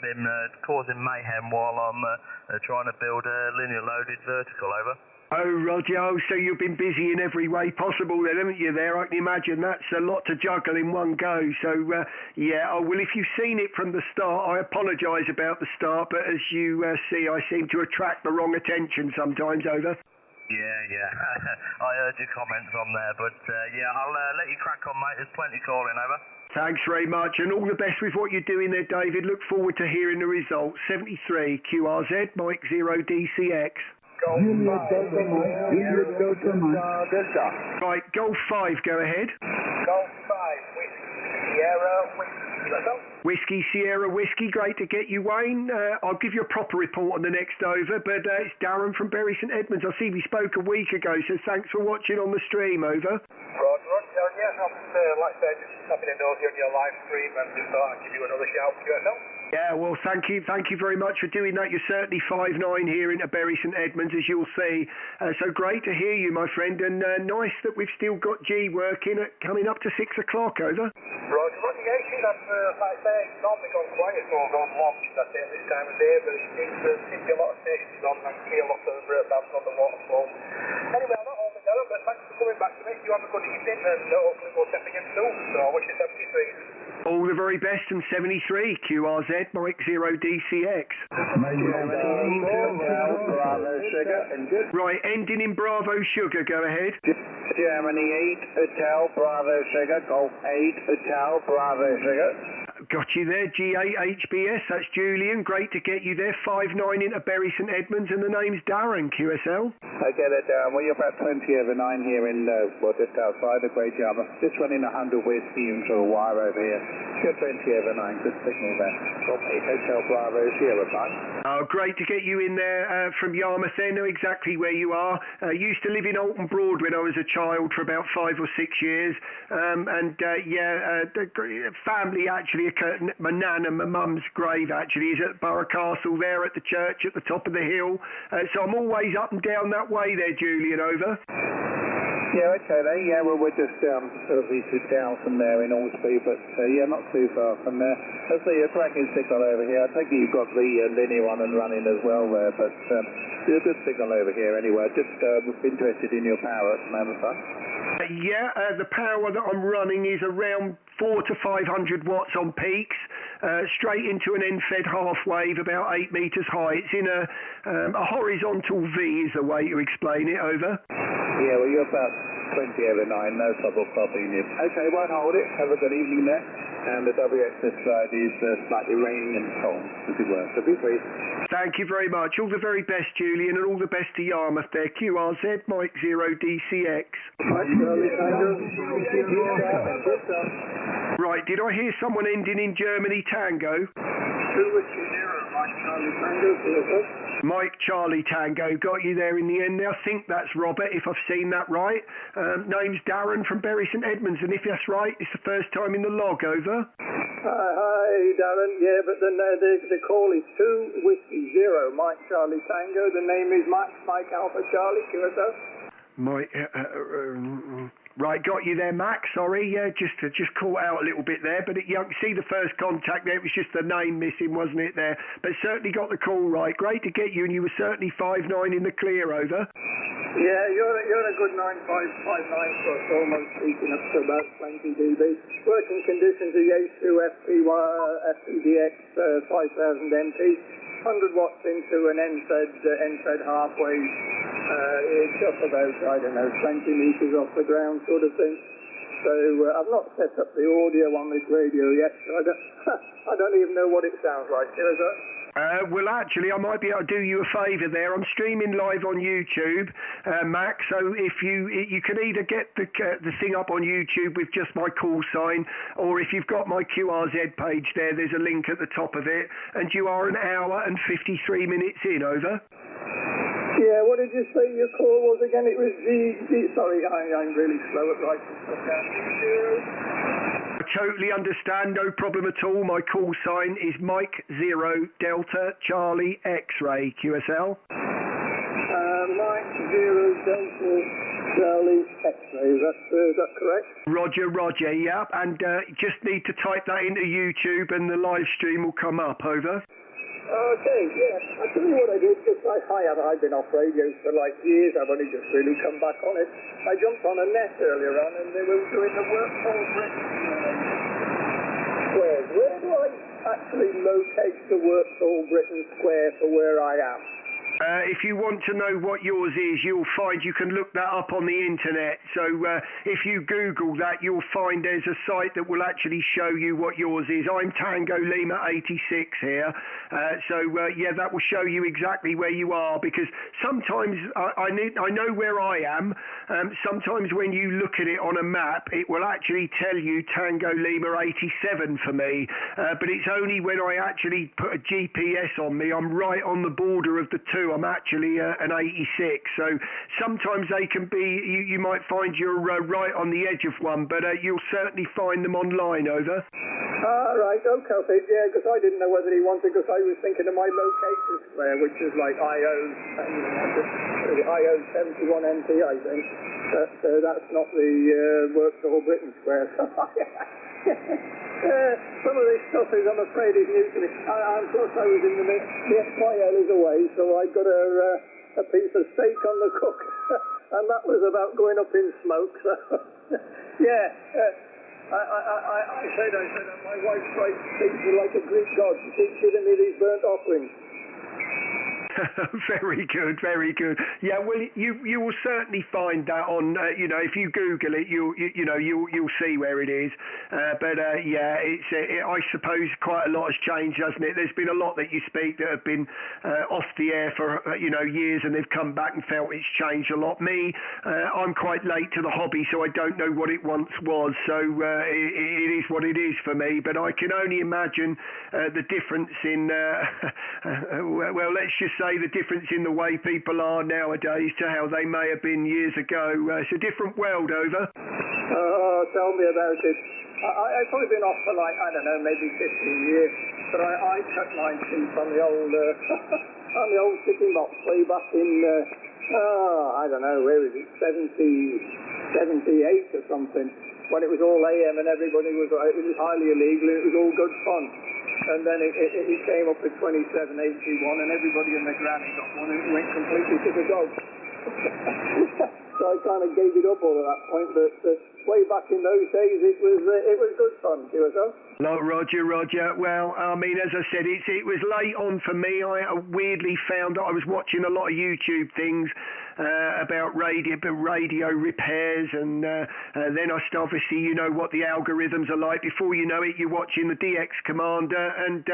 been causing mayhem while I'm trying to build a linear loaded vertical, over. Oh, Roger, so you've been busy in every way possible then, haven't you, there? I can imagine that's a lot to juggle in one go. So, well, if you've seen it from the start, I apologise about the start, but as you see, I seem to attract the wrong attention sometimes, over. Yeah. I heard your comments on there, but I'll let you crack on, mate. There's plenty calling, over. Thanks very much, and all the best with what you're doing there, David. Look forward to hearing the results. 73 QRZ, Mike 0 DCX. Right, Golf 5, go ahead. Golf 5, Whiskey Sierra, Whiskey Sierra Whiskey, great to get you, Wayne. I'll give you a proper report on the next over, but it's Darren from Bury St Edmunds. I see we spoke a week ago, so thanks for watching on the stream, over. Roger, yeah, I'm like I said, just tapping in nosy on your live stream and just thought I'd give you another shout, QSL. Yeah, well, thank you very much for doing that. You're certainly 5'9" here in Bury St Edmunds, as you'll see. So great to hear you, my friend, and nice that we've still got G working coming up to 6 o'clock, over. Roger, yeah, that's, like I say, it's normally gone quiet, so I've gone long, that's it, this time of day, but it seems to be a lot of stations on, and see a lot of bands on the waterfall. Anyway, I'm not holding it down, but thanks for coming back to me. You have a good evening, and hopefully we'll step again soon, so I wish you 73. All the very best, and 73 QRZ, Mike 0 DCX. Right, ending in Bravo Sugar, go ahead. Germany 8 Hotel Bravo Sugar, Golf 8 Hotel Bravo Sugar. Got you there, G8 HBS, that's Julian, great to get you there, 5'9" into Bury St Edmunds, and the name's Darren, QSL. Okay there, Darren, well, you're about 20 over 9 here in, just outside of Great Yarmouth, just running 100 whiskey into a wire over here. You're 20 over 9, good signal there. Golf 8 Hotel Bravo Sierra 5. Oh, great to get you in there from Yarmouth there, know exactly where you are. Used to live in Alton Broad when I was a child for about 5 or 6 years, family actually, my nan and my mum's grave actually is at Borough Castle there at the church at the top of the hill. So I'm always up and down that way there, Julian, over. Yeah, okay then. Yeah, well, we're just sort of down from there in Alsby, but not too far from there. I see a cracking signal over here. I think you've got the linear one and running as well there, but there's a good signal over here anyway. Just interested in your power at the moment, son. The power that I'm running is around 400 to 500 watts on peaks, straight into an end-fed half wave about 8 metres high. It's in a horizontal V is the way to explain it, over. Yeah, well, you're about 20 over 9, no trouble copying you. Okay, won't hold it. Have a good evening there. And the WX this side is slightly raining and cold, as it were. So be pleased. Thank you very much. All the very best, Julian, and all the best to Yarmouth there. QRZ, Mike 0 DCX. Right, did I hear someone ending in Germany Tango? Mike Charlie Tango, got you there in the end. I think that's Robert, if I've seen that right. Name's Darren from Bury St Edmunds, and if that's right, it's the first time in the log, over. Hi, Darren. Yeah, but the call is 2 Whiskey 0, Mike Charlie Tango. The name is Mike Alpha Charlie, QSO. Right, got you there, Max. Sorry, just caught out a little bit there, but you can see the first contact there. It was just the name missing, wasn't it there? But certainly got the call right. Great to get you, and you were certainly 5'9" in the clear, over. Yeah, you're a good 9559 plus, almost peaking up to about 20 dB. Working conditions are Yaesu FPDX 5000 MT, 100 watts into an NZ halfway, it's up about, I don't know, 20 meters off the ground sort of thing. So I've not set up the audio on this radio yet, so I don't even know what it sounds like. Well, actually, I might be able to do you a favour there. I'm streaming live on YouTube, Max. So if you can either get the thing up on YouTube with just my call sign, or if you've got my QRZ page there's a link at the top of it. And you are 1 hour and 53 minutes in. Over. Yeah, what did you say your call was again? It was sorry, I'm really slow at writing stuff down. I totally understand, no problem at all. My call sign is Mike 0 Delta Charlie X-ray QSL. Mike 0 Delta Charlie X-ray, is that correct? Roger, yeah. And just need to type that into YouTube and the live stream will come up. Over. Okay, yeah. I'll tell you what I did, because I've been off radio for like years. I've only just really come back on it. I jumped on a net earlier on and they were doing the work for Britain squares. Where do I actually locate the Works-All Britain square for where I am? If you want to know what yours is, you'll find you can look that up on the internet. So if you Google that, you'll find there's a site that will actually show you what yours is. I'm Tango Lima 86 here. Yeah, that will show you exactly where you are, because sometimes I know where I am. Sometimes when you look at it on a map, it will actually tell you Tango Lima 87 for me. But it's only when I actually put a GPS on me, I'm right on the border of the two. I'm actually an 86, so sometimes they can be, you might find you're right on the edge of one, but you'll certainly find them online. Over. Right, okay, yeah, because I didn't know whether he wanted, because I was thinking of my locator square, which is like IO 71 MT, I think. That's not the Works-All Britain square. Some of this stuff is, I'm afraid, is new to me. Plus I was in the FYL is away, so I got a piece of steak on the cook, and that was about going up in smoke. So yeah, I said my wife treats me like a Greek god. She keeps giving me these burnt offerings. Very good, very good. Yeah, well, you will certainly find that on, if you Google it, you'll see where it is. Yeah, I suppose quite a lot has changed, hasn't it? There's been a lot that you speak that have been off the air for years, and they've come back and felt it's changed a lot. Me, I'm quite late to the hobby, so I don't know what it once was. So it is what it is for me. But I can only imagine the difference in well, let's just say the difference in the way people are nowadays to how they may have been years ago. It's a different world. Over. Oh, tell me about it. I've probably been off for like, I don't know, maybe 15 years, but I cut my teeth on the old on the old sticking box way back in I don't know, where is it, 78 or something, when it was all AM and everybody it was highly illegal and it was all good fun. And then it came up at 2781 and everybody and their granny got one and it went completely to the dogs. So I kind of gave it up all at that point, but way back in those days it was good fun. See yourself? Roger. Well, I mean, as I said, it was late on for me. I weirdly found that I was watching a lot of YouTube things about radio repairs, and then I obviously, what the algorithms are like. Before you know it, you're watching the DX Commander and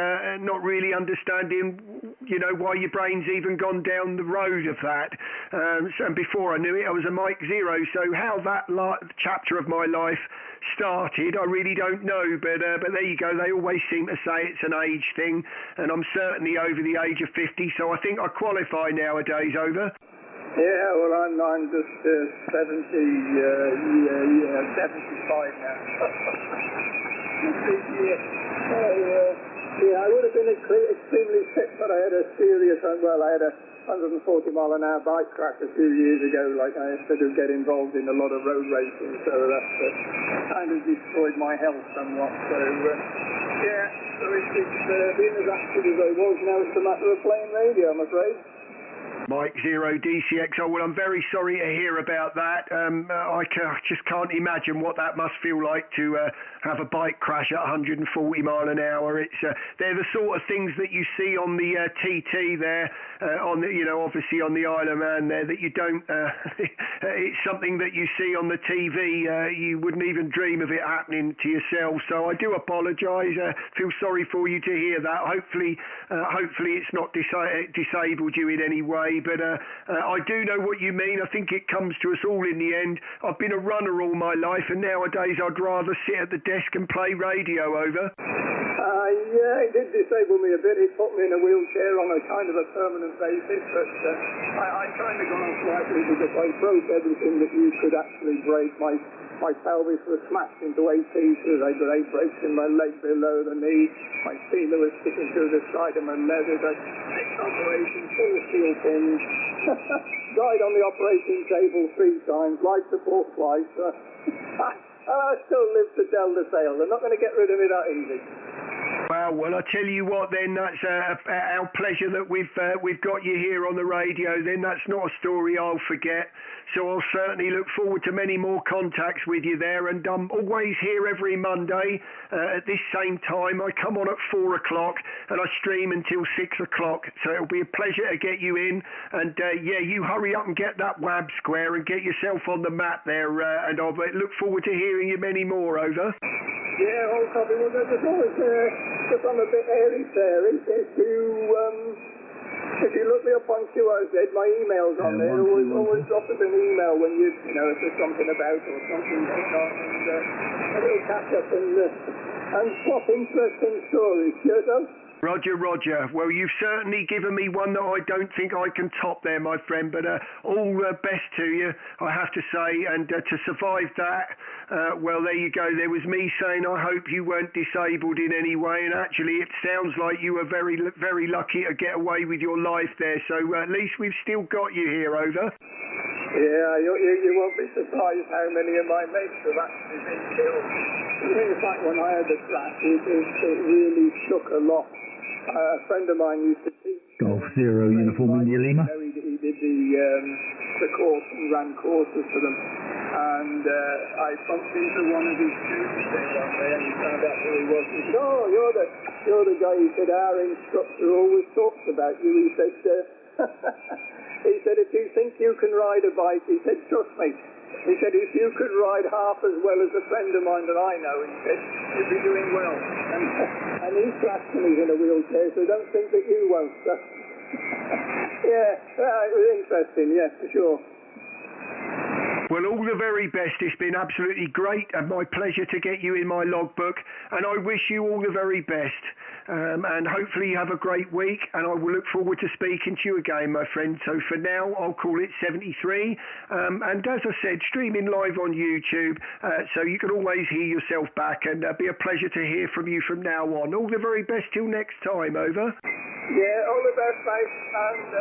not really understanding, why your brain's even gone down the road of that. And before I knew it, I was a Mike 0. So how that chapter of my life started, I really don't know, but there you go. They always seem to say it's an age thing, and I'm certainly over the age of 50, so I think I qualify nowadays. Over. Yeah, well, I'm just 75 now. Yeah, I would have been extremely fit, but I had a 140 mile an hour bike crash a few years ago. Like, I had to get involved in a lot of road racing, so that kind of destroyed my health somewhat. So yeah, so it's being as active as I was now, it's a matter of playing radio, I'm afraid. Mike 0 DCX. Oh, well, I'm very sorry to hear about that. I just can't imagine what that must feel like to have a bike crash at 140 mile an hour. It's they're the sort of things that you see on the TT there, on the, obviously on the Isle of Man there, that you don't. It's something that you see on the TV. You wouldn't even dream of it happening to yourself. So I do apologise. Feel sorry for you to hear that. Hopefully it's not disabled you in any way. But I do know what you mean. I think it comes to us all in the end. I've been a runner all my life, and nowadays I'd rather sit at the desk and play radio. Over. Yeah, it did disable me a bit. It put me in a wheelchair on a kind of a permanent basis, but I kind of got off lightly because I broke everything that you could actually break. My pelvis was smashed into 8 pieces. I got 8 breaks in my leg below the knee. My femur was sticking through the side of my leather. I had operation, 4 steel pins. Died on the operating table 3 times. Life support twice. I still live to tell the tale. They're not going to get rid of me that easy. Well, I tell you what, then that's our pleasure that we've got you here on the radio. Then that's not a story I'll forget. So I'll certainly look forward to many more contacts with you there. And I'm always here every Monday at this same time. I come on at 4 o'clock and I stream until 6 o'clock. So it'll be a pleasure to get you in. And you hurry up and get that WAB square and get yourself on the map there. And I'll look forward to hearing you many more. Over. Yeah, all copy. Well, there's always just on a bit airy-fairy. If you look me up on QOZ, my email's on there. Always drop us an email when if there's something about or something going on, and a little catch up and swap interesting stories. Cheers, Roger. Well, you've certainly given me one that I don't think I can top there, my friend, but all best to you, I have to say, and to survive that, well, there you go. There was me saying I hope you weren't disabled in any way, and actually it sounds like you were very, very lucky to get away with your life there, so at least we've still got you here. Over. Yeah, you won't be surprised how many of my mates have actually been killed. In fact, when I had the crash, it really shook a lot. A friend of mine used to teach. Golf 0 uniform India Lima. He did the course and ran courses for them. And I bumped into one of his students there one day, and he found out who he was. He said, "Oh, you're the guy." He said, "Our instructor always talks about you." He said, "If you think you can ride a bike," he said, "trust me." He said, "If you could ride half as well as a friend of mine that I know," he said, "you'd be doing well." And he's crashed and he's in a wheelchair, so don't think that you won't. It was interesting, yeah, for sure. Well, all the very best. It's been absolutely great and my pleasure to get you in my logbook, and I wish you all the very best. And hopefully you have a great week, and I will look forward to speaking to you again, my friend. So for now, I'll call it 73. And as I said, streaming live on YouTube, so you can always hear yourself back, and be a pleasure to hear from you from now on. All the very best till next time. Over. Yeah, all the best, mate. And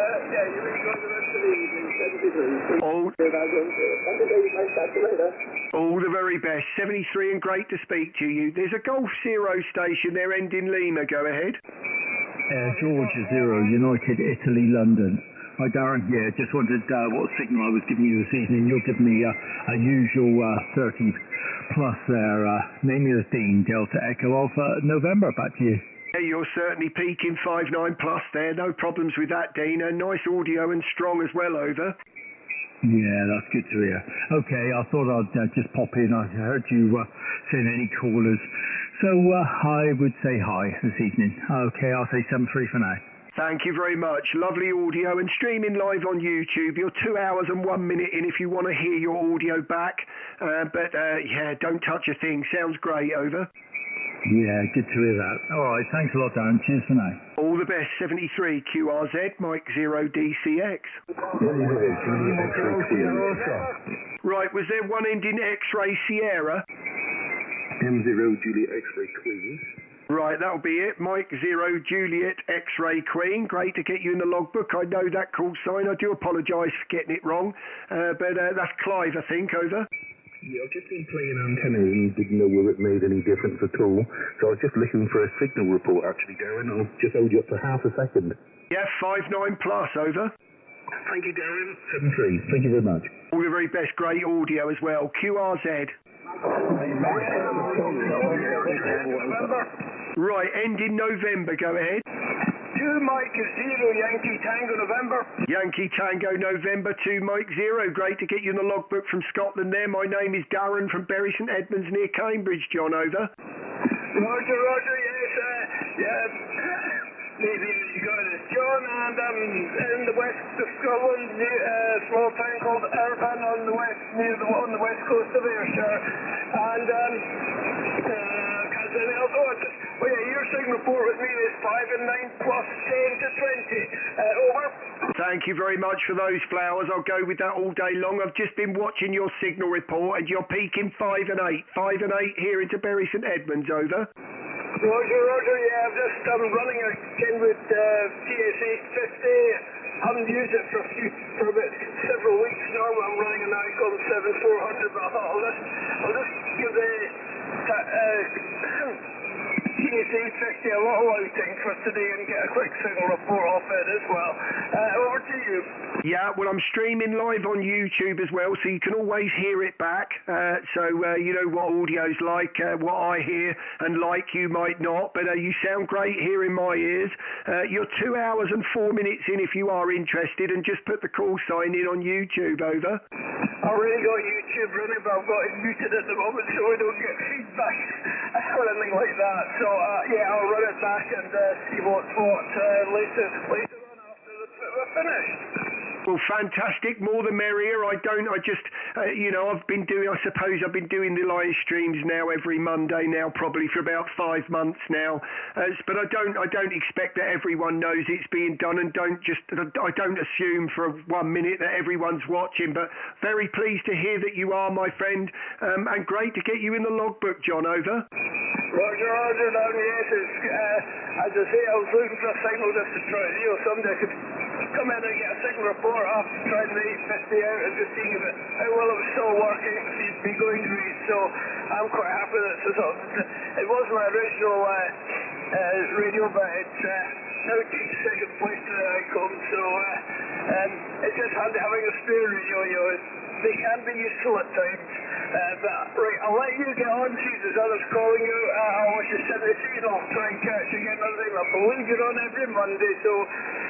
you enjoy the rest of the evening. 73. All the very best. 73, and great to speak to you. There's a Golf 0 station there ending Lima. Go ahead. George 0, United Italy, London. Hi, Darren. Yeah, just wondered what signal I was giving you this evening. You'll give me a usual 30 plus there. Name is Dean, Delta Echo Alpha, November. Back to you. Yeah, you're certainly peaking 59 plus there. No problems with that, Dean. Nice audio and strong as well. Over. Yeah, that's good to hear. Okay, I thought I'd just pop in. I heard you saying any callers. So I would say hi this evening. Okay, I'll say 73 for now. Thank you very much. Lovely audio and streaming live on YouTube. You're 2 hours and 1 minute in if you want to hear your audio back. But don't touch a thing. Sounds great. Over. Yeah, good to hear that. All right, thanks a lot, Darren. Cheers for now. All the best. 73 QRZ, Mike 0 DCX. Right, was there one ending X-Ray Sierra? M0 Juliet X-Ray Queen. Right, that'll be it. Mike 0 Juliet X-Ray Queen. Great to get you in the logbook. I know that call sign. I do apologise for getting it wrong. But that's Clive, I think. Over. Yeah, I've just been playing antennas and didn't know whether it made any difference at all. So I was just looking for a signal report, actually, Darren. I'll just hold you up for half a second. Yeah, 59 plus. Over. Thank you, Darren. 7-3. Thank you very much. All the very best, great audio as well. QRZ. Right, end in November, go ahead. 2 Mike 0 Yankee Tango November. Yankee Tango November 2 Mike 0. Great to get you in the logbook from Scotland there. My name is Darren from Bury St Edmunds near Cambridge. John, over. Roger, yes, yeah. Maybe you got it. John, and in the west of Scotland, near a small town called Irvine on the west, on the west coast of Ayrshire. And your signal report with me is 5 and 9 plus 10 to 20. Over. Thank you very much for those flowers. I'll go with that all day long. I've just been watching your signal report and you're peaking 5 and 8. 5 and 8 here into Bury St Edmunds, over. Roger, yeah, I'm running a Kenwood TSA 50. Haven't used it for about several weeks now. I'm running an Icon 7400, but I thought I'll just give the TSA 50 a little outing for today and get a quick signal report off it as well. Over to you. Yeah, well, I'm streaming live on YouTube as well, so you can always hear it back. You know what audio's like, what I hear and like you might not, but you sound great here in my ears. You're 2 hours and 4 minutes in if you are interested, and just put the call sign in on YouTube, over. I already got YouTube running, but I've got it muted at the moment so I don't get feedback or anything like that. So, I'll run it back and see what's what later on after we're finished. Well, fantastic. More the merrier. I've been doing the live streams now every Monday now, probably for about 5 months now. But I don't expect that everyone knows it's being done, and I don't assume for 1 minute that everyone's watching. But very pleased to hear that you are, my friend, and great to get you in the logbook, John, over. Roger, down, yes. As I say, I was looking for a signal just to try, someday I could come in and get a signal report after trying the 850 out and just seeing how well it was still working. It seems to be going great, so I'm quite happy that it was my original radio, but it's now takes second place to the Icon, so it's just handy having a spare radio, They can be useful at times. Right, I'll let you get on, see there's others calling you. I'll wish you 73 and I'll try and catch you again another time. I believe you're on every Monday, so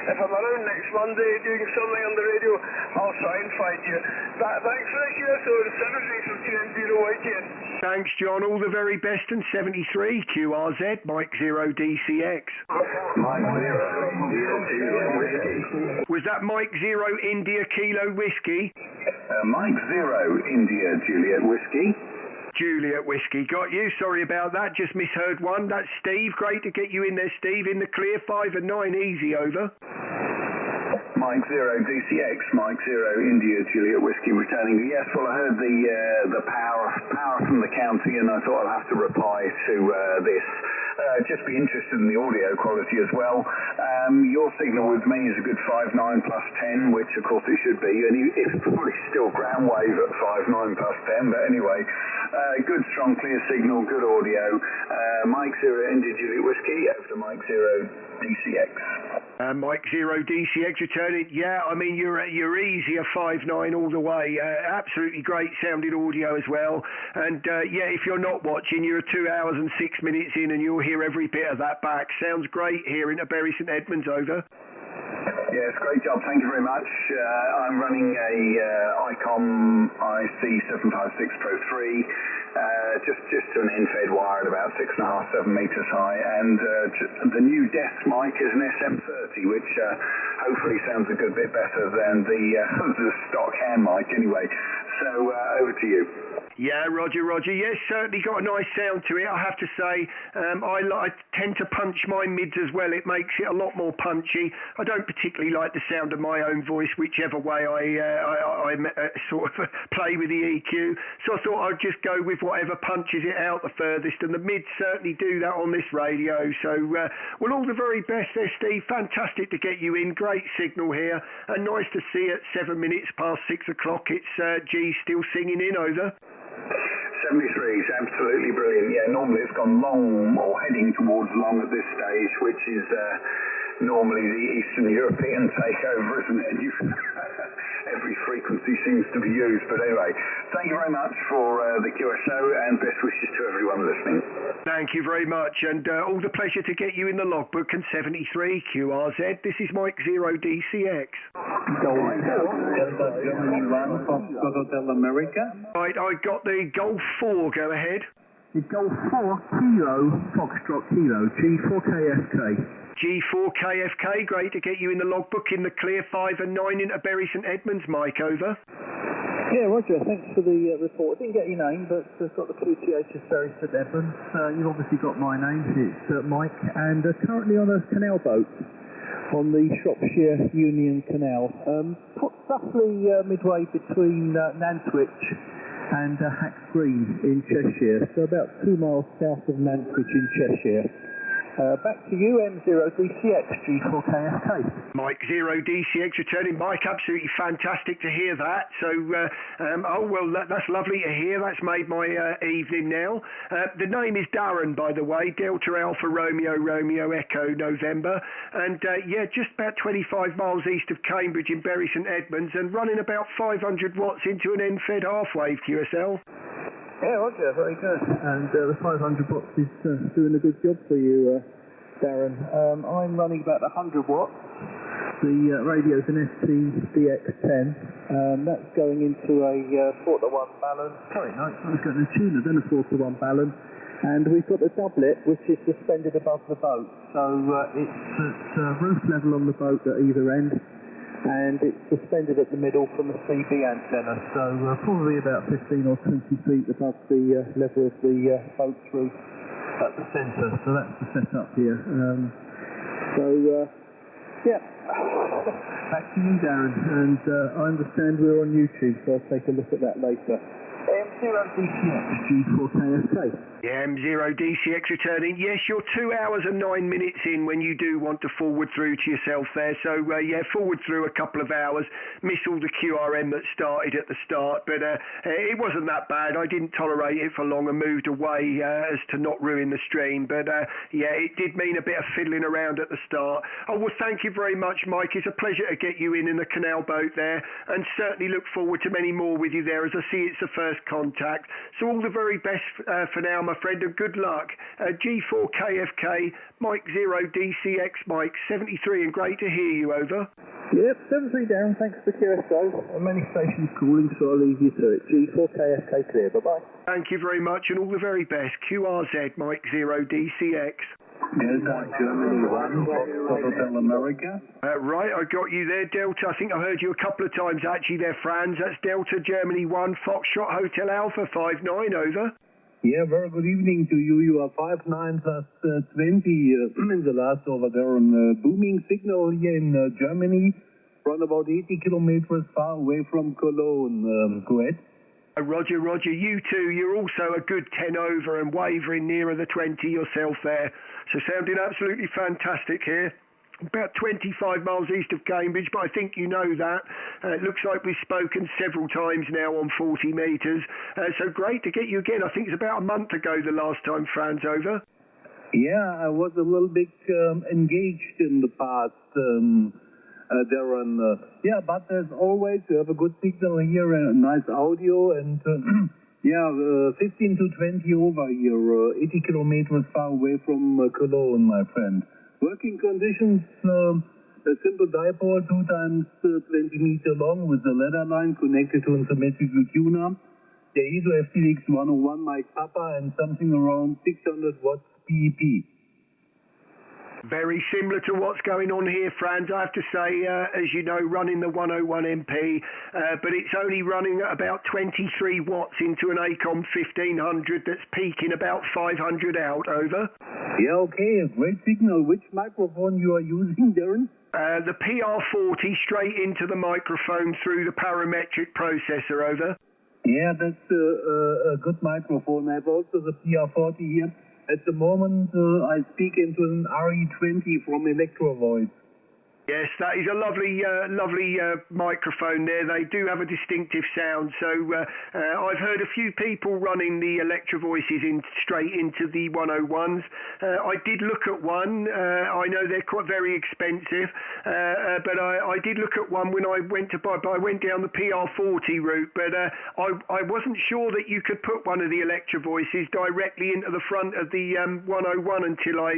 if I'm around next Monday doing something on the radio, I'll try and find you. Thanks for the QSO, 73 from 2N0YTN. Thanks, John. All the very best, and 73 QRZ, Mike 0 DCX. Mike 0 India Juliet Whiskey. Was that Mike 0 India Kilo Whiskey? Mike 0 India Juliet Whiskey. Juliet Whiskey, got you. Sorry about that, just misheard one. That's Steve. Great to get you in there, Steve. In the clear, 5 and 9, easy, over. Mike 0 DCX, Mike 0 India Juliet Whiskey returning. Yes, well, I heard the power from the county, and I thought I'd have to reply to this. Just be interested in the audio quality as well. Your signal with me is a good 5.9 plus 10, which of course it should be, and it's probably still ground wave at 5.9 plus 10, but anyway, good, strong, clear signal, good audio. Mike 0 India Juliet Whiskey, over to Mike 0 DCX. Mike 0 DCX returning. Yeah, I mean, you're easy, a 5.9 all the way. Absolutely great sounding audio as well. And if you're not watching, you're 2 hours and 6 minutes in, and you'll hear every bit of that back. Sounds great here in Bury St Edmunds, over. Yes, great job. Thank you very much. I'm running a ICOM IC756 Pro 3, just to an end-fed wire at about 6.5, 7 meters high, and the new desk mic is an SM30, which hopefully sounds a good bit better than the stock hand mic anyway. So over to you. Yeah, Roger. Yes, certainly got a nice sound to it, I have to say. I tend to punch my mids as well. It makes it a lot more punchy. I don't particularly like the sound of my own voice, whichever way I sort of play with the EQ. So I thought I'd just go with whatever punches it out the furthest, and the mids certainly do that on this radio. So, well, all the very best there, Steve. Fantastic to get you in. Great signal here, and nice to see at 7 minutes past 6 o'clock. It's G still singing in, over. 73 is absolutely brilliant. Yeah, normally it's gone long or heading towards long at this stage, which is normally the Eastern European takeover, isn't it? Every frequency seems to be used. But anyway, thank you very much for the QSO and best wishes to everyone listening. Thank you very much, and all the pleasure to get you in the logbook and 73 QRZ. This is Mike 0DCX. Germany 1, Foxtrot Hotel America. Right, I got the Golf 4, go ahead. The Golf 4 Kilo Foxtrot Kilo, G4KFK. G4KFK, great to get you in the logbook in the clear 5 and 9 into Bury St Edmunds, Mike, over. Yeah, Roger, thanks for the report. I didn't get your name, but I've got the QTH of Bury St Edmunds. You've obviously got my name, it's Mike, and currently on a canal boat on the Shropshire Union Canal. Roughly midway between Nantwich and Hacks Green in Cheshire, so about 2 miles south of Nantwich in Cheshire. Back to you, M0DCX, G4KFK. Mike 0DCX returning. Mike, absolutely fantastic to hear that. So, that's lovely to hear. That's made my evening now. The name is Darren, by the way, Delta Alpha Romeo Romeo Echo November. And just about 25 miles east of Cambridge in Bury St Edmunds and running about 500 watts into an end-fed half-wave QSL. Yeah, Roger, very good. And the 500 watts is doing a good job for you, Darren. I'm running about 100 watts. The radio's an ST-DX10. That's going into a 4-to-1 balance. Sorry, no, I was going to tuner, then a 4-to-1 balance. And we've got the doublet, which is suspended above the boat. So it's at roof level on the boat at either end. And it's suspended at the middle from a CB antenna, so probably about 15 or 20 feet above the level of the boat's roof at the centre. So that's the setup here. Back to you, Darren. And I understand we're on YouTube, so I'll take a look at that later. M0DCX, G4KFK. Yeah, M0DCX returning. Yes, you're 2 hours and 9 minutes in when you do want to forward through to yourself there. So, forward through a couple of hours. Miss all the QRM that started at the start, but it wasn't that bad. I didn't tolerate it for long and moved away as to not ruin the stream. But, it did mean a bit of fiddling around at the start. Oh, well, thank you very much, Mike. It's a pleasure to get you in the canal boat there, and certainly look forward to many more with you there, as I see it's the first contact. So all the very best for now, my friend, and good luck. G4KFK, Mike 0DCX, Mike 73, and great to hear you, over. Yep, 73 down, thanks for QSO. Many stations calling, so I'll leave you to it. G4KFK clear, bye-bye. Thank you very much, and all the very best. QRZ, Mike 0DCX. Delta Germany 1, Hotel America. Right, I got you there, Delta. I think I heard you a couple of times actually there, Franz. That's Delta Germany 1, Foxtrot Hotel Alpha 59, over. Yeah, very good evening to you. You are 59 plus 20 in the last over there on booming signal here in Germany, around about 80 kilometers far away from Cologne. Go ahead. Roger, you too. You're also a good 10 over and wavering nearer the 20 yourself there. So sounding absolutely fantastic here. About 25 miles east of Cambridge, but I think you know that. It looks like we've spoken several times now on 40 metres. So great to get you again. I think it's about a month ago the last time, Franz, over. Yeah, I was a little bit engaged in the past, Darren. But as always, you have a good signal here, a nice audio, and 15 to 20 over here, 80 kilometers far away from Cologne, my friend. Working conditions, a simple dipole 2 times 20 meter long with a ladder line connected to a symmetrical tuner. The ISO FTX 101 mic Papa and something around 600 watts PEP. Very similar to what's going on here, Franz, I have to say, as you know, running the 101 MP, but it's only running at about 23 watts into an ACOM 1500 that's peaking about 500 out, over. Yeah, okay, a great signal. Which microphone you are using, Darren? The PR40 straight into the microphone through the parametric processor, over. Yeah, that's a good microphone. I have also the PR40 here. At the moment, I speak into an RE20 from Electro Voice. Yes, that is a lovely microphone there. They do have a distinctive sound. So I've heard a few people running the Electro Voices straight into the 101s. I did look at one. I know they're quite very expensive, but I did look at one when I went to buy. I went down the PR40 route, but I wasn't sure that you could put one of the Electro Voices directly into the front of the 101 until I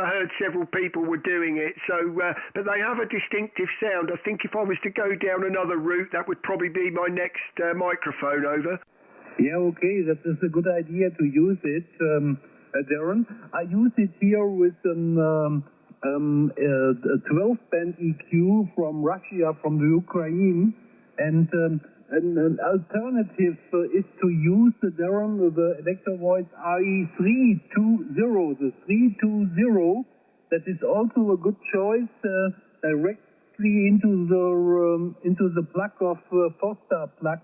heard several people were doing it. So, but they have a distinctive sound. I think if I was to go down another route, that would probably be my next microphone. Over. Yeah, okay, that is a good idea to use it, Darren. I use it here with a 12-band EQ from Russia, from the Ukraine, and an alternative is to use the Electro Voice RE320, the 320. That is also a good choice directly into the plug of Foster plug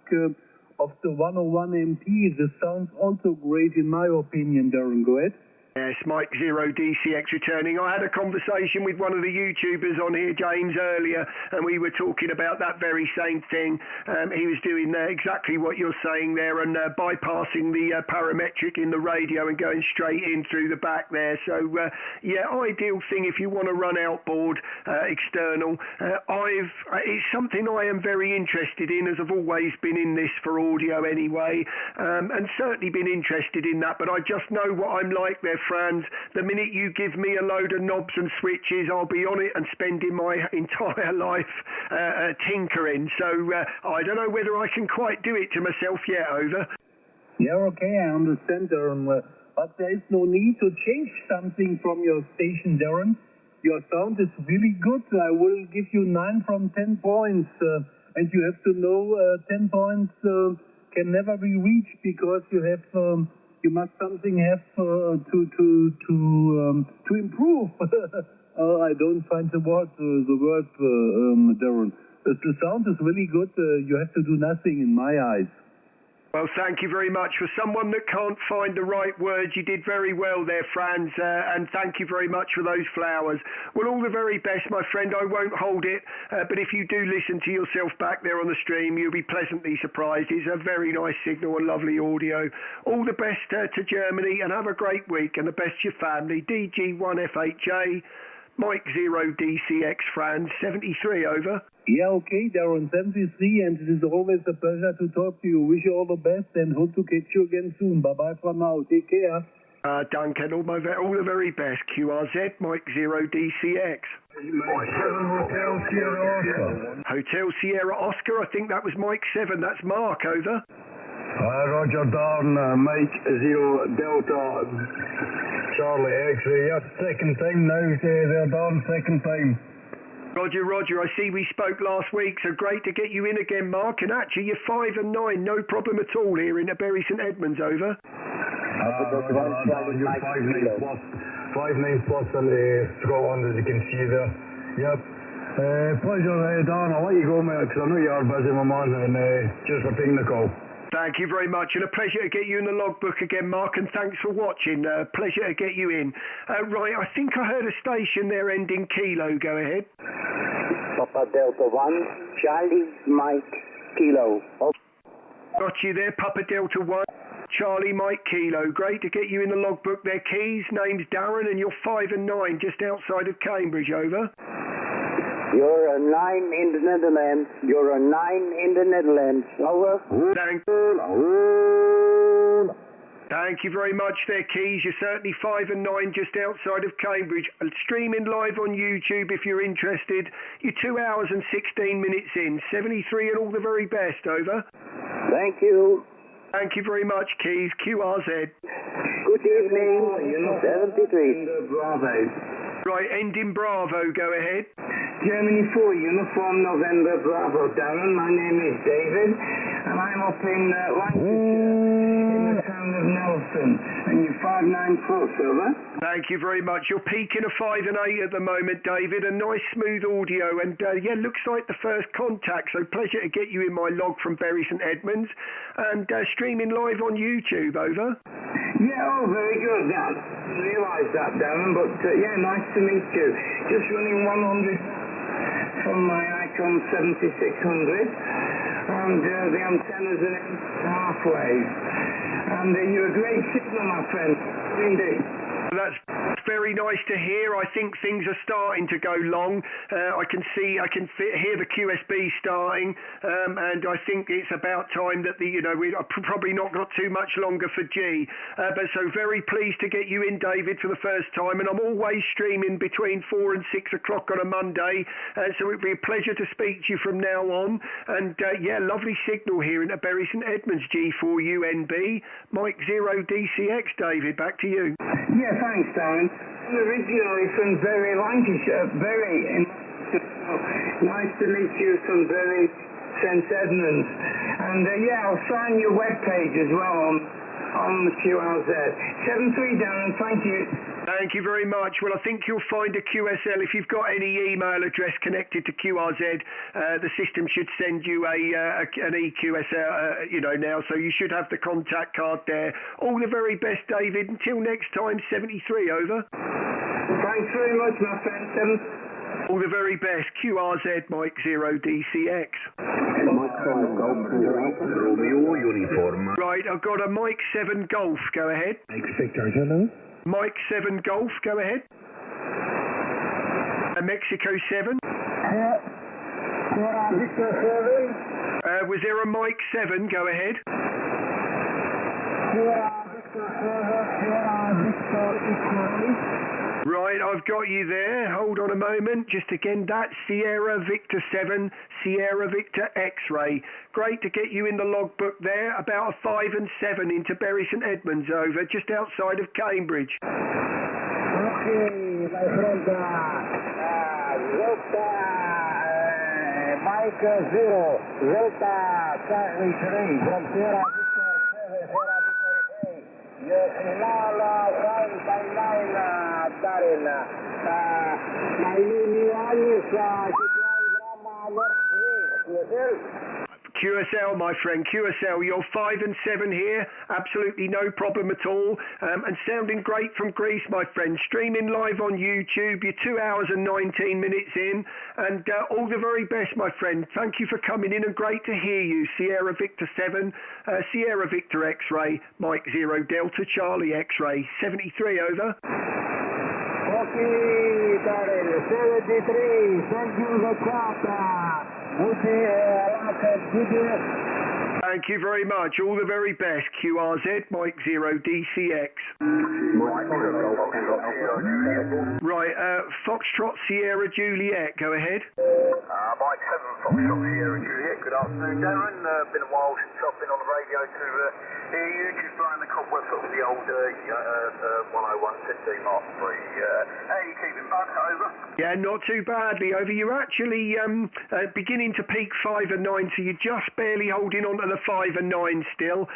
of the 101 MP. This sounds also great in my opinion, Darren. Go ahead. Yes, Mike Zero DCX returning. I had a conversation with one of the YouTubers on here, James, earlier, and we were talking about that very same thing. He was doing exactly what you're saying there and bypassing the parametric in the radio and going straight in through the back there. So, yeah, ideal thing if you want to run outboard external. It's something I am very interested in, as I've always been in this for audio anyway, and certainly been interested in that, but I just know what I'm like there, Franz. The minute you give me a load of knobs and switches, I'll be on it and spending my entire life tinkering. So I don't know whether I can quite do it to myself yet. Over. Yeah, okay, I understand, Darren. But there is no need to change something from your station, Darren. Your sound is really good. I will give you 9 from 10 points. And you have to know 10 points can never be reached because you have... you must something have to improve. I don't find the word, Darren. The sound is really good. You have to do nothing in my eyes. Well, thank you very much. For someone that can't find the right words, you did very well there, Franz, and thank you very much for those flowers. Well, all the very best, my friend. I won't hold it, but if you do listen to yourself back there on the stream, you'll be pleasantly surprised. It's a very nice signal and lovely audio. All the best to Germany, and have a great week, and the best to your family. DG1FHJ, Mike Zero DCX, Franz, 73, over. Yeah, okay, Darren, 73, and it is always a pleasure to talk to you. Wish you all the best and hope to catch you again soon. Bye-bye for now. Take care. Duncan, all the very best. QRZ, Mike Zero DCX. Hotel Sierra Oscar. Hotel Sierra Oscar, I think that was Mike 7. That's Mark, over. Roger, Darren, Mike Zero Delta Charlie X-ray. Yeah, second time now, there, Darren, second time. Roger, I see we spoke last week, so great to get you in again, Mark. And actually, you're 5 and 9, no problem at all here in Bury St Edmunds, over. Roger, you're 5-9 plus. 5-9 plus in Scotland, as you can see there. Yep. Pleasure, Darren. I'll let you go, mate, because I know you are busy, my man, and just for taking the call. Thank you very much, and a pleasure to get you in the logbook again, Mark, and thanks for watching. Pleasure to get you in. Right, I think I heard a station there ending Kilo. Go ahead. Papa Delta 1, Charlie Mike Kilo. Got you there, Papa Delta 1, Charlie Mike Kilo. Great to get you in the logbook there, Keys. Name's Darren, and you're 5 and 9, just outside of Cambridge, over. You're a 9 in the Netherlands. You're a 9 in the Netherlands. Over. Thank you very much there, Keys. You're certainly 5 and 9 just outside of Cambridge. Streaming live on YouTube if you're interested. You're 2 hours and 16 minutes in. 73 and all the very best, over. Thank you. Thank you very much, Keys. QRZ. Good evening. 73. Bravo. Right, ending Bravo. Go ahead. Germany 4, Uniform November Bravo, Darren. My name is David, and I'm up in Lancashire, in the town of Nelson. And you're 5-9 plus, over. Thank you very much. You're peaking a 5 and 8 at the moment, David. A nice smooth audio, and yeah, looks like the first contact. So pleasure to get you in my log from Bury St Edmunds, and streaming live on YouTube, over. Yeah, oh, very good. I didn't realise that, Darren, but yeah, nice to meet you. Just running 100 from my Icon 7600, and the antennas are in halfway. And you're a great signal, my friend. Indeed. That's very nice to hear. I think things are starting to go long. I can hear the QSB starting, and I think it's about time that we've probably not got too much longer for G. But so very pleased to get you in, David, for the first time, and I'm always streaming between 4 and 6 o'clock on a Monday, so it'd be a pleasure to speak to you from now on. And lovely signal here in Bury St Edmunds, G4UNB, Mike 0 DCX. David, back to you. Yeah, thanks, Darren. I'm originally from Bury, Lancashire. Bury, nice to meet you from Bury, St Edmunds. And I'll sign your webpage as well on the QRZ. 7-3, Darren, thank you. Thank you very much. Well, I think you'll find a QSL. If you've got any email address connected to QRZ, the system should send you an EQSL, now, so you should have the contact card there. All the very best, David. Until next time, 73, over. Thanks very much, my friend. 7. All the very best. QRZ, Mike 0 DCX. Right, I've got a Mike 7 Golf. Go ahead. Mike Victor, hello. Mike 7 Golf, go ahead. Mexico 7. Victor 7. Was there a Mike 7? Go ahead. Right, I've got you there. Hold on a moment. Just again, that's Sierra Victor 7, Sierra Victor X-Ray. Great to get you in the logbook there. About a 5 and 7 into Bury St Edmunds, over, just outside of Cambridge. Okay, my friend. Delta, Mike 0, Delta Charlie 3, from Sierra Victor 7, Sierra Victor 8. Your signal 559, Darren. My name is QSL, my friend, QSL, you're 5 and 7 here, absolutely no problem at all, and sounding great from Greece, my friend, streaming live on YouTube, you're 2 hours and 19 minutes in, and all the very best, my friend. Thank you for coming in, and great to hear you. Sierra Victor 7, Sierra Victor X-Ray, Mike 0 Delta Charlie X-Ray, 73, over. Okay, Darren, 73, thank you, the copper. Thank you very much. All the very best. QRZ, Mike 0 DCX. Right, Foxtrot Sierra Juliet, go ahead. Mike 7, Foxtrot Sierra Juliet. Good afternoon, Darren. Been a while since I've been on the radio to hear you. Just blowing the cobwebs off the old 101 10D Mark 3. How are you keeping, bud? Over? Yeah, not too badly, over. You're actually beginning to peak 5 and 9, so you're just barely holding on to the 5 and 9 still.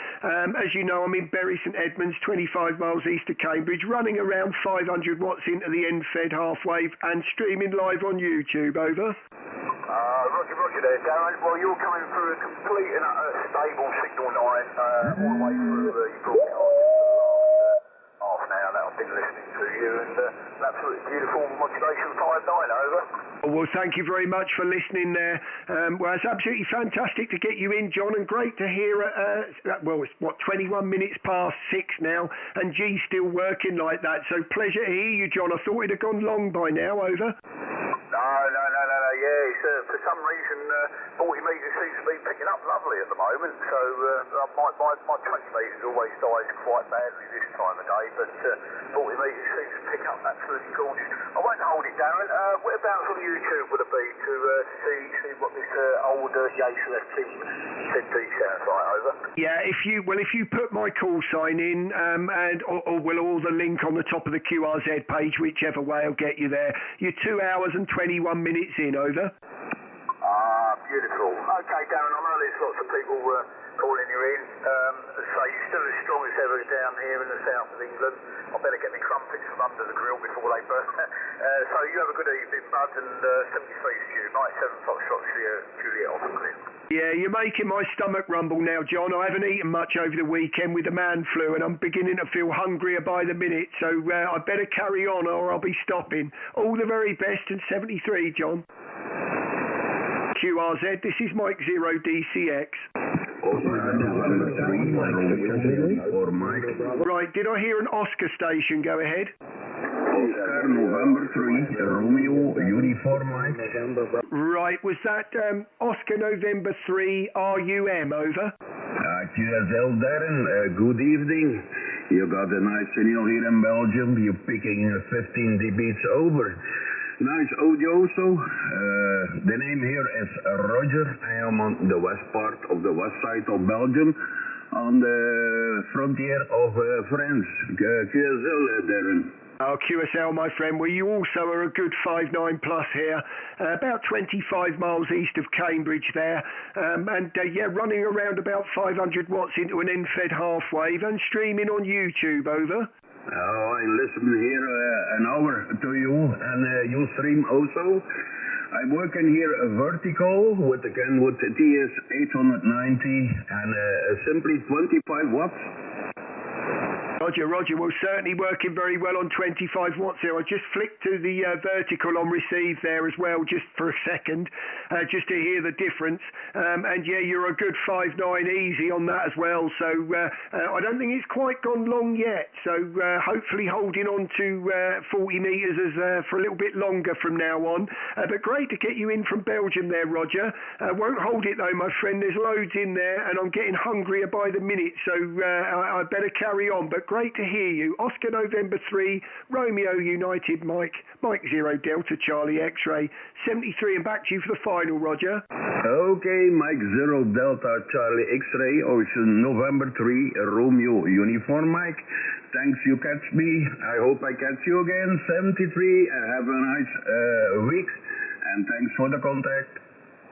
As you know, I'm in Bury St Edmunds, 25 miles east of Cambridge, running around 500 watts into the end-fed half-wave and streaming live on YouTube, over. Roger there, Darren. Well, you're coming through a complete and stable signal line all the way through your broadcast. Half an hour that I've been listening to you, and absolutely beautiful modulation 5-9, over. Well, thank you very much for listening there. Well, it's absolutely fantastic to get you in, John, and great to hear, it's 21 minutes past 6 now, and G's still working like that, so pleasure to hear you, John. I thought it'd have gone long by now, over. No, yeah, it's, for some reason 40 metres seems to be picking up lovely at the moment, so my 20 metres always dies quite badly this time of day, but 40 metres seems to pick up absolutely gorgeous. I won't hold it, Darren. Whereabouts on YouTube would it be to see what this old Yates FT ZD sounds like, over? Yeah, if you put my call sign in, or the link on the top of the QRZ page, whichever way will get you there, you're 2 hours and 21 minutes in, over. Beautiful. Okay, Darren, I know there's lots of people calling you in. So you're still as strong as ever down here in the south of England. I better get my crumpets from under the grill before they burn. So you have a good evening, bud, and 73 Stu, Mike 7 Foxtrot Juliet off the clip. Yeah, you're making my stomach rumble now, John. I haven't eaten much over the weekend with the man flu, and I'm beginning to feel hungrier by the minute, so I better carry on or I'll be stopping. All the very best, and 73, John. QRZ, this is Mike 0 DCX. Right, did I hear an Oscar station? Go ahead. Oscar November 3, Romeo Uniform Mike. Right, was that Oscar November 3 RUM, over? QSL Darren, good evening. You got a nice signal here in Belgium. You're picking 15 dBs over. Nice audio also. The name here is Roger. I am on the west part of the west side of Belgium, on the frontier of France. QSL, Darren. Oh, QSL, my friend. Well, you also are a good 5.9 plus here, about 25 miles east of Cambridge there, and yeah, running around about 500 watts into an end-fed half wave and streaming on YouTube, over. Oh, I listen here an hour to you, and you stream also. I'm working here vertical with again with the TS 890 and simply 25 watts. Roger, well, certainly working very well on 25 watts here. I just flicked to the vertical on receive there as well, just for a second, just to hear the difference. And yeah, you're a good 5.9 easy on that as well. So I don't think it's quite gone long yet. So hopefully holding on to 40 metres for a little bit longer from now on. But great to get you in from Belgium there, Roger. Won't hold it though, my friend. There's loads in there, and I'm getting hungrier by the minute. So I better carry on. But great to hear you. Oscar November 3, Romeo United Mike 0 Delta Charlie X-ray 73, and back to you for the final, Roger. Okay, Mike 0 Delta Charlie X-ray Ocean November 3 Romeo Uniform Mike. Thanks you catch me. I hope I catch you again. 73. Have a nice week, and thanks for the contact.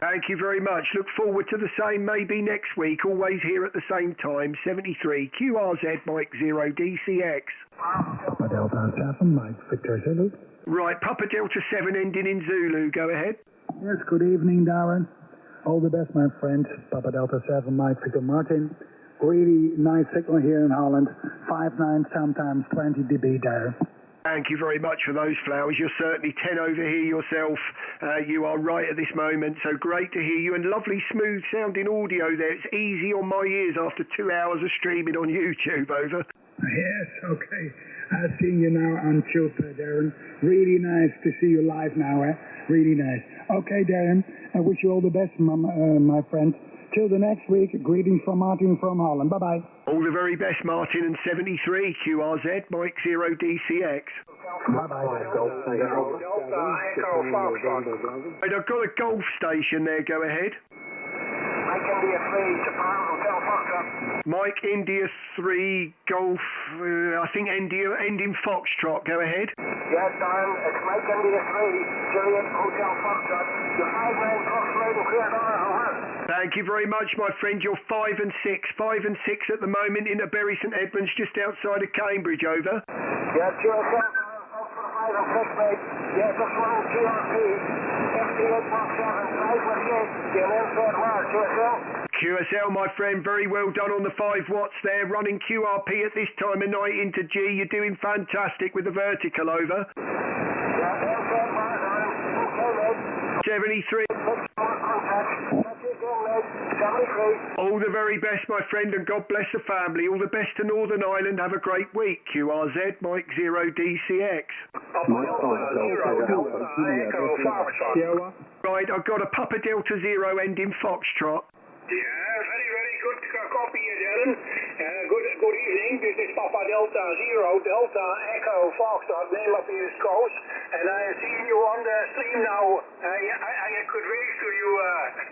Thank you very much. Look forward to the same maybe next week. Always here at the same time. 73 QRZ Mike 0 DCX. Papa Delta 7 Mike Victor Zulu. Right, Papa Delta 7 ending in Zulu. Go ahead. Yes, good evening, Darren. All the best, my friend. Papa Delta 7 Mike Victor Martin. Really nice signal here in Holland. 5.9, sometimes 20 dB, Darren. Thank you very much for those flowers. You're certainly 10 over here yourself. You are right at this moment, so great to hear you, and lovely smooth sounding audio there. It's easy on my ears after 2 hours of streaming on YouTube, over. Yes, okay. I've seen you now on YouTube, Darren. Really nice to see you live now, Really nice. Okay, Darren, I wish you all the best, my friend. Till the next week, greetings from Martin from Holland. Bye-bye. All the very best, Martin, and 73 QRZ, Mike 0 DCX. Bye-bye. I've got a golf station there, go ahead. Mike India 3, Japan, Hotel Foxtrot. Mike India 3, Golf, I think ending Foxtrot, go ahead. Yes, Darren, it's Mike India 3, Juliet, Hotel Foxtrot. You're 5.9 plus load and clear dollar, over. Thank you very much, my friend. You're 5 and 6. 5 and 6 at the moment in Bury St Edmunds, just outside of Cambridge, over. Yes, QSL, thanks for the 5 and 6, mate. Yes, just running QRP, 58.7, 5 with 8, you're in third wire, QSL. QSL, my friend, very well done on the 5 watts there, running QRP at this time of night into G. You're doing fantastic with the vertical, over. Yeah, in third wire, Darren. Okay, mate. 73. All the very best, my friend, and God bless the family. All the best to Northern Ireland. Have a great week. QRZ, Mike 0 DCX. Right, I've got a Papa Delta 0 ending Foxtrot. Yeah, very good copy here, Darren. Good evening. This is Papa Delta 0, Delta Echo Foxtrot, name of the East Coast. And I see you on the stream now. I could wave to you,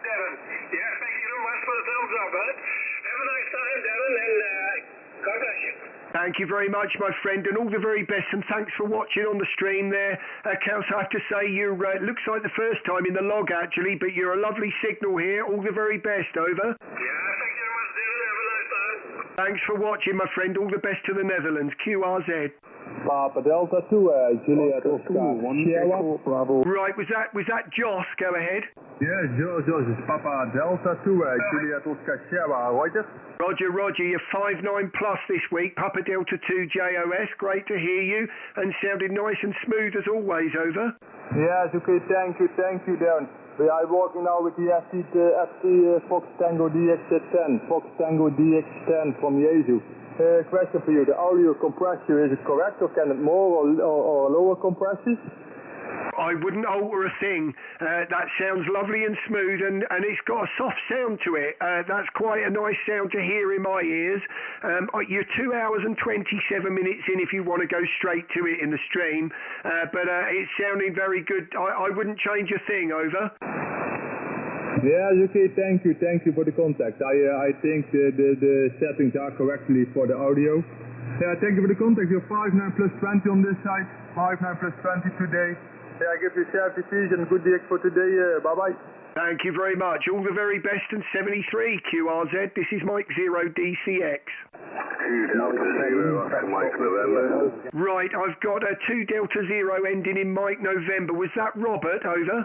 Darren. Yeah, thank you very much for the thumbs up, huh? Have a nice time, Darren, and God bless you. Thank you very much, my friend, and all the very best, and thanks for watching on the stream there. Kels, I have to say, you looks like the first time in the log, actually, but you're a lovely signal here. All the very best, over. Yeah, thank you very much, Darren. Have a nice time. Thanks for watching, my friend. All the best to the Netherlands. QRZ. Papa Delta 2, Juliet Oscar, Sierra, Bravo. Right, was that Joss? Go ahead. Yes, Joss, it's Papa Delta 2, Juliet Oscar, Sierra, Reuters. Roger, you're 5.9 plus this week. Papa Delta 2 JOS, great to hear you, and sounded nice and smooth as always, over. Yes, okay, thank you, Darren. We are working now with the FT Fox Tango DX10, Fox Tango DX10 from Jesu. Question for you, the audio compressor, is it correct or can it more or lower compresses? I wouldn't alter a thing. That sounds lovely and smooth, and it's got a soft sound to it. That's quite a nice sound to hear in my ears. You're 2 hours and 27 minutes in if you want to go straight to it in the stream, but it's sounding very good. I wouldn't change a thing, over. Yeah, okay, thank you for the contact. I think the settings are correctly for the audio. Yeah, thank you for the contact. You're 59 plus 20 on this side, 59 plus 20 today. Yeah, I give you safety fees and good DX for today. Bye-bye. Thank you very much. All the very best and 73 QRZ. This is Mike 0 DCX. 2 Delta 0, Mike November. Right, I've got a 2 Delta 0 ending in Mike November. Was that Robert, over?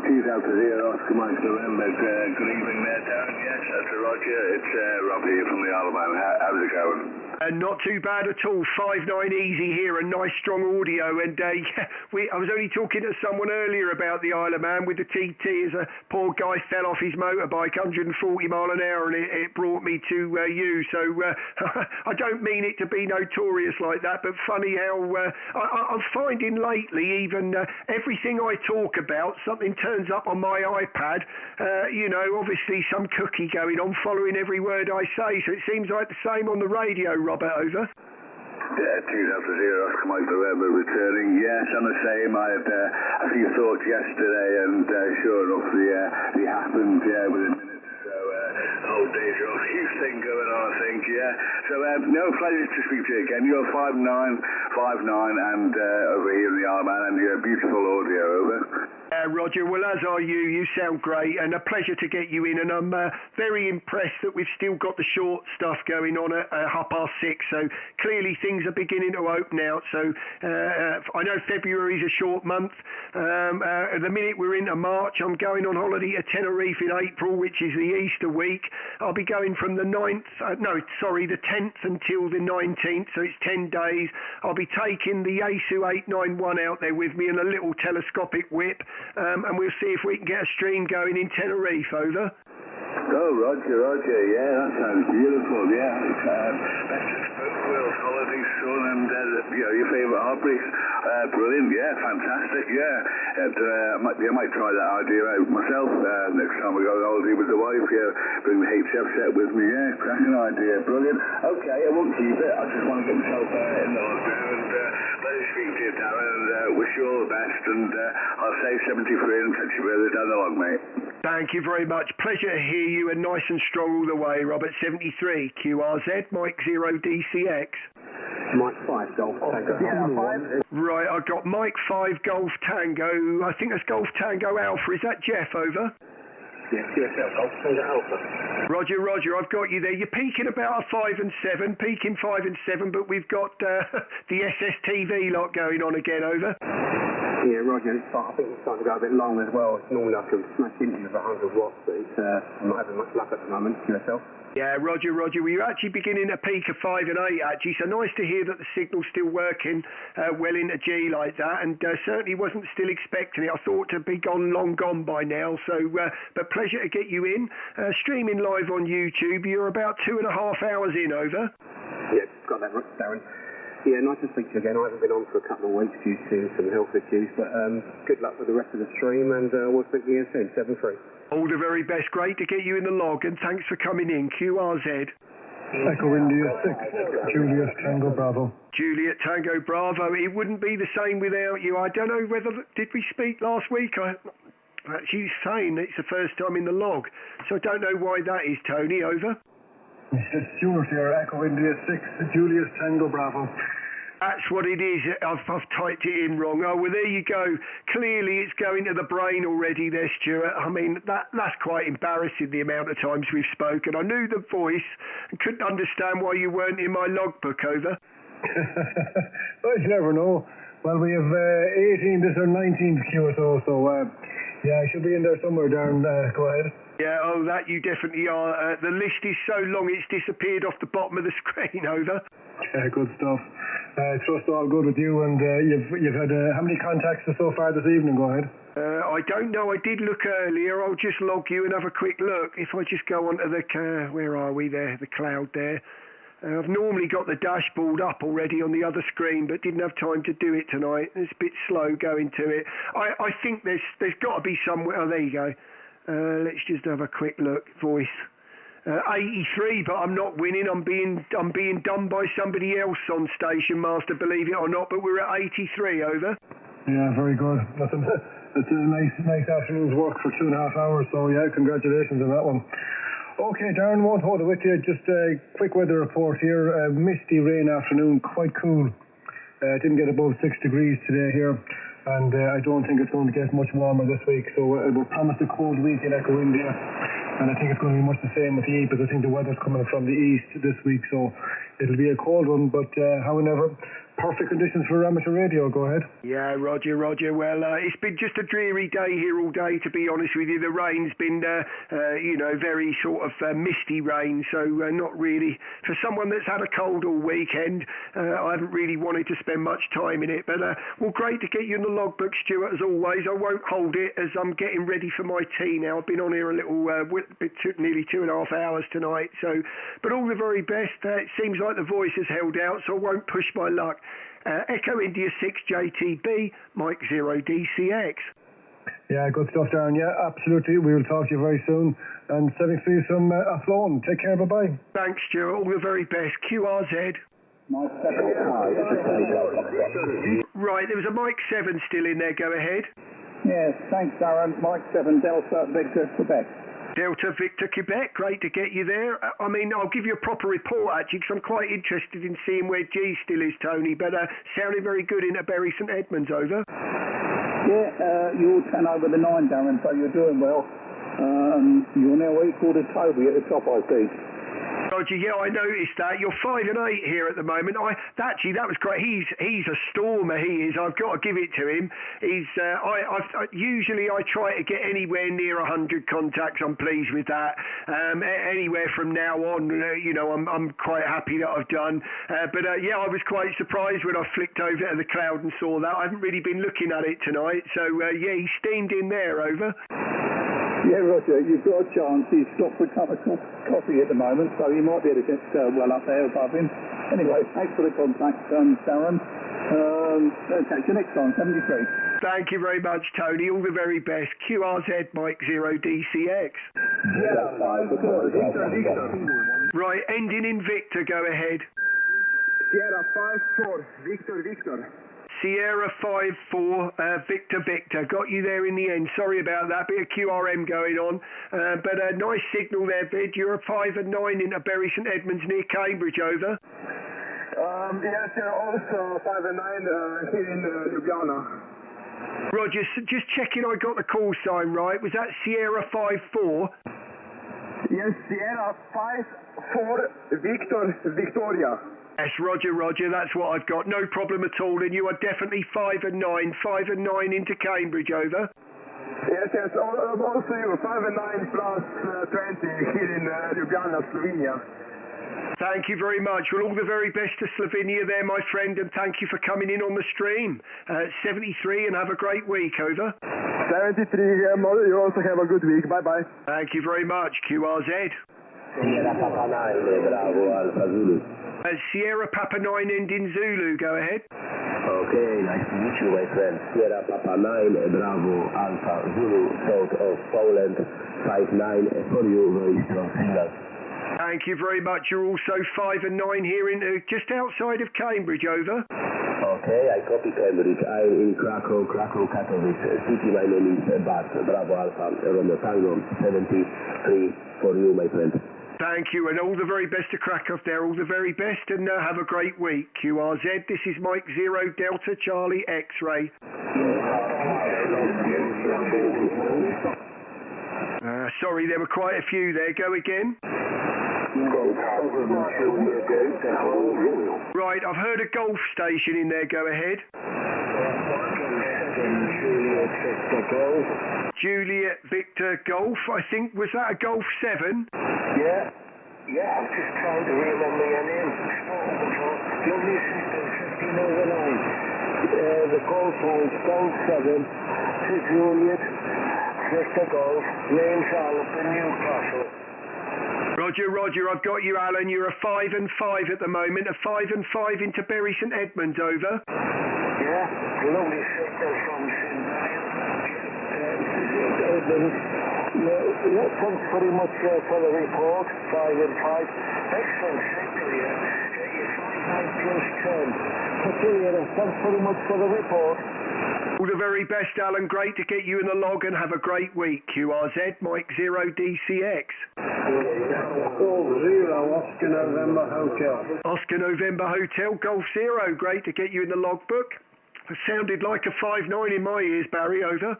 2 Delta 0, Oscar Mike November. Good evening there, Darren. Yes, that's Roger. It's Rob here from the Alabama. How's it going? Not too bad at all. 5.9 easy here and nice strong audio. And I was only talking to someone earlier about the Isle of Man with the TT as a poor guy fell off his motorbike 140 mile an hour, and it brought me to you. So I don't mean it to be notorious like that, but funny how I'm finding lately even everything I talk about, something turns up on my iPad. Obviously some cookie going on following every word I say. So it seems like the same on the radio, Robert, over. Yeah, 2 Delta 0, Oscar Mike November returning. Yes, I'm the same. I had a few thoughts yesterday, and sure enough, they happened, within minutes. So, whole deja vu thing going on, I think, yeah. So, no, pleasure to speak to you again. You're 59, and over here in the Isle of Man, and you're beautiful audio, over. Roger, well, as are you. You sound great, and a pleasure to get you in, and I'm very impressed that we've still got the short stuff going on at 6:30, so clearly things are beginning to open out. So I know February is a short month. At the minute we're into March, I'm going on holiday to Tenerife in April, which is the Easter week. I'll be going from the 10th until the 19th, so it's 10 days. I'll be taking the Yaesu 891 out there with me and a little telescopic whip. And we'll see if we can get a stream going in Tenerife, over. Oh, Roger, yeah, that sounds beautiful, yeah. Best of both worlds, holiday, sun, and your favourite hobbies. Brilliant, yeah, fantastic, yeah. And, I might try that idea out myself next time we go on holiday with the wife, yeah. Bring the HF set with me, yeah, cracking idea, brilliant. Okay, I won't keep it, I just want to get myself in the log now, and let us speak to you, Darren, and wish you all the best, and I'll say 73 and catch you further down the log, mate. Thank you very much. Pleasure to hear you, and nice and strong all the way. Robert 73 QRZ, Mike 0 DCX. Mike 5 Golf Tango. Right, I've got Mike 5 Golf Tango. I think that's Golf Tango Alpha. Is that Jeff, over? Yeah, QSL Golf Tango Alpha. Roger, I've got you there. You're peaking about a 5 and 7, peaking 5 and 7, but we've got the SSTV lot going on again, over. Yeah, Roger, I think it's starting to go a bit long as well. It's normally I can smash into with 100 watts, but I'm not having much luck at the moment. QSL. Yeah, Roger, we're actually beginning to peak of 5 and 8, actually, so nice to hear that the signal's still working well into G like that, and certainly wasn't still expecting it. I thought to be long gone by now, so, but pleasure to get you in. Streaming live on YouTube, you're about 2.5 hours in, over. Yeah, got that, Darren. Yeah, nice to speak to you again. I haven't been on for a couple of weeks due to some health issues, but good luck with the rest of the stream, and we'll speak to you soon, 7-3. All the very best. Great to get you in the log, and thanks for coming in. QRZ. Echo India 6, Juliet Tango Bravo. Juliet Tango Bravo. It wouldn't be the same without you. I don't know whether, did we speak last week? She's saying it's the first time in the log, so I don't know why that is, Tony, over. It's Stuart here, Echo India 6, Juliet Tango Bravo. That's what it is. I've typed it in wrong. Oh, well, there you go. Clearly, it's going to the brain already there, Stuart. I mean, that's quite embarrassing, the amount of times we've spoken. I knew the voice and couldn't understand why you weren't in my logbook, over. Well, you never know. Well, we have 18, this is our 19th QSO, so yeah, I should be in there somewhere, Darren. Go ahead. Yeah, oh, that you definitely are. The list is so long it's disappeared off the bottom of the screen, over. Yeah, good stuff. Trust all good with you, and you've had how many contacts so far this evening? Go ahead. I don't know. I did look earlier. I'll just log you and have a quick look. If I just go onto the where are we there? The cloud there. I've normally got the dashboard up already on the other screen, but didn't have time to do it tonight. It's a bit slow going to it. I think there's got to be somewhere. Oh, there you go. Let's just have a quick look. Voice. 83, but I'm not winning. I'm being done by somebody else on Station Master, believe it or not. But we're at 83. Over. Yeah, very good. That's a nice afternoon's work for 2.5 hours. So yeah, congratulations on that one. Okay, Darren, won't hold it with you. Just a quick weather report here. Misty rain afternoon, quite cool. Didn't get above 6 degrees today here, and I don't think it's going to get much warmer this week. So we're promised a cold week in Echo India, and I think it's going to be much the same with the East, because I think the weather's coming from the east this week, so it'll be a cold one. But however, perfect conditions for amateur radio. Go ahead. Yeah, Roger. Well, it's been just a dreary day here all day, to be honest with you. The rain's been, very sort of misty rain, so not really. For someone that's had a cold all weekend, I haven't really wanted to spend much time in it. But, well, great to get you in the logbook, Stuart, as always. I won't hold it as I'm getting ready for my tea now. I've been on here a little, nearly 2.5 hours tonight. So, but all the very best. It seems like the voice has held out, so I won't push my luck. Echo India 6 JTB, Mike 0 DCX. Yeah, good stuff, Darren. Yeah, absolutely. We will talk to you very soon. And sending for you some Athlone. Take care. Bye-bye. Thanks, Stuart. All the very best. QRZ. Right, there was a Mike 7 still in there. Go ahead. Yes, thanks, Darren. Mike 7, Delta Victor, Quebec. Delta Victor Quebec, great to get you there. I mean, I'll give you a proper report actually, because I'm quite interested in seeing where G still is, Tony, but sounding very good into Bury St Edmunds. Over. Yeah, you're 10 over the 9, Darren, so you're doing well. You're now equal to Toby at the top, I think. Roger, yeah, I noticed that. You're 5 and 8 here at the moment. That was great. He's a stormer. He is. I've got to give it to him. He's. Usually I try to get anywhere near 100 contacts. I'm pleased with that. Anywhere from now on, I'm quite happy that I've done. But I was quite surprised when I flicked over to the cloud and saw that. I haven't really been looking at it tonight. So he steamed in there. Over. Yeah, Roger, you've got a chance. He's stopped for a cup of coffee at the moment, so you might be able to get well up there above him. Anyway, thanks for the contact, Darren. Okay, till next time, 73. Thank you very much, Tony. All the very best. QRZ Mike 0 DCX. Right, ending in Victor, go ahead. Sierra 5-4, Victor. Sierra 5-4, Victor. Got you there in the end. Sorry about that. Bit of QRM going on. But a nice signal there, Vid. You're a 5 and 9 into Bury St Edmunds near Cambridge. Over. Yes, also 5 and 9 here in Ljubljana. Roger, just checking I got the call sign right. Was that Sierra 5-4? Yes, Sierra 5-4, Victoria. Yes, Roger, that's what I've got. No problem at all, and you are definitely 5 and 9 into Cambridge. Over. Yes, also you 5 and 9 plus 20 here in Ljubljana, Slovenia. Thank you very much. Well, all the very best to Slovenia there, my friend, and thank you for coming in on the stream. 73, and have a great week. Over. 73 here, you also have a good week. Bye-bye. Thank you very much, QRZ. Sierra Papa 9, Bravo, Alpha Zulu. Sierra Papa 9 ending Zulu, go ahead. Okay, nice to meet you, my friend. Sierra Papa 9, Bravo, Alpha Zulu, south of Poland, 5-9 for you, very strong signal. Thank you very much. You're also 5 and 9 here in just outside of Cambridge. Over. Okay, I copy Cambridge. I'm in Krakow, Katowice. City, my name is Bart, Bravo, Alpha, Romeo Tango, 73 for you, my friend. Thank you, and all the very best to Krakow there. All the very best, and have a great week. QRZ, this is Mike 0 Delta Charlie X-Ray. Sorry, there were quite a few there. Go again. Right, I've heard a golf station in there. Go ahead. Juliet Victor Golf, I think. Was that a Golf 7? Yeah, I'm just trying to remember your name. 14 over 9. The Golf holds Golf 7 to Juliet, Sister Golf, Lane Charlotte in Newcastle. Roger, I've got you, Alan. You're a 5 and 5 at the moment. A 5 and 5 into Bury St Edmunds, over. Yeah, lovely signal from St Edmunds. Thanks very much for the report. 5 and 5. Excellent signal here. You're 5 plus 10. Thanks very much for the report. All the very best, Alan. Great to get you in the log and have a great week. QRZ, Mike 0 DCX. Golf 0, Oscar November Hotel. Oscar November Hotel, Golf 0. Great to get you in the logbook. It sounded like a 5-9 in my ears, Barry, over.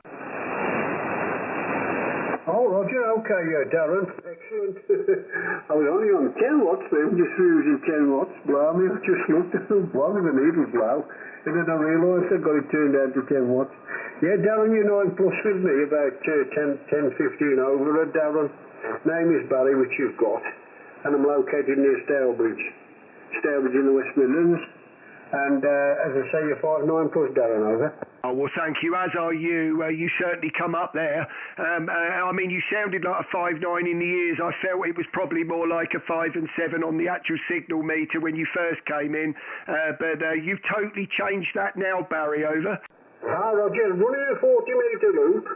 Oh, Roger, okay, Darren. Excellent. I was only on 10 watts then, just using 10 watts. Blimey, I just looked at the bottom of the needle blow, and then I realised I got it turned down to 10 watts. Yeah, Darren, you know I'm plus with me, about 10, 15 over at Darren. Name is Barry, which you've got, and I'm located near Stourbridge in the West Midlands. And as I say, you're 5-9 plus, Darren, over. Oh, well, thank you, as are you. You certainly come up there. I mean, you sounded like a 5-9 in the ears. I felt it was probably more like a 5 and 7 on the actual signal meter when you first came in. But you've totally changed that now, Barry, over. Ah, Roger, running a 40-metre loop.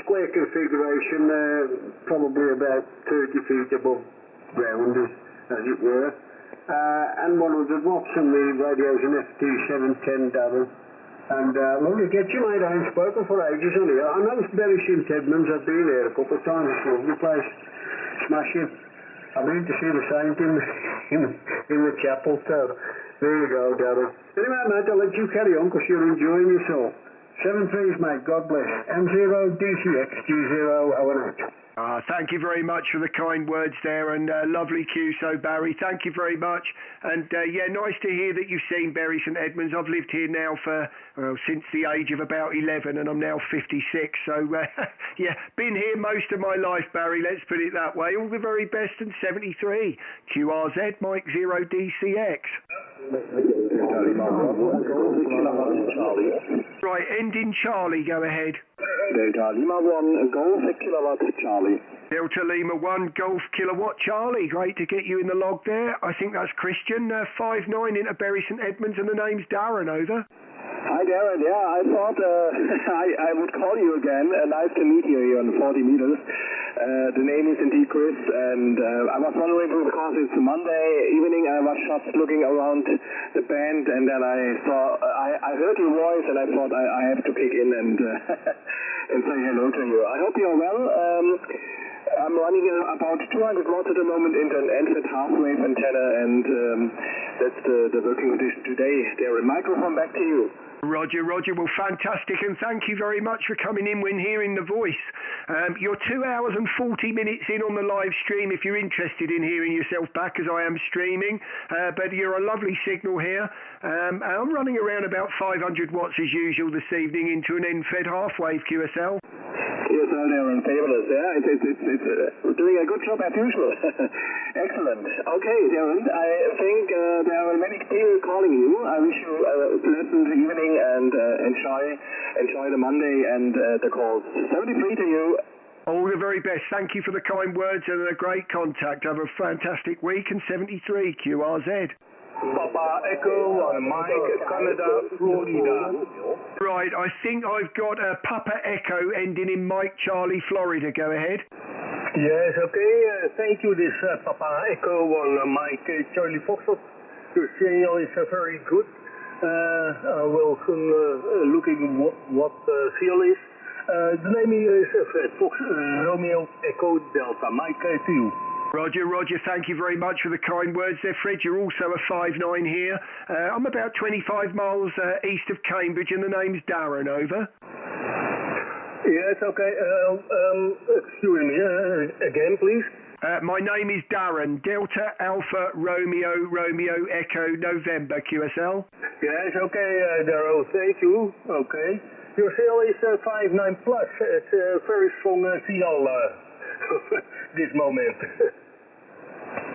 Square configuration, probably about 30 feet above ground, as it were. And 100 watts, and the radio's an FT710, Darren. And lovely to get you, mate. I haven't spoken for ages on here. I know it's Bury St Edmunds. I've been there a couple of times. It's a lovely place. Smashing. I've been to see the saint in the chapel, so there you go, Darren. Anyway, mate, I'll let you carry on because you're enjoying yourself. 7-3s, mate. God bless. M0 DCX G0 O&H. Thank you very much for the kind words there, and lovely QSO, Barry. Thank you very much. And yeah, nice to hear that you've seen Bury St Edmunds. I've lived here now for, since the age of about 11, and I'm now 56. So, yeah, been here most of my life, Barry, let's put it that way. All the very best, and 73. QRZ, Mike 0 DCX. Right, ending Charlie, go ahead. Delta Lima 1, Golf Kilowatt Charlie. Delta Lima 1, Golf Kilowatt Charlie. Great to get you in the log there. I think that's Christian. 5-9 into Bury St Edmunds, and the name's Darren, over. Hi, Darren. Yeah, I thought I would call you again. Nice to meet you here on the 40 meters. The name is indeed Chris, and I was wondering, because it's Monday evening, I was just looking around the band, and then I saw, I heard your voice, and I thought I have to kick in and and say hello to you. I hope you're well. I'm running about 200 watts at the moment into an NZ half-wave antenna, and that's the working condition today. Darren, microphone back to you. Roger. Well, fantastic, and thank you very much for coming in when hearing the voice. You're 2 hours and 40 minutes in on the live stream if you're interested in hearing yourself back, as I am streaming. But you're a lovely signal here. I'm running around about 500 watts as usual this evening into an end-fed half-wave QSL. Yes, Darren, fabulous. Yeah, it's doing a good job as usual. Excellent. Okay, Darren, I think there are many people calling you. I wish you a pleasant evening and enjoy the Monday and the calls. 73 to you. All the very best. Thank you for the kind words and a great contact. Have a fantastic week, and 73 QRZ. Papa Echo, Mike, Canada, Florida. Right, I think I've got a Papa Echo ending in Mike, Charlie, Florida. Go ahead. Yes, okay. Thank you, this Papa Echo on Mike, Charlie, Foxtrot. Your signal is very good. I will soon looking what seal is. The name is Fox Romeo Echo Delta. Mike, to you. Roger, thank you very much for the kind words there, Fred. You're also a 5-9 here. I'm about 25 miles east of Cambridge, and the name's Darren, over. Yes, okay. Excuse me, again, please. My name is Darren, Delta Alpha Romeo Echo November QSL. Yes, okay, Darren, thank you. Okay. Your CL is 5-9 plus. It's a very strong CL this moment.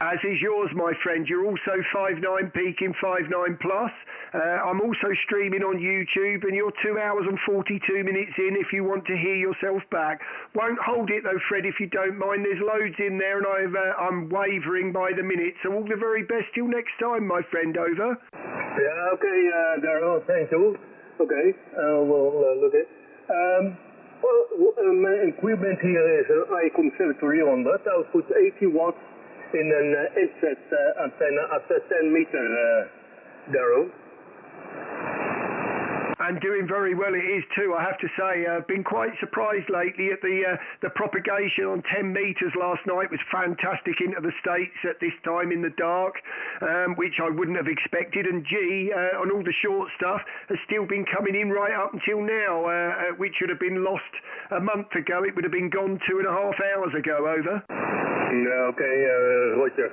As is yours, my friend. You're also 5'9", peaking 5'9 plus. I'm also streaming on YouTube, and you're 2 hours and 42 minutes in if you want to hear yourself back. Won't hold it though, Fred, if you don't mind. There's loads in there, and I'm wavering by the minute. So all the very best till next time, my friend. Over. Yeah, okay, Darryl, thank you. Okay, we'll look at my equipment here is an I-Conservatory 100, output 80 watts in an inset antenna at 10 meter, Darryl. And doing very well it is too, I have to say. I've been quite surprised lately at the propagation on 10 metres last night was fantastic into the States at this time in the dark, which I wouldn't have expected. And on all the short stuff has still been coming in right up until now, which would have been lost a month ago. It would have been gone 2.5 hours ago. Over. Yeah, okay, Roger.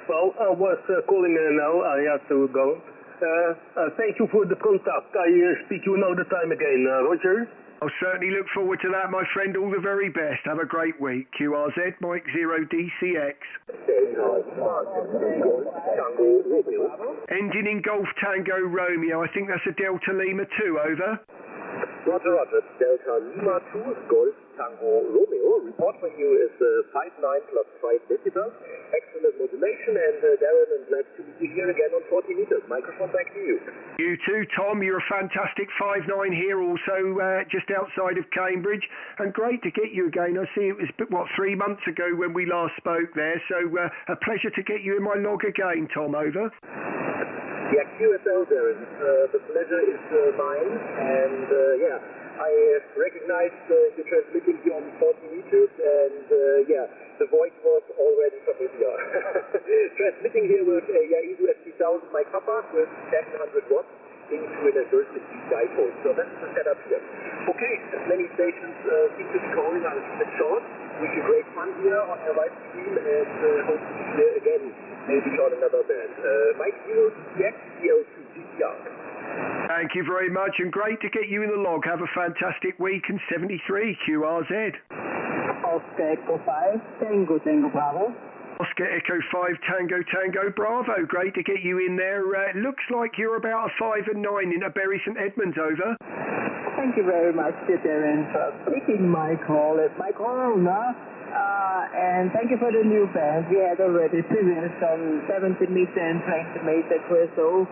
Well, I was calling now. I have to go. Thank you for the contact. I speak to you another time again, Roger. I'll certainly look forward to that, my friend. All the very best. Have a great week. QRZ, Mike 0 DCX. Ending in Golf Tango Romeo. I think that's a Delta Lima 2, over. Roger, Delta Lima 2, Golf Tango Romeo. Report for you is 5'9 plus 5 decibels. Excellent modulation, and Darren, and glad to be here again on 40 meters. Microphone back to you. You too, Tom. You're a fantastic 5'9 here, also just outside of Cambridge. And great to get you again. I see it was, 3 months ago when we last spoke there. So a pleasure to get you in my log again, Tom. Over. Yeah, QSL, Darren. The pleasure is mine, and I recognized you transmitting here on 40 meters, and the voice was already familiar. Transmitting here with Yaesu ST1000 mic copper with 700 watts into an adversity dipole. So that's the setup here. Okay, as many stations seem to be calling, I'll keep it short. Wish you great fun here on your live stream, and hope to see you again. Maybe on another band. Mike 0 DX CO2 GTR. Thank you very much, and great to get you in the log. Have a fantastic week, and 73 QRZ. Oscar Echo 5, Tango Bravo. Oscar Echo 5, Tango Bravo. Great to get you in there. Looks like you're about a 5 and 9 in a Bury St Edmunds. Over. Thank you very much, Darren, for taking my call. It's my call now. And thank you for the new band. We had already previous on 70 meter and 20 meter QSO,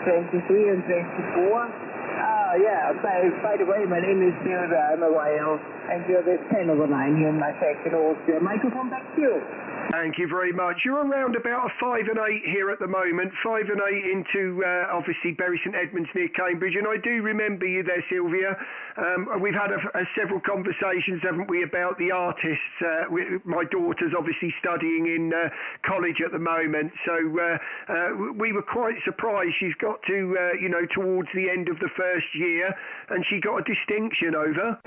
23 and 24. By the way, my name is Stuart. I'm a YL, and you're the 10 over 9 here in my section. Also, microphone back to you. Thank you very much. You're around about a 5 and 8 here at the moment. 5 and 8 into obviously Bury St Edmunds near Cambridge, and I do remember you there, Sylvia. We've had several conversations, haven't we, about the artists. My daughter's obviously studying in college at the moment, so we were quite surprised. She's got to towards the end of the first year, and she got a distinction. Over.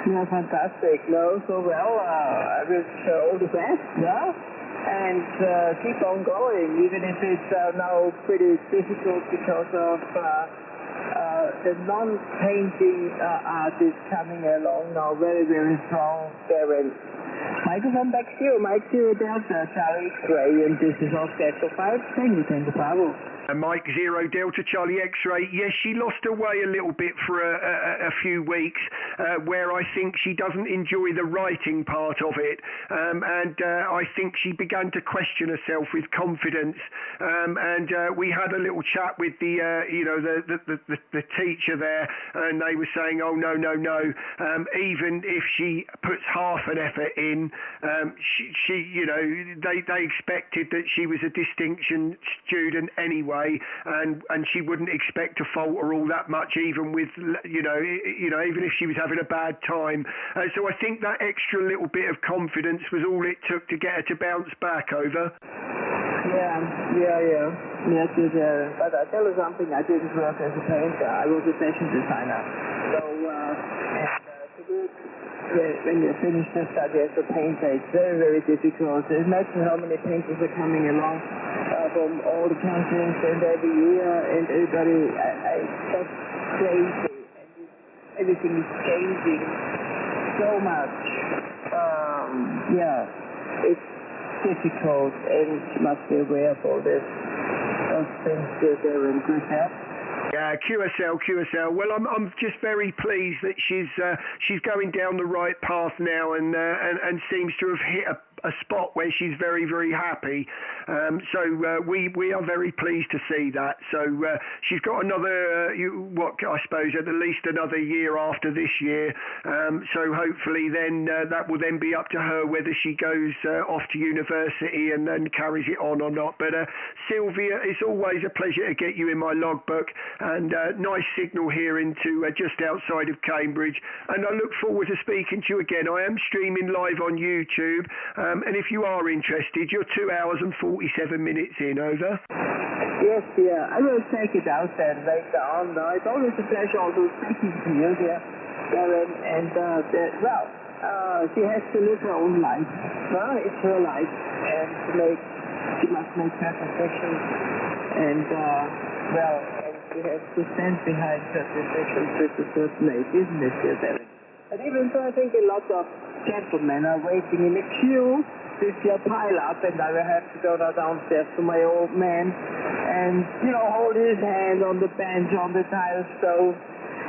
Yeah, fantastic. No, so well. I wish all the best, and keep on going, even if it's now pretty difficult because of the non-painting artists coming along now very, very strong. Darren. Microphone back to you, Mike 0 Delta, Charlie X-Ray, and this is Oscar Echo 5, Tango Bravo. And Mike 0 Delta Charlie X-Ray, yes, she lost her way a little bit for a few weeks, where I think she doesn't enjoy the writing part of it, and I think she began to question herself with confidence, and we had a little chat with the teacher there, and they were saying, oh no, even if she puts half an effort in, they expected that she was a distinction student anyway. And she wouldn't expect to falter all that much, even with even if she was having a bad time. So I think that extra little bit of confidence was all it took to get her to bounce back. Over. Yeah. Yes, but I tell you something. I didn't work as a painter. I was a fashion designer. So when you finish the study as a painter, it's very, very difficult. Imagine how many painters are coming along from all the countries and every year, and everybody, it's just crazy. And everything is changing so much. difficult, and she must be aware of all this. Those things they're in good health. Yeah, QSL. Well, I'm just very pleased that she's going down the right path now and seems to have hit a spot where she's very, very happy. So we are very pleased to see that. So she's got another, I suppose, at least another year after this year. So hopefully then that will then be up to her whether she goes off to university and then carries it on or not. But Sylvia, it's always a pleasure to get you in my logbook, and nice signal here into just outside of Cambridge. And I look forward to speaking to you again. I am streaming live on YouTube. And if you are interested, you're 2 hours and 47 minutes in, over. Yes, dear. I will check it out then later on. It's always a pleasure also speaking to you, dear. And, she has to live her own life. It's her life. And she must make her decisions. And, and she has to stand behind her decisions with a certain age, isn't it, dear Darren? And even so, I think a lot of gentlemen are waiting in a queue with your pile up, and I will have to go now downstairs to my old man and, hold his hand on the bench on the tile stove.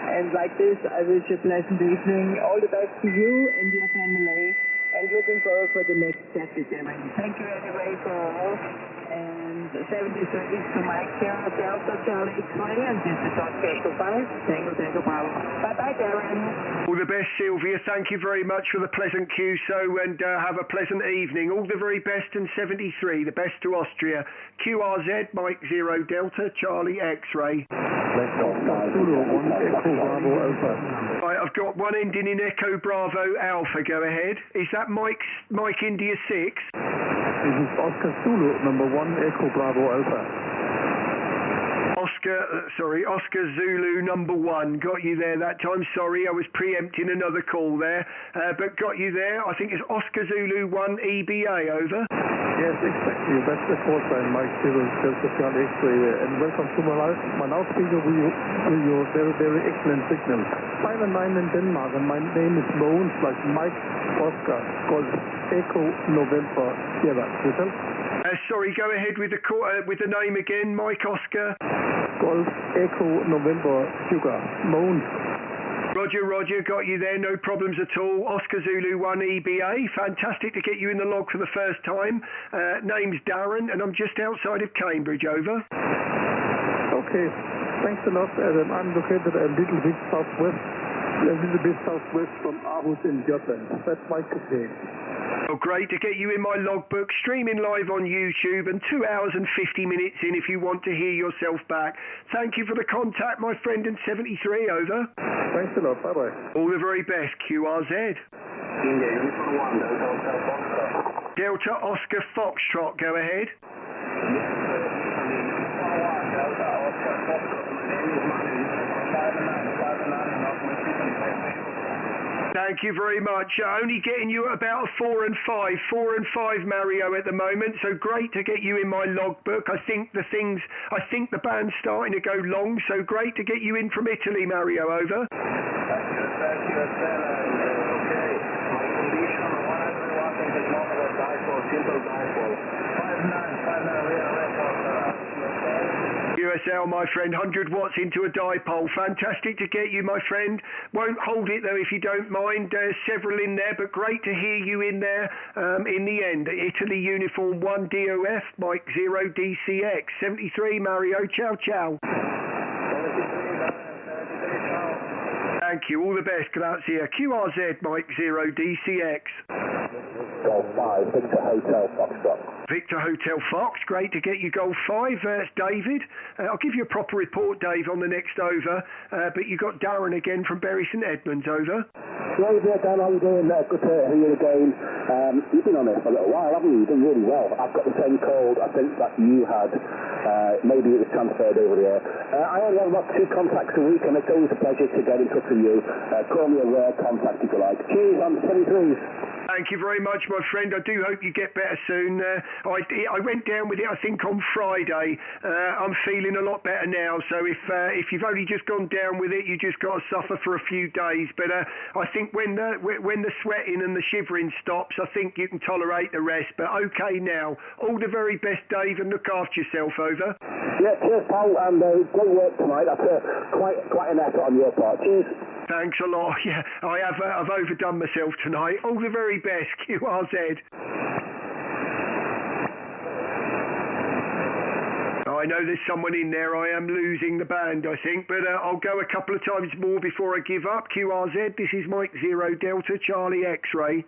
And like this, I wish you a pleasant evening. All the best to you and your family, and looking forward for the next chapter, Darren. Thank you anyway for all. And 73 to Mike here, Delta Charlie X-ray, and this is Oscar 5. Tango, Bravo. Bye-bye, Darren. All the best, Sylvia. Thank you very much for the pleasant QSO, and have a pleasant evening. All the very best, and 73, the best to Austria. QRZ, Mike 0 Delta Charlie X-ray. Right, I've got one ending in Echo Bravo Alpha. Go ahead. Is that Mike India 6? This is Oscar Zulu, number 1, Echo Bravo Alpha. Oscar Zulu number 1. Got you there that time. Sorry, I was preempting another call there. But got you there. I think it's Oscar Zulu 1 EBA, over. Yes, exactly. That's the call sign, Mike 0 Delta Charlie X-ray. And welcome to my loudspeaker with your very, very excellent signal. 5 and 9 in Denmark, and my name is Mogens, like Mike Oscar Golf Echo November Sierra. Yourself? Sorry, go ahead with the name again, Mike Oscar. Golf Echo November Sugar. Mogens. Roger, got you there, no problems at all. Oscar Zulu 1 EBA, fantastic to get you in the log for the first time. Name's Darren, and I'm just outside of Cambridge, over. Okay, thanks a lot. I'm located a little bit southwest from Aarhus in Jutland. That's my case. Oh, great to get you in my logbook, streaming live on YouTube, and 2 hours and 50 minutes in if you want to hear yourself back. Thank you for the contact, my friend, in 73, over. Thanks a lot, bye-bye. All the very best, QRZ. Delta Oscar Foxtrot, go ahead. Thank you very much. Only getting you at about 4 and 5, Mario, at the moment. So great to get you in my logbook. I think the band's starting to go long. So great to get you in from Italy, Mario, over. Thank you, okay. My condition, 101 in the moment of dipole, simple dipole. 5-9, we are record. USL, my friend, 100 watts into a dipole. Fantastic to get you, my friend. Won't hold it, though, if you don't mind. There's several in there, but great to hear you in there in the end. Italy Uniform 1 DOF, Mike 0 DCX. 73, Mario. Ciao. Thank you. All the best. Grazie. QRZ, Mike 0 DCX. Golf 5, Victor Hotel Foxtrot. Victor Hotel Fox, great to get you Golf 5. It's David. I'll give you a proper report, Dave, on the next over. But you got Darren again from Bury St Edmunds, over. Yeah, Dan, how you doing? Good to hear you again. You've been on it for a little while, haven't you? You've done really well. I've got the same cold, I think, that you had. Maybe it was transferred over the air. I only have about 2 contacts a week, and it's always a pleasure to get in touch with you. Call me a rare contact if you like. Cheers, I'm 23. Thank you very much, my friend. friend. I do hope you get better soon. I went down with it, I think, on Friday. I'm feeling a lot better now. So if you've only just gone down with it, you just got to suffer for a few days. But I think when the sweating and the shivering stops, I think you can tolerate the rest. But okay now. All the very best, Dave, and look after yourself. Over. Yeah, cheers, pal, and great work tonight. That's quite an effort on your part. Cheers. Thanks a lot. Yeah, I've overdone myself tonight. All the very best, QRZ. I know there's someone in there. I am losing the band, I think, but I'll go a couple of times more before I give up. QRZ, this is Mike 0 Delta Charlie X-Ray.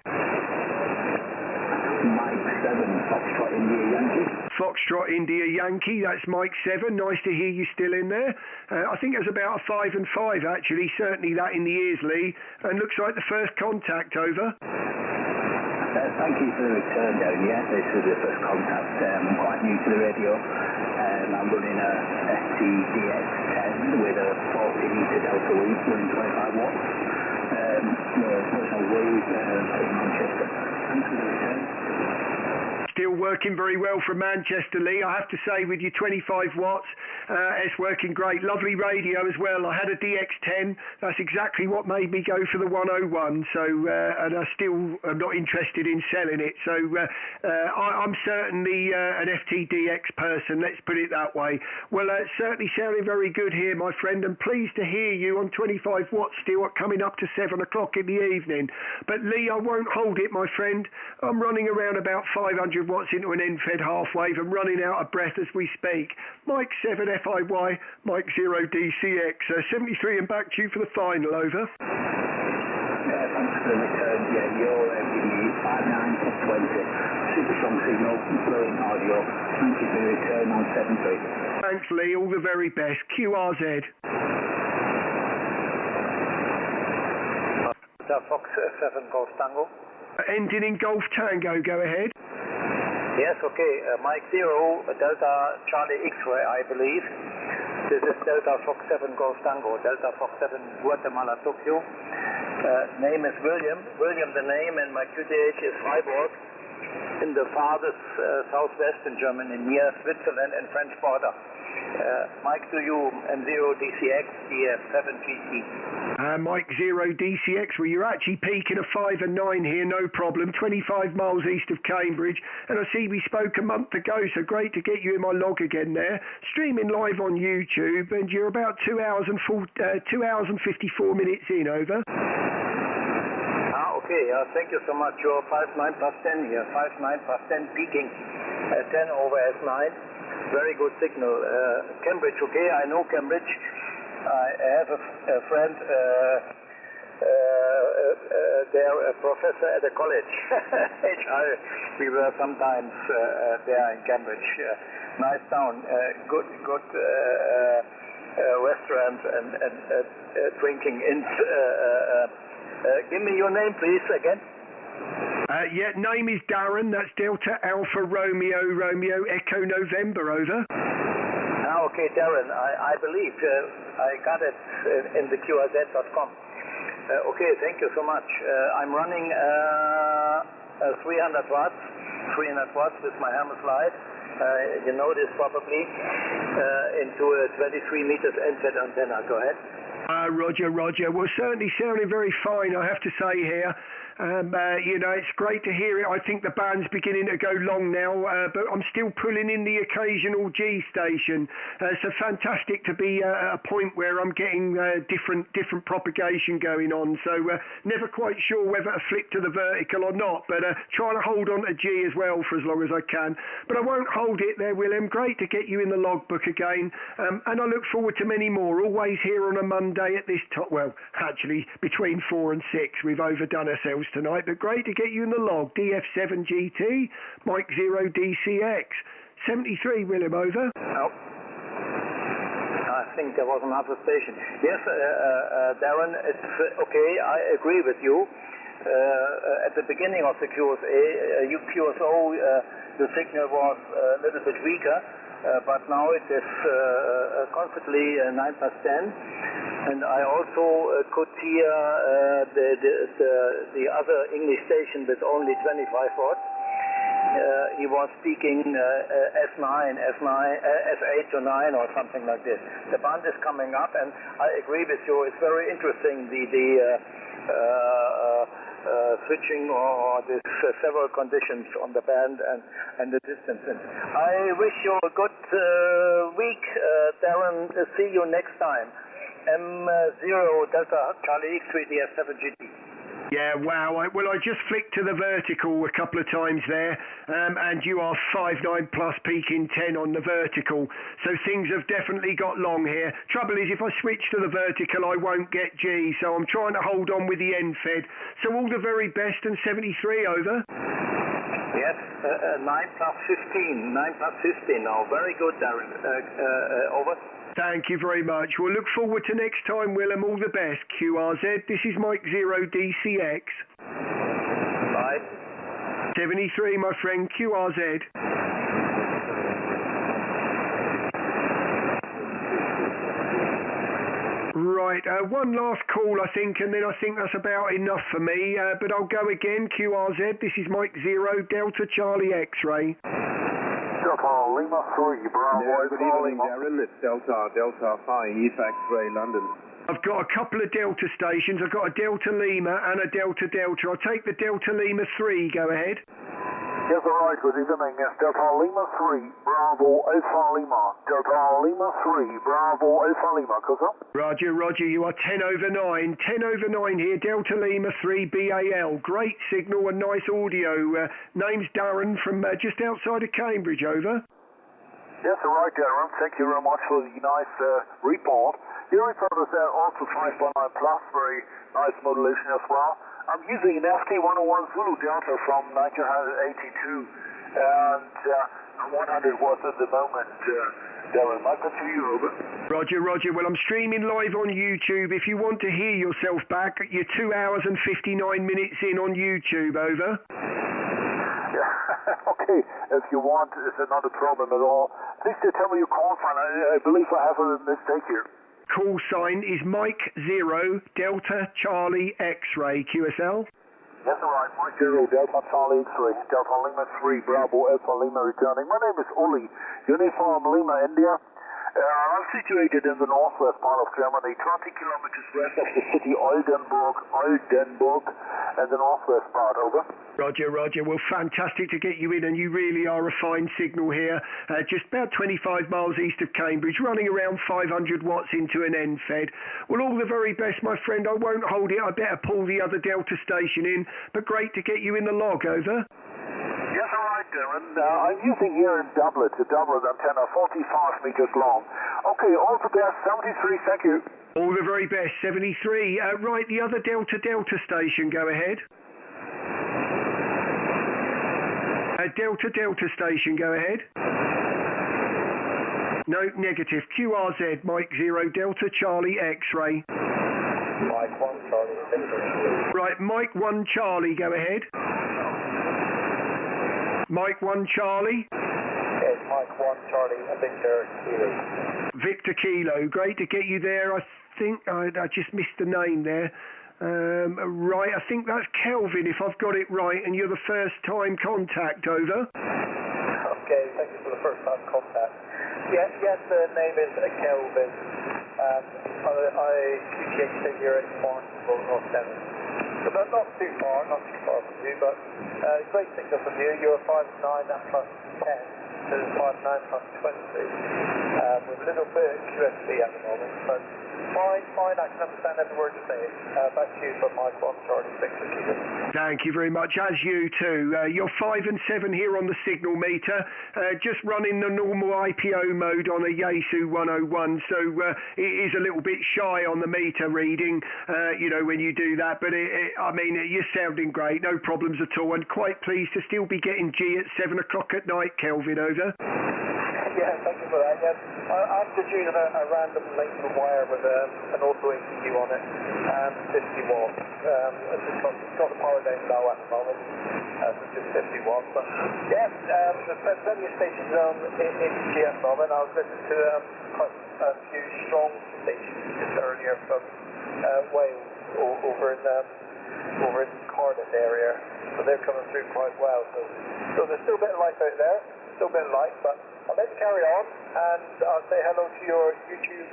Mike 7, Foxtrot India Yankee. Foxtrot India Yankee, that's Mike 7. Nice to hear you still in there. I think it was about a 5 and 5 actually, certainly that in the ears, Lee. And looks like the first contact. Over. Thank you for the return down. Yeah, this is the first contact. I'm quite new to the radio. I'm running a STDX10 with a 40-meter delta weave running 25 watts. Personal wave in Manchester. Thanks for the return. Still working very well from Manchester, Lee. I have to say, with your 25 watts, it's working great. Lovely radio as well. I had a DX10. That's exactly what made me go for the 101. So, and I still am not interested in selling it. So, I'm certainly an FTDX person. Let's put it that way. Well, it's certainly sounding very good here, my friend. And pleased to hear you on 25 watts still coming up to 7 o'clock in the evening. But Lee, I won't hold it, my friend. I'm running around about 500 watts into an end-fed half wave and running out of breath as we speak. Mike 7 FIY, Mike 0 DCX, 73 and back to you for the final. Over. Yeah, thanks for the return. Yeah, you're the 59 20. Super strong signal, brilliant audio. Thank you for the return on 73. Thanks, Lee. All the very best. QRZ. Fox 7 Golf Tango. Ending in Golf Tango, go ahead. Yes, okay. Mike 0, Delta Charlie X-Ray, I believe. This is Delta Fox 7 Golf Tango, Delta Fox 7 Guatemala, Tokyo. Name is William. William the name, and my QTH is Freiburg in the farthest southwest in Germany, near Switzerland and French border. Mike to you, M0 DCX, DF7GT. Mike 0 DCX, well, you're actually peaking a 5 and 9 here, no problem, 25 miles east of Cambridge. And I see we spoke a month ago, so great to get you in my log again there. Streaming live on YouTube, and you're about 2 hours and 54 minutes in. Over. Okay, thank you so much. You're 59 plus 10 here, 59 plus 10 peaking, 10 over S9. Very good signal. Cambridge, okay, I know Cambridge. I have a friend there, a professor at a college. We were sometimes there in Cambridge. Nice town, good restaurant and drinking inns. Give me your name, please, again. Yeah, name is Darren. That's Delta Alpha Romeo Echo November. Over. Okay, Darren, I believe I got it in the QRZ.com. Okay, thank you so much. I'm running 300 watts with my Hermes light. You know this probably, into a 23 meters end-fed antenna. Go ahead. Roger. Well, certainly sounding very fine, I have to say here. You know, it's great to hear it. I think the band's beginning to go long now, but I'm still pulling in the occasional G station. So fantastic to be at a point where I'm getting different propagation going on. So never quite sure whether to flip to the vertical or not, but trying to hold on to G as well for as long as I can. But I won't hold it there, Willem. Great to get you in the logbook again, and I look forward to many more. Always here on a Monday at this top. Well, actually between 4 and 6. We've overdone ourselves tonight, but great to get you in the log. DF7GT, Mike 0 DCX, 73, Willem. Over. Oh. I think there was another station. Yes, Darren, it's okay, I agree with you. At the beginning of the QSO, the signal was a little bit weaker, but now it is constantly 9 plus 10. And I also could hear the other English station with only 25 watts. He was speaking S9, S8 to 9 or something like this. The band is coming up, and I agree with you. It's very interesting the switching or the several conditions on the band and the distances. I wish you a good week, Darren. See you next time. M0 Delta Charlie X3 DS7GT. Yeah, wow. Well, I just flicked to the vertical a couple of times there, and you are 5.9 plus peaking 10 on the vertical. So things have definitely got long here. Trouble is, if I switch to the vertical, I won't get G, so I'm trying to hold on with the end fed. So all the very best, and 73 over. Yes, 9 plus 15. 9 plus 15 now. Very good, Darren. Over. Thank you very much. We'll look forward to next time, Willem. All the best. QRZ, this is Mike 0 DCX. Bye. 73, my friend, QRZ. Right, one last call, I think, and then I think that's about enough for me. But I'll go again, QRZ. This is Mike 0 Delta Charlie X-Ray. Delta Lima 3, Bravo. Yeah, good evening, Darren. It's Delta Phi, East X-Ray, London. I've got a couple of Delta stations. I've got a Delta Lima and a Delta Delta. I'll take the Delta Lima 3. Go ahead. Yes, all right. Good evening. It's Delta Lima 3, Bravo Alpha Lima. Delta Lima 3, Bravo Alpha Lima. Close up. Roger, Roger. You are 10 over 9. 10 over 9 here. Delta Lima 3 BAL. Great signal and nice audio. Name's Darren from just outside of Cambridge. Over. Yes, all right, Darren. Thank you very much for the nice report. Your report is also 5.9 plus. Very nice modulation as well. I'm using an FT101 Zulu Delta from 1982 and 100 watts at the moment. Darren, Michael to you, over. Roger, Roger. Well, I'm streaming live on YouTube. If you want to hear yourself back, you're 2 hours and 59 minutes in on YouTube, over. Okay, if you want, it's not a problem at all. Please tell me your call sign. I believe I have a mistake here. Call sign is Mike 0 Delta Charlie X-Ray QSL. Yes, all right. Mike 0 Delta Charlie X-Ray. Delta Lima 3 Bravo Alpha Lima returning. My name is Uli. Uniform Lima India. I'm situated in the northwest part of Germany, 20 kilometers west of the city Oldenburg, and the northwest part, over. Roger, Roger. Well, fantastic to get you in, and you really are a fine signal here. Just about 25 miles east of Cambridge, running around 500 watts into an end fed. Well, all the very best, my friend. I won't hold it. I better pull the other Delta station in, but great to get you in the log, over. Yes, all right, Darren. I'm using here in doublet, a doublet antenna, 45 meters long. Okay, all the best, 73, thank you. All the very best, 73. Right, the other Delta station, go ahead. Delta station, go ahead. No, negative. QRZ, Mike 0 Delta Charlie X-Ray. Mike 1 Charlie Victor. Right, Mike 1 Charlie, go ahead. Mike 1 Charlie. Yes, Mike 1 Charlie, Victor Kilo. Victor Kilo, great to get you there. I think I just missed the name there. Right, I think that's Kelvin, if I've got it right, and you're the first time contact, over. Okay, thank you for the first time contact. Yes, the name is Kelvin. I QTX here at Martin, North 7. So not too far from you, but great signal from you. You're 5.9 and plus 10, so 5.9 plus 20. With a little bit of QSB at the moment, but fine, I can understand every word you're saying. Back to you from Mike 1 Charlie Victor Kilo. Thank you very much, as you too. You're 5 and 7 here on the signal meter, just running the normal IPO mode on a Yaesu 101, so it is a little bit shy on the meter reading, when you do that, but you're sounding great, no problems at all, and quite pleased to still be getting G at 7 o'clock at night, Kelvin, over. Yeah, thank you for that. Yes, I'm just using a random length of wire with an auto ECU on it, and 50 watts. It's got the power down low at the moment, so just 50 watts. But yeah, there's plenty of stations in GF moment. I was listening to quite a few strong stations just earlier here from Wales over in Cardiff area, so they're coming through quite well. So there's still a bit of life out there, still a bit of light, but I'll let you carry on, and I'll say hello to your YouTube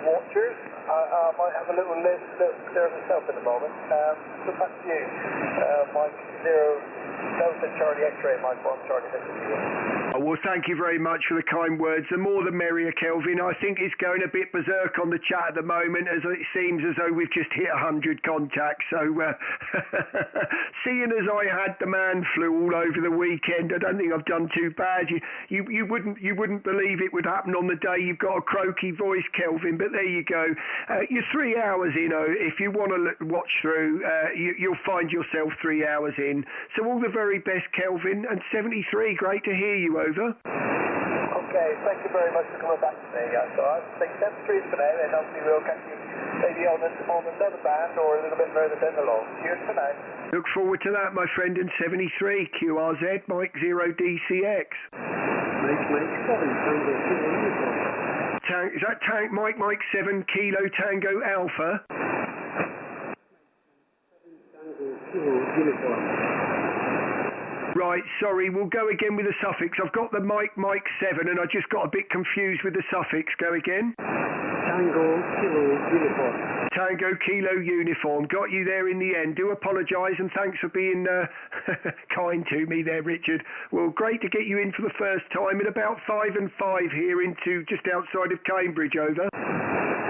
watchers. I might have a little there myself in a moment. So back to you, Mike 0 Delta Charlie X-ray, Mike 1 Charlie X-ray. Oh, well, thank you very much for the kind words. The more the merrier, Kelvin. I think it's going a bit berserk on the chat at the moment, as it seems as though we've just hit 100 contacts. So, seeing as I had the man flu all over the weekend, I don't think I've done too bad. You wouldn't believe it would happen on the day you've got a croaky voice, Kelvin. But there you go. You're 3 hours in. If you want to watch through, you'll find yourself 3 hours in. So all the very best, Kelvin. And 73, great to hear you. Over. Okay, thank you very much for coming back to me. So I'll say 73 for now, and hopefully we'll catch you maybe on another band or a little bit further down the line. Cheers for now. Look forward to that, my friend. And 73 QRZ Mike 0 DCX. Mike 7 Tango Kilo Uniform. Is that Tank Mike 7 Kilo Tango Alpha? 7 Tango Kilo Uniform. Right, sorry, we'll go again with the suffix. I've got the Mike 7 and I just got a bit confused with the suffix. Go again. Tango Kilo Uniform. Tango Kilo Uniform. Got you there in the end. Do apologise, and thanks for being kind to me there, Richard. Well, great to get you in for the first time at about 5 and 5 here into just outside of Cambridge. Over.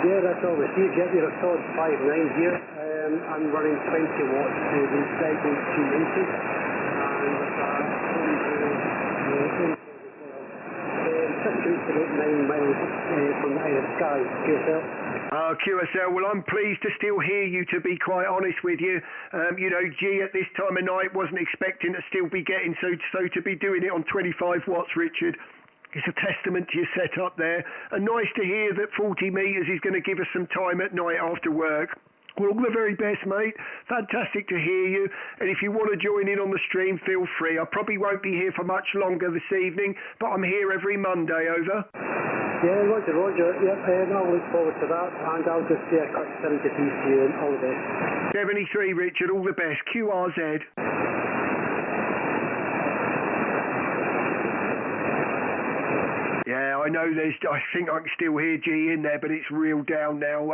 Yeah, that's all we see. Get your solid 5.9 here. I'm running 20 watts to the segment 2 inches. QSL, well, I'm pleased to still hear you, to be quite honest with you. G at this time of night wasn't expecting to still be getting, so to be doing it on 25 watts, Richard, it's a testament to your setup there. And nice to hear that 40 metres is going to give us some time at night after work. Well, all the very best, mate. Fantastic to hear you. And if you want to join in on the stream, feel free. I probably won't be here for much longer this evening, but I'm here every Monday. Over. Yeah, Roger. Yep, I'll look forward to that. And I'll just cut 73 to you and all the best. 73, Richard. All the best. QRZ. Yeah, I know I think I can still hear G in there, but it's real down now.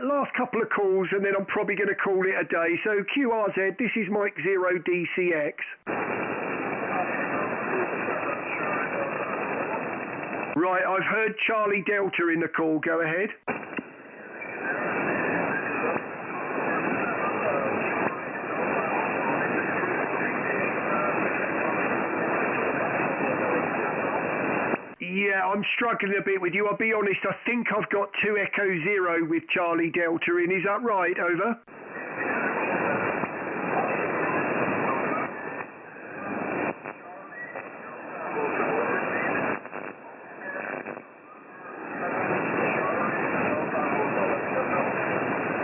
Last couple of calls, and then I'm probably going to call it a day. So, QRZ, this is Mike 0 DCX. Right, I've heard Charlie Delta in the call. Go ahead. Yeah, I'm struggling a bit with you. I'll be honest, I think I've got 2 Echo 0 with Charlie Delta in. Is that right? Over.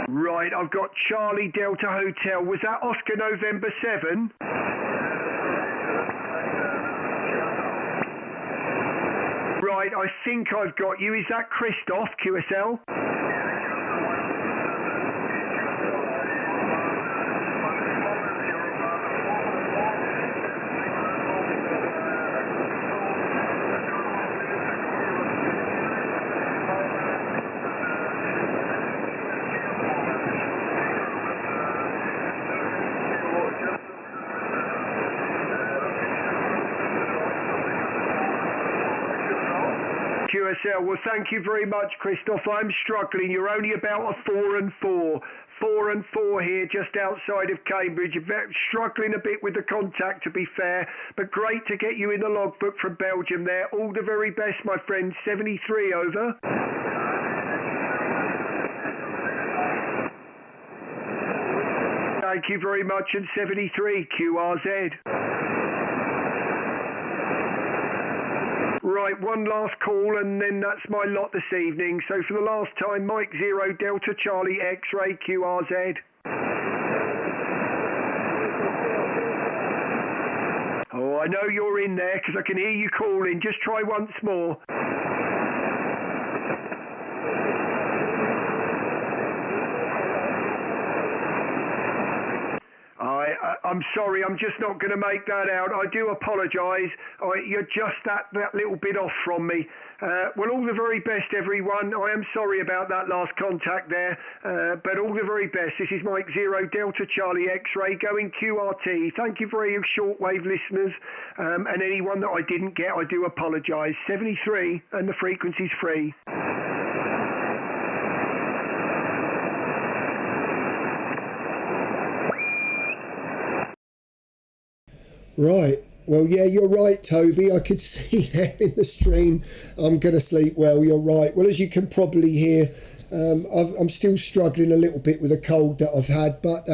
Right, I've got Charlie Delta Hotel. Was that Oscar November 7? Right, I think I've got you. Is that Christoph, QSL? QSL, well, thank you very much, Christoph. I'm struggling. You're only about a 4 and 4. 4 and 4 here, just outside of Cambridge. Struggling a bit with the contact, to be fair, but great to get you in the logbook from Belgium there. All the very best, my friend. 73, over. Thank you very much, and 73, QRZ. Right, one last call, and then that's my lot this evening. So for the last time, Mike 0 Delta Charlie X-Ray QRZ. Oh, I know you're in there because I can hear you calling. Just try once more. I'm sorry, I'm just not going to make that out. I do apologise. You're just that little bit off from me. Well, all the very best, everyone. I am sorry about that last contact there, but all the very best. This is Mike 0 Delta Charlie X-Ray going QRT. Thank you for you shortwave listeners, and anyone that I didn't get, I do apologise. 73 and the frequency's free. Right. Well, yeah, you're right, Toby. I could see there in the stream. I'm going to sleep well. You're right. Well, as you can probably hear, I'm still struggling a little bit with a cold that I've had. But,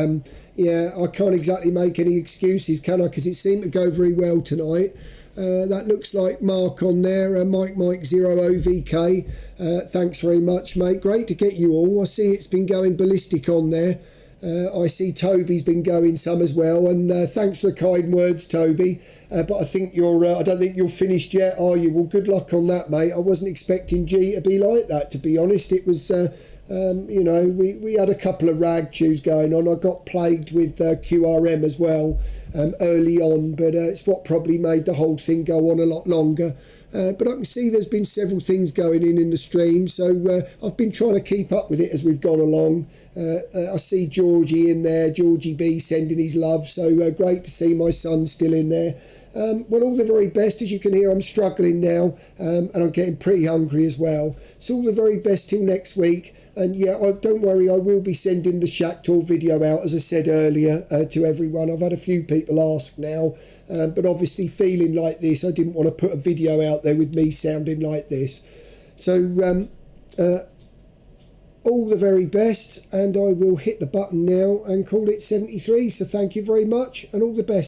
yeah, I can't exactly make any excuses, can I? Because it seemed to go very well tonight. That looks like Mark on there, Mike 0 OVK. Thanks very much, mate. Great to get you all. I see it's been going ballistic on there. I see Toby's been going some as well, and thanks for the kind words, Toby. But I think I don't think you're finished yet, are you? Well, good luck on that, mate. I wasn't expecting G to be like that, to be honest. It was, you know, we had a couple of rag chews going on. I got plagued with QRM as well early on, but it's what probably made the whole thing go on a lot longer. But I can see there's been several things going in the stream, so I've been trying to keep up with it as we've gone along. I see Georgie in there, Georgie B sending his love, so great to see my son still in there. Well, all the very best. As you can hear, I'm struggling now, and I'm getting pretty hungry as well. So all the very best till next week. And yeah, don't worry, I will be sending the Shack Tour video out, as I said earlier, to everyone. I've had a few people ask now, but obviously feeling like this, I didn't want to put a video out there with me sounding like this. So all the very best, and I will hit the button now and call it 73. So thank you very much, and all the best.